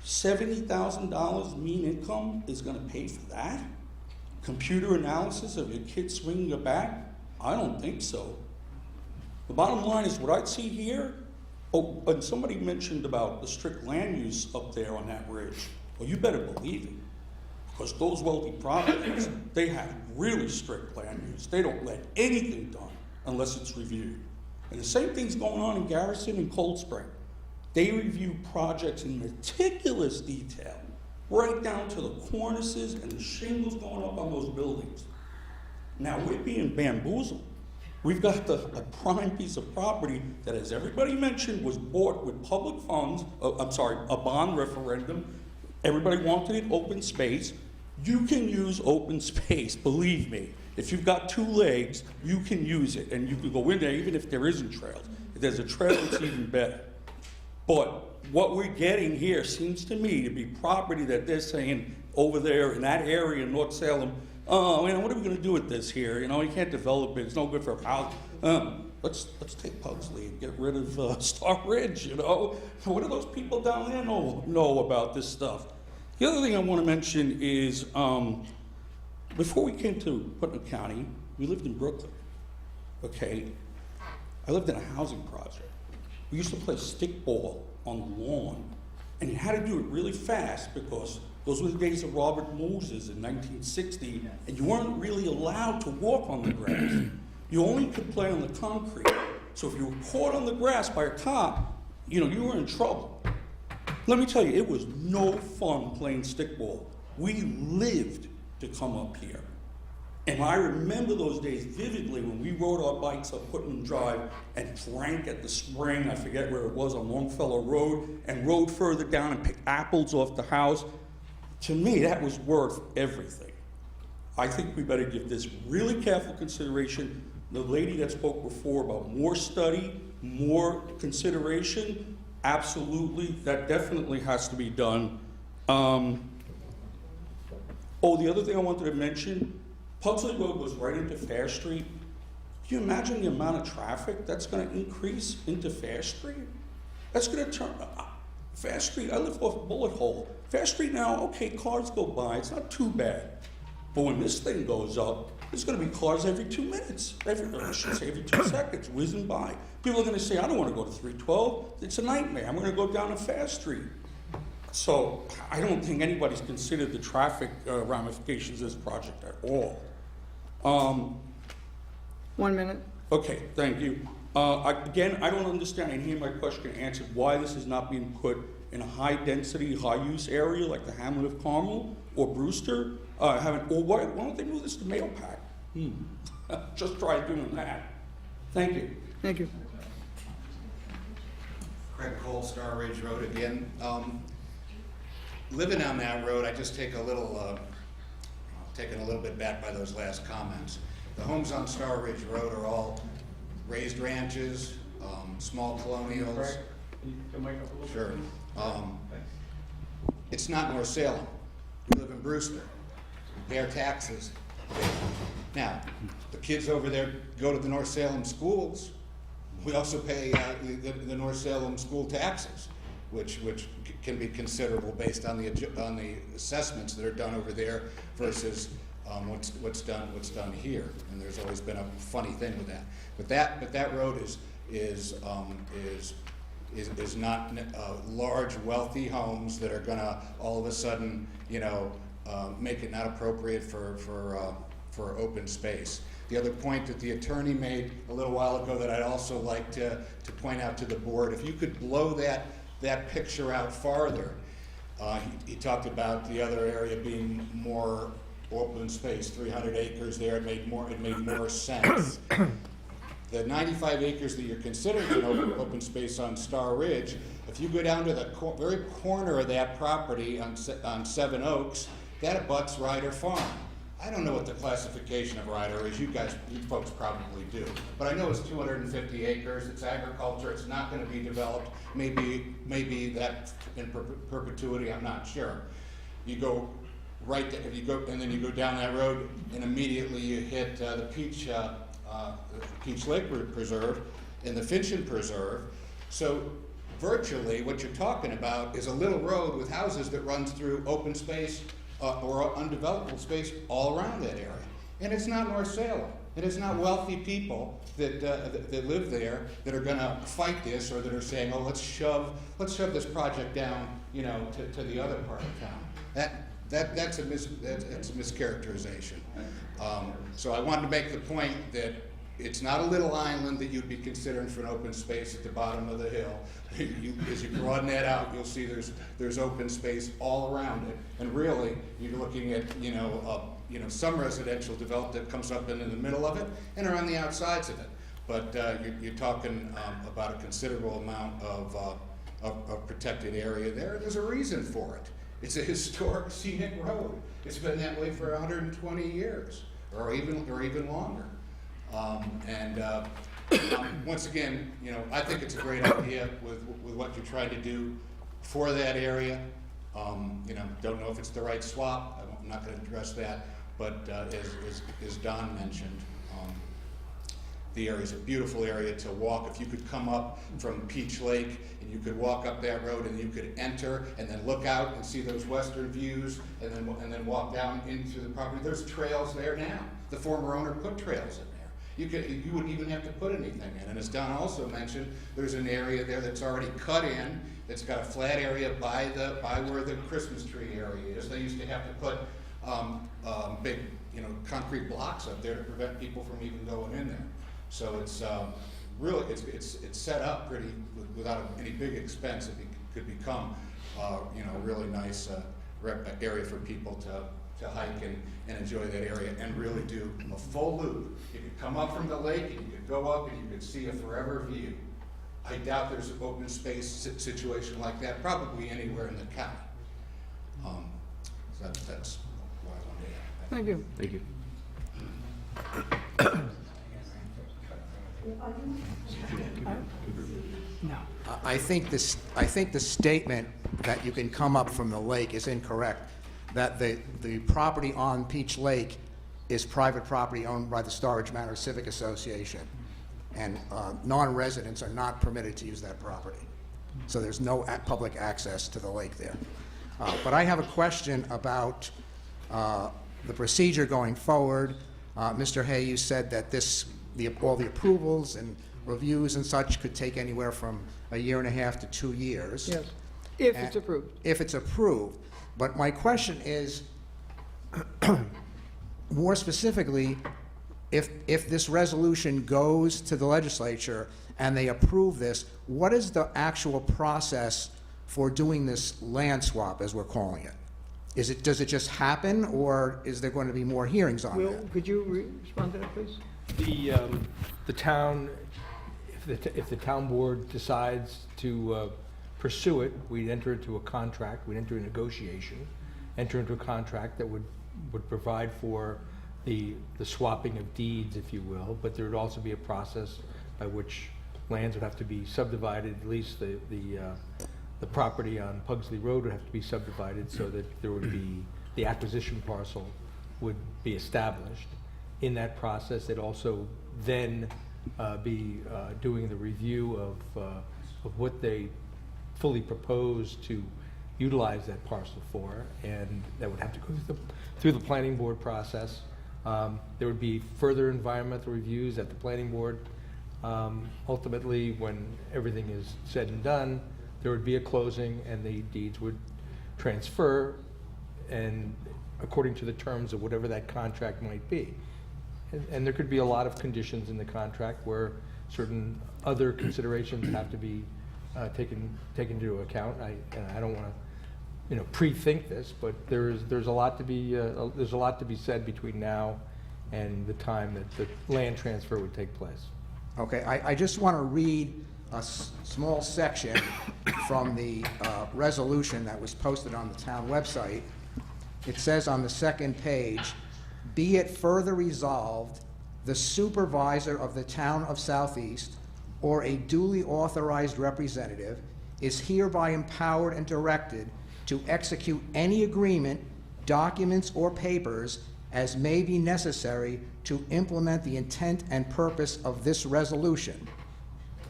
$70,000 mean income is going to pay for that? Computer analysis of your kid swinging a bat? I don't think so. The bottom line is what I see here. Oh, and somebody mentioned about the strict land use up there on that ridge. Well, you better believe it. Because those wealthy properties, they have really strict land use. They don't let anything done unless it's reviewed. And the same thing's going on in Garrison and Cold Spring. They review projects in meticulous detail, right down to the cornices and the shingles going up on those buildings. Now, we're being bamboozled. We've got a prime piece of property that, as everybody mentioned, was bought with public funds, a bond referendum. Everybody wanted it open space. You can use open space, believe me. If you've got 2 legs, you can use it, and you can go in there even if there isn't trails. If there's a trail, it's even better. But what we're getting here seems to me to be property that they're saying over there in that area in North Salem, oh, what are we going to do with this here? You can't develop it. It's no good for a house. Let's take Pugsley and get rid of Star Ridge, What do those people down there know about this stuff? The other thing I want to mention is, before we came to Putnam County, we lived in Brooklyn, okay? I lived in a housing project. We used to play stickball on the lawn, and you had to do it really fast because those were the days of Robert Moses in 1960, and you weren't really allowed to walk on the grass. You only could play on the concrete. So if you were caught on the grass by a cop, you were in trouble. Let me tell you, it was no fun playing stickball. We lived to come up here. And I remember those days vividly when we rode our bikes up Putnam Drive and drank at the spring, I forget where it was, on Longfellow Road, and rode further down and picked apples off the house. To me, that was worth everything. I think we better give this really careful consideration. The lady that spoke before about more study, more consideration, absolutely, that definitely has to be done. The other thing I wanted to mention, Pugsley Road goes right into Fair Street. Can you imagine the amount of traffic that's going to increase into Fair Street? That's going to turn, Fast Street, I live off Bullet Hole. Fast Street now, okay, cars go by, it's not too bad. But when this thing goes up, there's gonna be cars every 2 minutes, I should say every 2 seconds, whizzing by. People are gonna say, I don't wanna go to 312, it's a nightmare, I'm gonna go down to Fast Street. So I don't think anybody's considered the traffic ramifications of this project at all. 1 minute. Okay, thank you. Again, I don't understand, I didn't hear my question answered, why this is not being put in a high-density, high-use area like the Hamlet of Carmel or Brewster. Why don't they move this to Mahopac? Just try doing that. Thank you. Thank you. Craig Cole, Star Ridge Road again. Living on that road, I just take a little, taken a little bit back by those last comments. The homes on Star Ridge Road are all raised ranches, small colonials. Can you pick the mic up a little bit? Sure. Thanks. It's not North Salem. We live in Brewster. We pay our taxes. Now, the kids over there go to the North Salem schools. We also pay the North Salem school taxes, which can be considerable based on the assessments that are done over there versus what's done here. And there's always been a funny thing with that. But that road is not large, wealthy homes that are gonna all of a sudden, make it not appropriate for open space. The other point that the attorney made a little while ago that I'd also like to point out to the board, if you could blow that picture out farther, he talked about the other area being more open space, 300 acres there, it made more sense. The 95 acres that you're considering an open space on Star Ridge, if you go down to the very corner of that property on 7 Oaks, that abuts Ryder Farm. I don't know what the classification of Ryder is. You folks probably do. But I know it's 250 acres. It's agriculture. It's not going to be developed. Maybe that in perpetuity. I'm not sure. You go right to, if you go and then you go down that road, and immediately you hit the Peach Lake Preserve and the Finchon Preserve. So virtually, what you're talking about is a little road with houses that runs through open space or undevelopable space all around that area. And it's not North Salem. It is not wealthy people that live there that are going to fight this, or that are saying, "Oh, let's shove this project down, to the other part of town." That's a mischaracterization. So I wanted to make the point that it's not a little island that you'd be considering for an open space at the bottom of the hill. As you broaden that out, you'll see there's open space all around it. And really, you're looking at some residential developed that comes up in the middle of it and are on the outsides of it. But you're talking about a considerable amount of protected area there. There's a reason for it. It's a historic scenic road. It's been that way for 120 years, or even longer. Once again, I think it's a great idea with what you're trying to do for that area. Don't know if it's the right swap. I'm not going to address that. But as Don mentioned, the area is a beautiful area to walk. If you could come up from Peach Lake and you could walk up that road and you could enter and then look out and see those western views and then walk down into the property. There's trails there now. The former owner put trails in there. You wouldn't even have to put anything in. And as Don also mentioned, there's an area there that's already cut in. That's got a flat area by where the Christmas tree area is. They used to have to put big concrete blocks up there to prevent people from even going in there. So it's really it's set up pretty without any big expense. It could become a really nice area for people to hike and enjoy that area and really do a full loop. You could come up from the lake and you could go up and you could see a forever view. I doubt there's an open space situation like that probably anywhere in the county. So that's what I wanted to add. Thank you. Thank you. No. I think the statement that you can come up from the lake is incorrect. That the property on Peach Lake is private property owned by the Star Ridge Manor Civic Association, and non-residents are not permitted to use that property. So there's no public access to the lake there. But I have a question about the procedure going forward. Mr. Hay, you said that all the approvals and reviews and such could take anywhere from 1.5 years to 2 years. Yes, if it's approved. If it's approved. But my question is, more specifically, if this resolution goes to the legislature and they approve this, what is the actual process for doing this land swap, as we're calling it? Does it just happen, or is there going to be more hearings on Will, that? could you respond to that, please? The town, if the town board decides to pursue it, we'd enter into a contract, we'd enter a negotiation, enter into a contract that would provide for the swapping of deeds, if you will, but there would also be a process by which lands would have to be subdivided, at least the property on Pugsley Road would have to be subdivided so that there would be, the acquisition parcel would be established. In that process, they'd also then be doing the review of what they fully propose to utilize that parcel for, and that would have to go through the planning board process. There would be further environmental reviews at the planning board. Ultimately, when everything is said and done, there would be a closing and the deeds would transfer, and according to the terms of whatever that contract might be. And there could be a lot of conditions in the contract where certain other considerations have to be taken into account. I don't want to, pre-think this, but there's a lot to be said between now and the time that the land transfer would take place. Okay, I just want to read a small section from the resolution that was posted on the town website. It says on the second page, "Be it further resolved, the supervisor of the town of Southeast or a duly authorized representative is hereby empowered and directed to execute any agreement, documents, or papers as may be necessary to implement the intent and purpose of this resolution."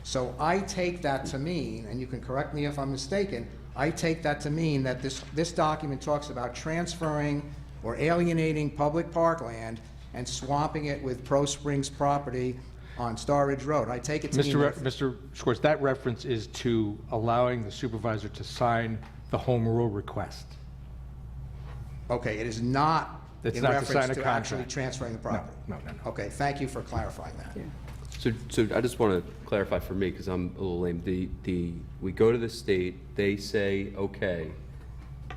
So I take that to mean, and you can correct me if I'm mistaken, I take that to mean that this document talks about transferring or alienating public parkland and swapping it with Pro Springs property on Star Ridge Road. I take it to mean that... Mr. Schwartz, that reference is to allowing the supervisor to sign the home rule request. Okay, it is not It's in not to reference sign a to contract. actually transferring the property? No. Okay, thank you for clarifying that. So I just want to clarify for me, because I'm a little lame. We go to the state, they say, okay,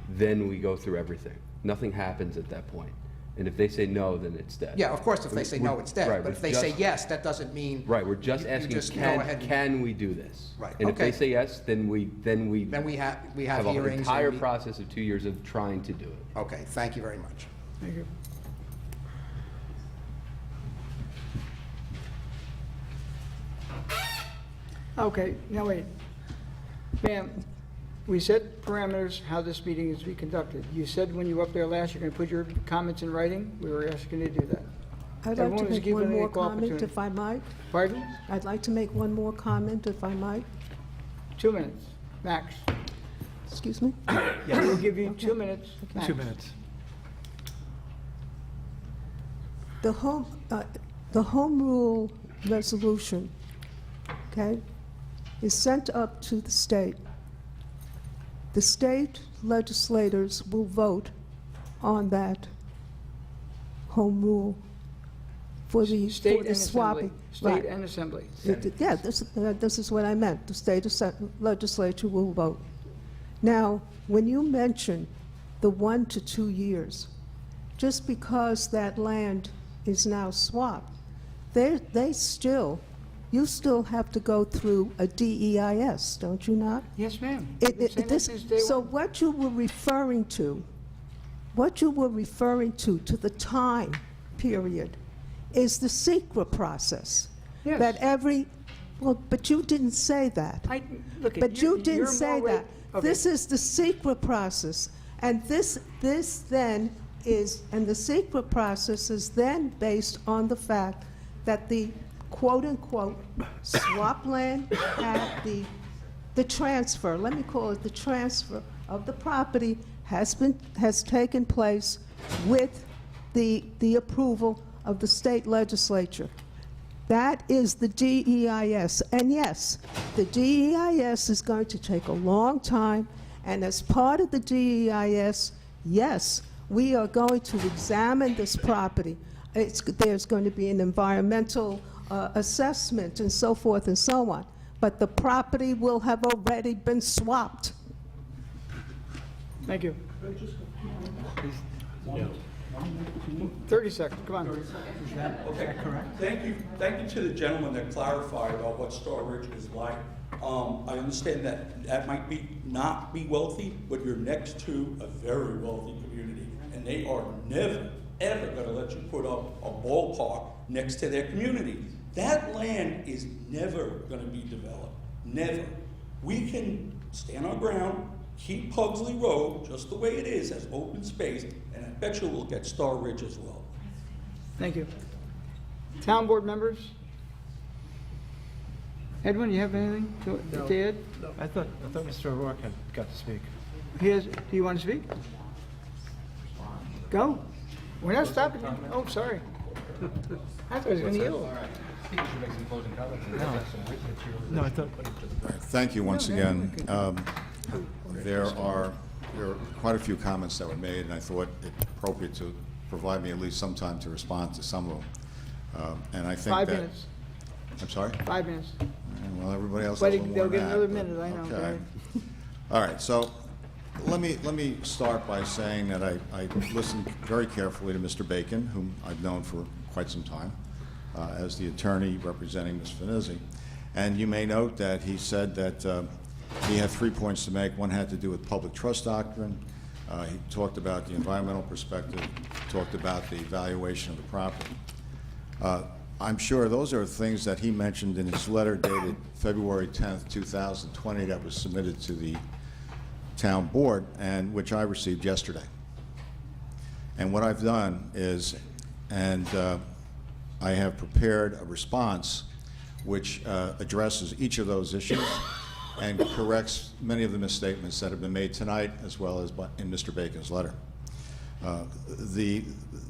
then we go through everything. Nothing happens at that point. And if they say no, then it's dead. Yeah, of course, if they say no, it's dead. Right, But if they say yes, that doesn't mean... Right, we're just you asking, just go ahead and- can we do this? Right, And if they okay. say yes, then we have have an hearings. entire and we- process of 2 years of trying to do it. Okay, thank you very much. Thank you. Okay, now wait. Ma'am, we set parameters how this meeting is to be conducted. You said when you were up there last, you're going to put your comments in writing. We were asking you to do that. I'd like Everyone to was make given one an more equal comment, opportunity. if I might. Pardon? I'd like to make one more comment, if I might. 2 minutes, max. Excuse me? We'll give you 2 minutes, max. 2 minutes. The home rule resolution, okay, is sent up to the state. The state legislators will vote on that home rule for the State for the and swapping. assembly. Right. State and assembly. Yeah, this is what I meant. The state legislature will vote. Now, when you mention the 1 to 2 years, just because that land is now swapped, you still have to go through a DEIS, don't you not? Yes, ma'am. We've been saying that since day So one. what you were referring to the time period, is the secret process. Yes. But you didn't say that. Look, But you didn't you're say more that. okay. This is the secret process. And this then is, and the secret process is then based on the fact that the quote-unquote swap land at the the transfer, let me call it the transfer of the property has taken place with the approval of the state legislature. That is the DEIS. And yes, the DEIS is going to take a long time, and as part of the DEIS, yes, we are going to examine this property. There's going to be an environmental assessment and so forth and so on. But the property will have already been swapped. Thank you. 30 seconds, come on. Okay, correct. Thank you to the gentleman that clarified about what Star Ridge is like. I understand that might not be wealthy, but you're next to a very wealthy community, and they are never, ever gonna let you put up a ballpark next to their community. That land is never gonna be developed, never. We can stand our ground, keep Pugsley Road just the way it is, as open space, and I bet you we'll get Star Ridge as well. Thank you. Town board members? Edwin, you have anything to add? No, I thought Mr. O'Rourke had got to speak. Do you want to speak? Go. We're not stopping you. Oh, sorry. I thought I was going to yell. No, I thought. Thank you once again. There are quite a few comments that were made, and I thought it appropriate to provide me at least some time to respond to some of them. And I think 5 that... minutes. I'm sorry? 5 minutes. Well, everybody else But has a little they'll more get than another that, minute, I know. but- Go Okay. ahead. All right, so let me start by saying that I listened very carefully to Mr. Bacon, whom I've known for quite some time, as the attorney representing Ms. Finizzi. And you may note that he said that he had 3 points to make. One had to do with public trust doctrine. He talked about the environmental perspective, talked about the evaluation of the property. I'm sure those are things that he mentioned in his letter dated February 10th, 2020 that was submitted to the town board and which I received yesterday. And what I've done is, I have prepared a response which addresses each of those issues and corrects many of the misstatements that have been made tonight as well as in Mr. Bacon's letter. The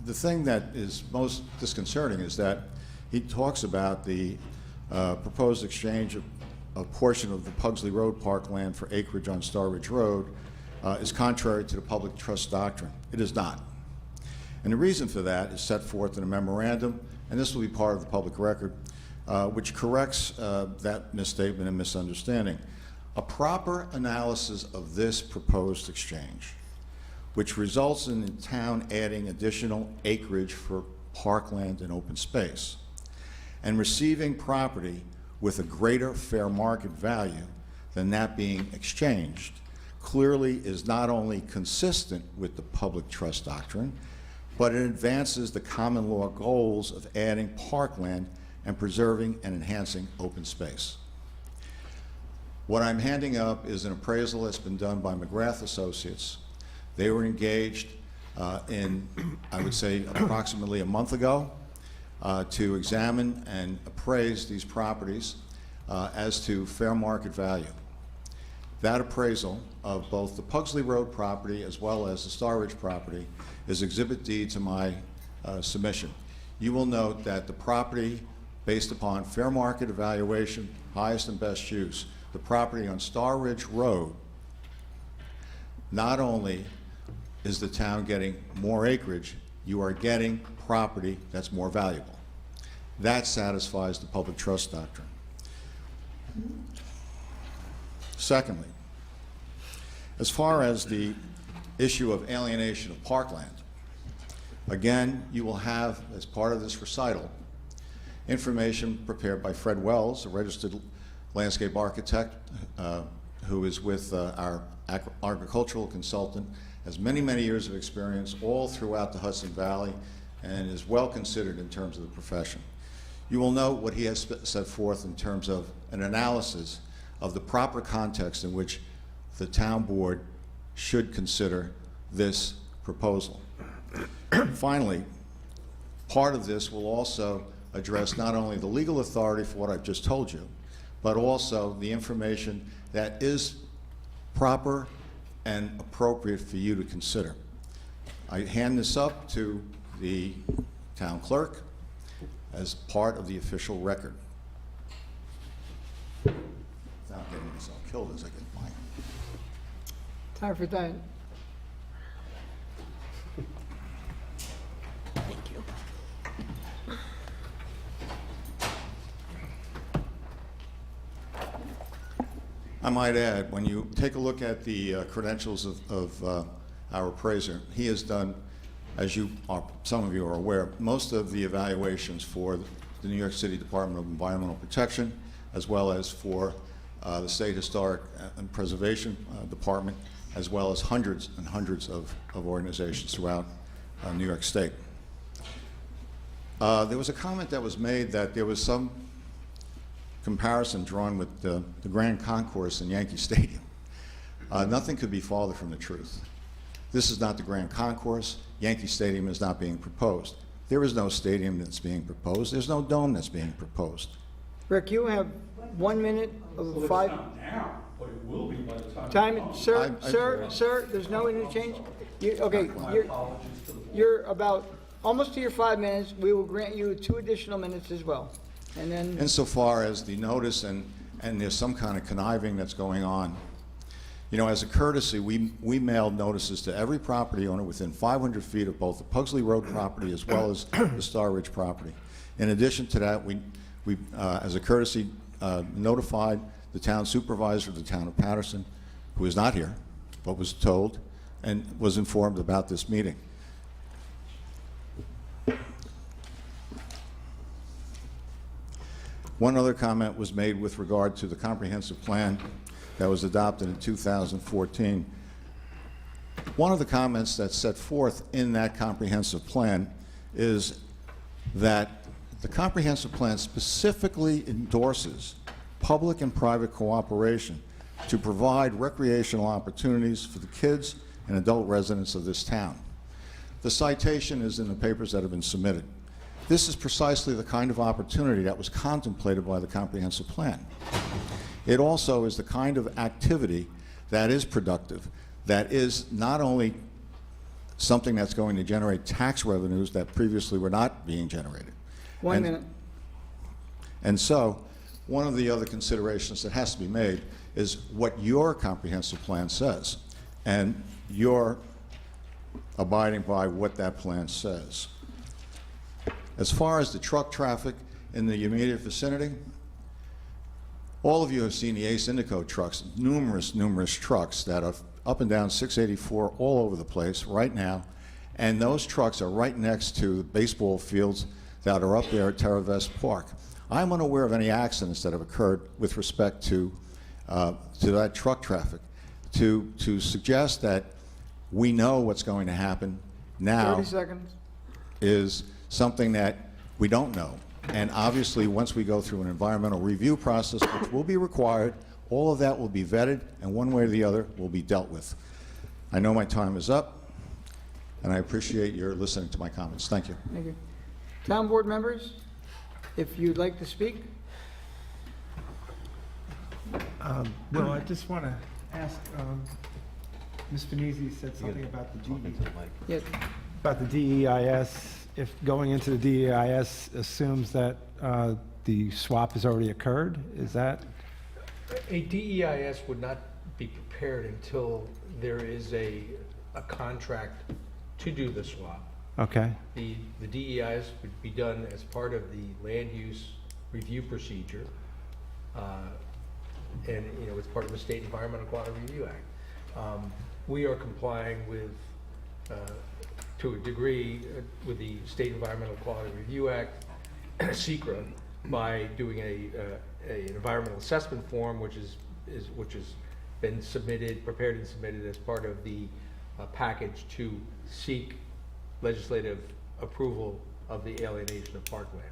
thing that is most disconcerting is that he talks about the proposed exchange of a portion of the Pugsley Road parkland for acreage on Star Ridge Road is contrary to the public trust doctrine. It is not. And the reason for that is set forth in a memorandum, and this will be part of the public record, which corrects that misstatement and misunderstanding. A proper analysis of this proposed exchange, which results in the town adding additional acreage for parkland and open space, and receiving property with a greater fair market value than that being exchanged, clearly is not only consistent with the public trust doctrine, but it advances the common law goals of adding parkland and preserving and enhancing open space. What I'm handing up is an appraisal that's been done by McGrath Associates. They were engaged in, I would say, approximately a month ago to examine and appraise these properties as to fair market value. That appraisal of both the Pugsley Road property as well as the Star Ridge property is Exhibit D to my submission. You will note that the property, based upon fair market evaluation, highest and best use, the property on Star Ridge Road, not only is the town getting more acreage, you are getting property that's more valuable. That satisfies the public trust doctrine. Secondly, as far as the issue of alienation of parkland, again, you will have, as part of this recital, information prepared by Fred Wells, a registered landscape architect who is with our agricultural consultant, has many, many years of experience all throughout the Hudson Valley and is well considered in terms of the profession. You will note what he has set forth in terms of an analysis of the proper context in which the town board should consider this proposal. Finally, part of this will also address not only the legal authority for what I've just told you, but also the information that is proper and appropriate for you to consider. I hand this up to the town clerk as part of the official record. Without getting myself killed as I get mine. Time for that. Thank you. I might add, when you take a look at the credentials of our appraiser, he has done, as you are, some of you are aware, most of the evaluations for the New York City Department of Environmental Protection, as well as for the State Historic and Preservation Department, as well as hundreds and hundreds of organizations throughout New York State. There was a comment that was made that there was some comparison drawn with the Grand Concourse in Yankee Stadium. Nothing could be farther from the truth. This is not the Grand Concourse. Yankee Stadium is not being proposed. There is no stadium that's being proposed. There's no dome that's being proposed. Rick, you have 1 minute of 5. now, but it will be by the Time, sir, there's no interchange? Okay, you're about almost to your 5 minutes. We will grant you 2 additional minutes as well. And then, Insofar as the notice and there's some kind of conniving that's going on, you know, as a courtesy, we mailed notices to every property owner within 500 feet of both the Pugsley Road property as well as the Star Ridge property. In addition to that, we as a courtesy, notified the town supervisor of the town of Patterson, who is not here, but was told and was informed about this meeting. One other comment was made with regard to the comprehensive plan that was adopted in 2014. One of the comments that's set forth in that comprehensive plan is that the comprehensive plan specifically endorses public and private cooperation to provide recreational opportunities for the kids and adult residents of this town. The citation is in the papers that have been submitted. This is precisely the kind of opportunity that was contemplated by the comprehensive plan. It also is the kind of activity that is productive, that is not only something that's going to generate tax revenues that previously were not being generated. 1 minute. And so, one of the other considerations that has to be made is what your comprehensive plan says, and you're abiding by what that plan says. As far as the truck traffic in the immediate vicinity, all of you have seen the Ace Indico trucks, numerous trucks that are up and down 684 all over the place right now, and those trucks are right next to baseball fields that are up there at Terra Vest Park. I'm unaware of any accidents that have occurred with respect to that truck traffic. To suggest that we know what's going to happen now 30 seconds. is something that we don't know. And obviously, once we go through an environmental review process, which will be required, all of that will be vetted, and one way or the other will be dealt with. I know my time is up, and I appreciate your listening to my comments. Thank you. Thank you. Town board members, if you'd like to speak. Well, I just want to ask, Ms. Venezia said something about the Yes. about the DEIS. If going into the DEIS assumes that the swap has already occurred, is that? A DEIS would not be prepared until there is a contract to do the swap. Okay. The DEIS would be done as part of the land use review procedure, and it's part of the State Environmental Quality Review Act. We are complying with, to a degree, with the State Environmental Quality Review Act, SECRA, by doing an environmental assessment form, which has been prepared and submitted as part of the package to seek legislative approval of the alienation of parkland.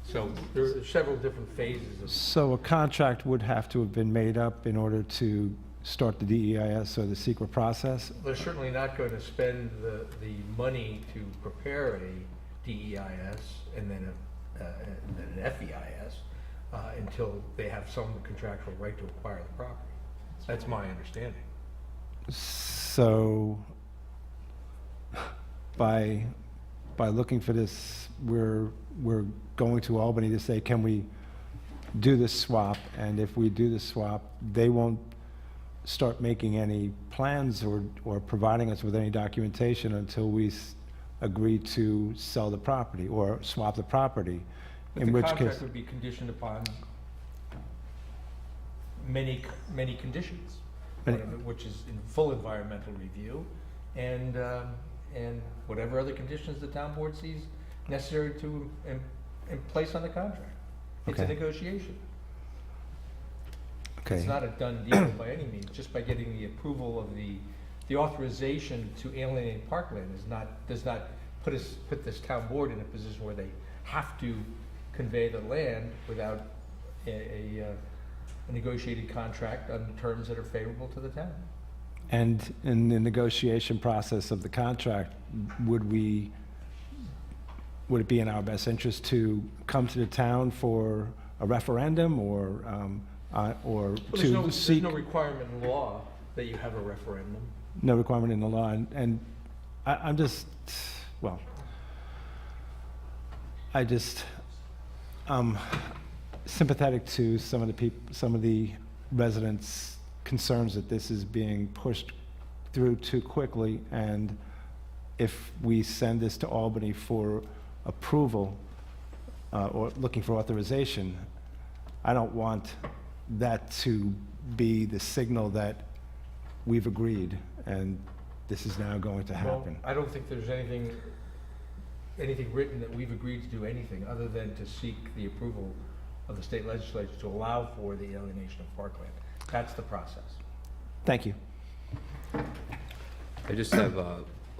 So there are several different phases of. So a contract would have to have been made up in order to start the DEIS or the SECRA process? They're certainly not going to spend the money to prepare a DEIS and then an FEIS. until they have some contractual right to acquire the property. That's my understanding. So, by looking for this, we're going to Albany to say, can we do this swap? And if we do the swap, they won't start making any plans or providing us with any documentation until we agree to sell the property or swap the property. But In the which contract case, would be conditioned upon many conditions, which is in full environmental review, and whatever other conditions the town board sees necessary to in place on the contract. It's a Okay. negotiation. Okay. It's not a done deal by any means. Just by getting the approval of the authorization to alienate parkland does not put this town board in a position where they have to convey the land without a negotiated contract on terms that are favorable to the town. and in the negotiation process of the contract, would it be in our best interest to come to the town for a referendum or Well, to seek? there's no requirement in law that you have a referendum. No requirement in the law, and I'm just, well, sympathetic to some of the residents' concerns that this is being pushed through too quickly, and if we send this to Albany for approval, or looking for authorization, I don't want that to be the signal that we've agreed, and this is now going to happen. Well, I don't think there's anything written that we've agreed to do anything other than to seek the approval of the state legislature to allow for the alienation of parkland. That's the process. Thank you. I just have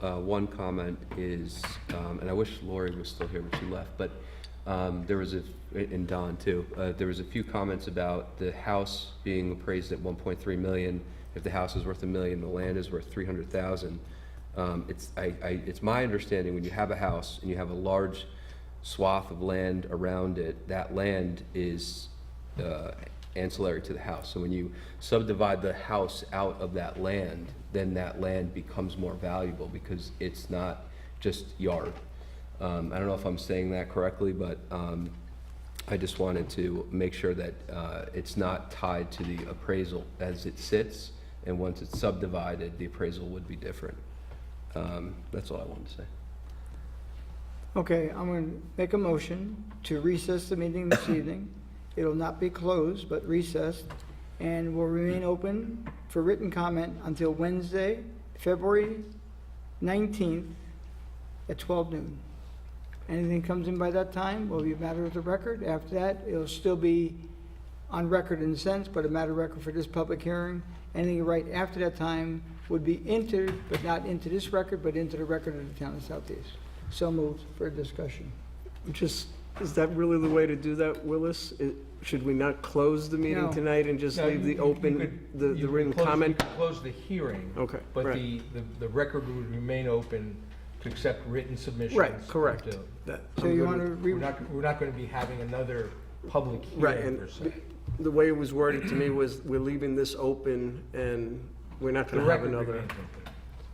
one comment is, and I wish Lori was still here, but she left, but there was and Don too, there was a few comments about the house being appraised at 1.3 million. If the house is worth $1 million, the land is worth 300,000. It's my understanding when you have a house and you have a large swath of land around it, that land is ancillary to the house. So when you subdivide the house out of that land, then that land becomes more valuable because it's not just yard. I don't know if I'm saying that correctly, but I just wanted to make sure that it's not tied to the appraisal as it sits, and once it's subdivided, the appraisal would be different. That's all I wanted to say. Okay, I'm going to make a motion to recess the meeting this evening. It'll not be closed, but recessed, and will remain open for written comment until Wednesday, February 19th at 12 noon. Anything comes in by that time will be a matter of the record. After that, it'll still be on record in a sense, but a matter of record for this public hearing. Anything right after that time would be entered, but not into this record, but into the record of the town of Southeast. So moved for discussion. Is that really the way to do that, Willis? Should we not close the meeting No. tonight and just No, leave the the written comment? You could close the hearing. Okay, But right. the record would remain open to accept written submissions. Right, correct. until- So you want to We're not going to be having another public Right, hearing and per se. the way it was worded to me was, we're leaving this open and we're not The going to have record another. remains open.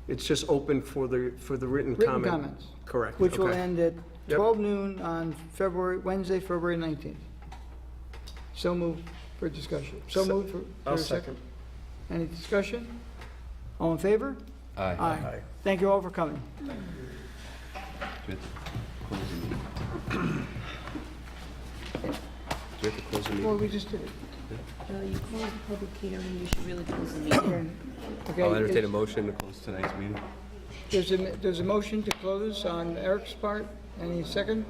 It's just open for the written written comment. comments, Correct. which will okay. end at Yep. 12 noon on Wednesday, February 19th. So moved for discussion. So moved for I'll a second. second. Any discussion? All in favor? Aye. Aye. Thank you all for coming. Do we have to close the meeting? Do we have to close the meeting? Well, we just did it. You close the public hearing, you should really close the meeting. Okay, I'll entertain a it's- motion to close tonight's meeting. There's a motion to close on Eric's part. Any second?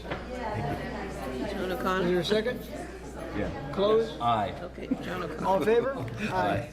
John Is O'Connor? there a second? Yeah. Close? Aye. Okay, John O'Connor. All in favor? Aye.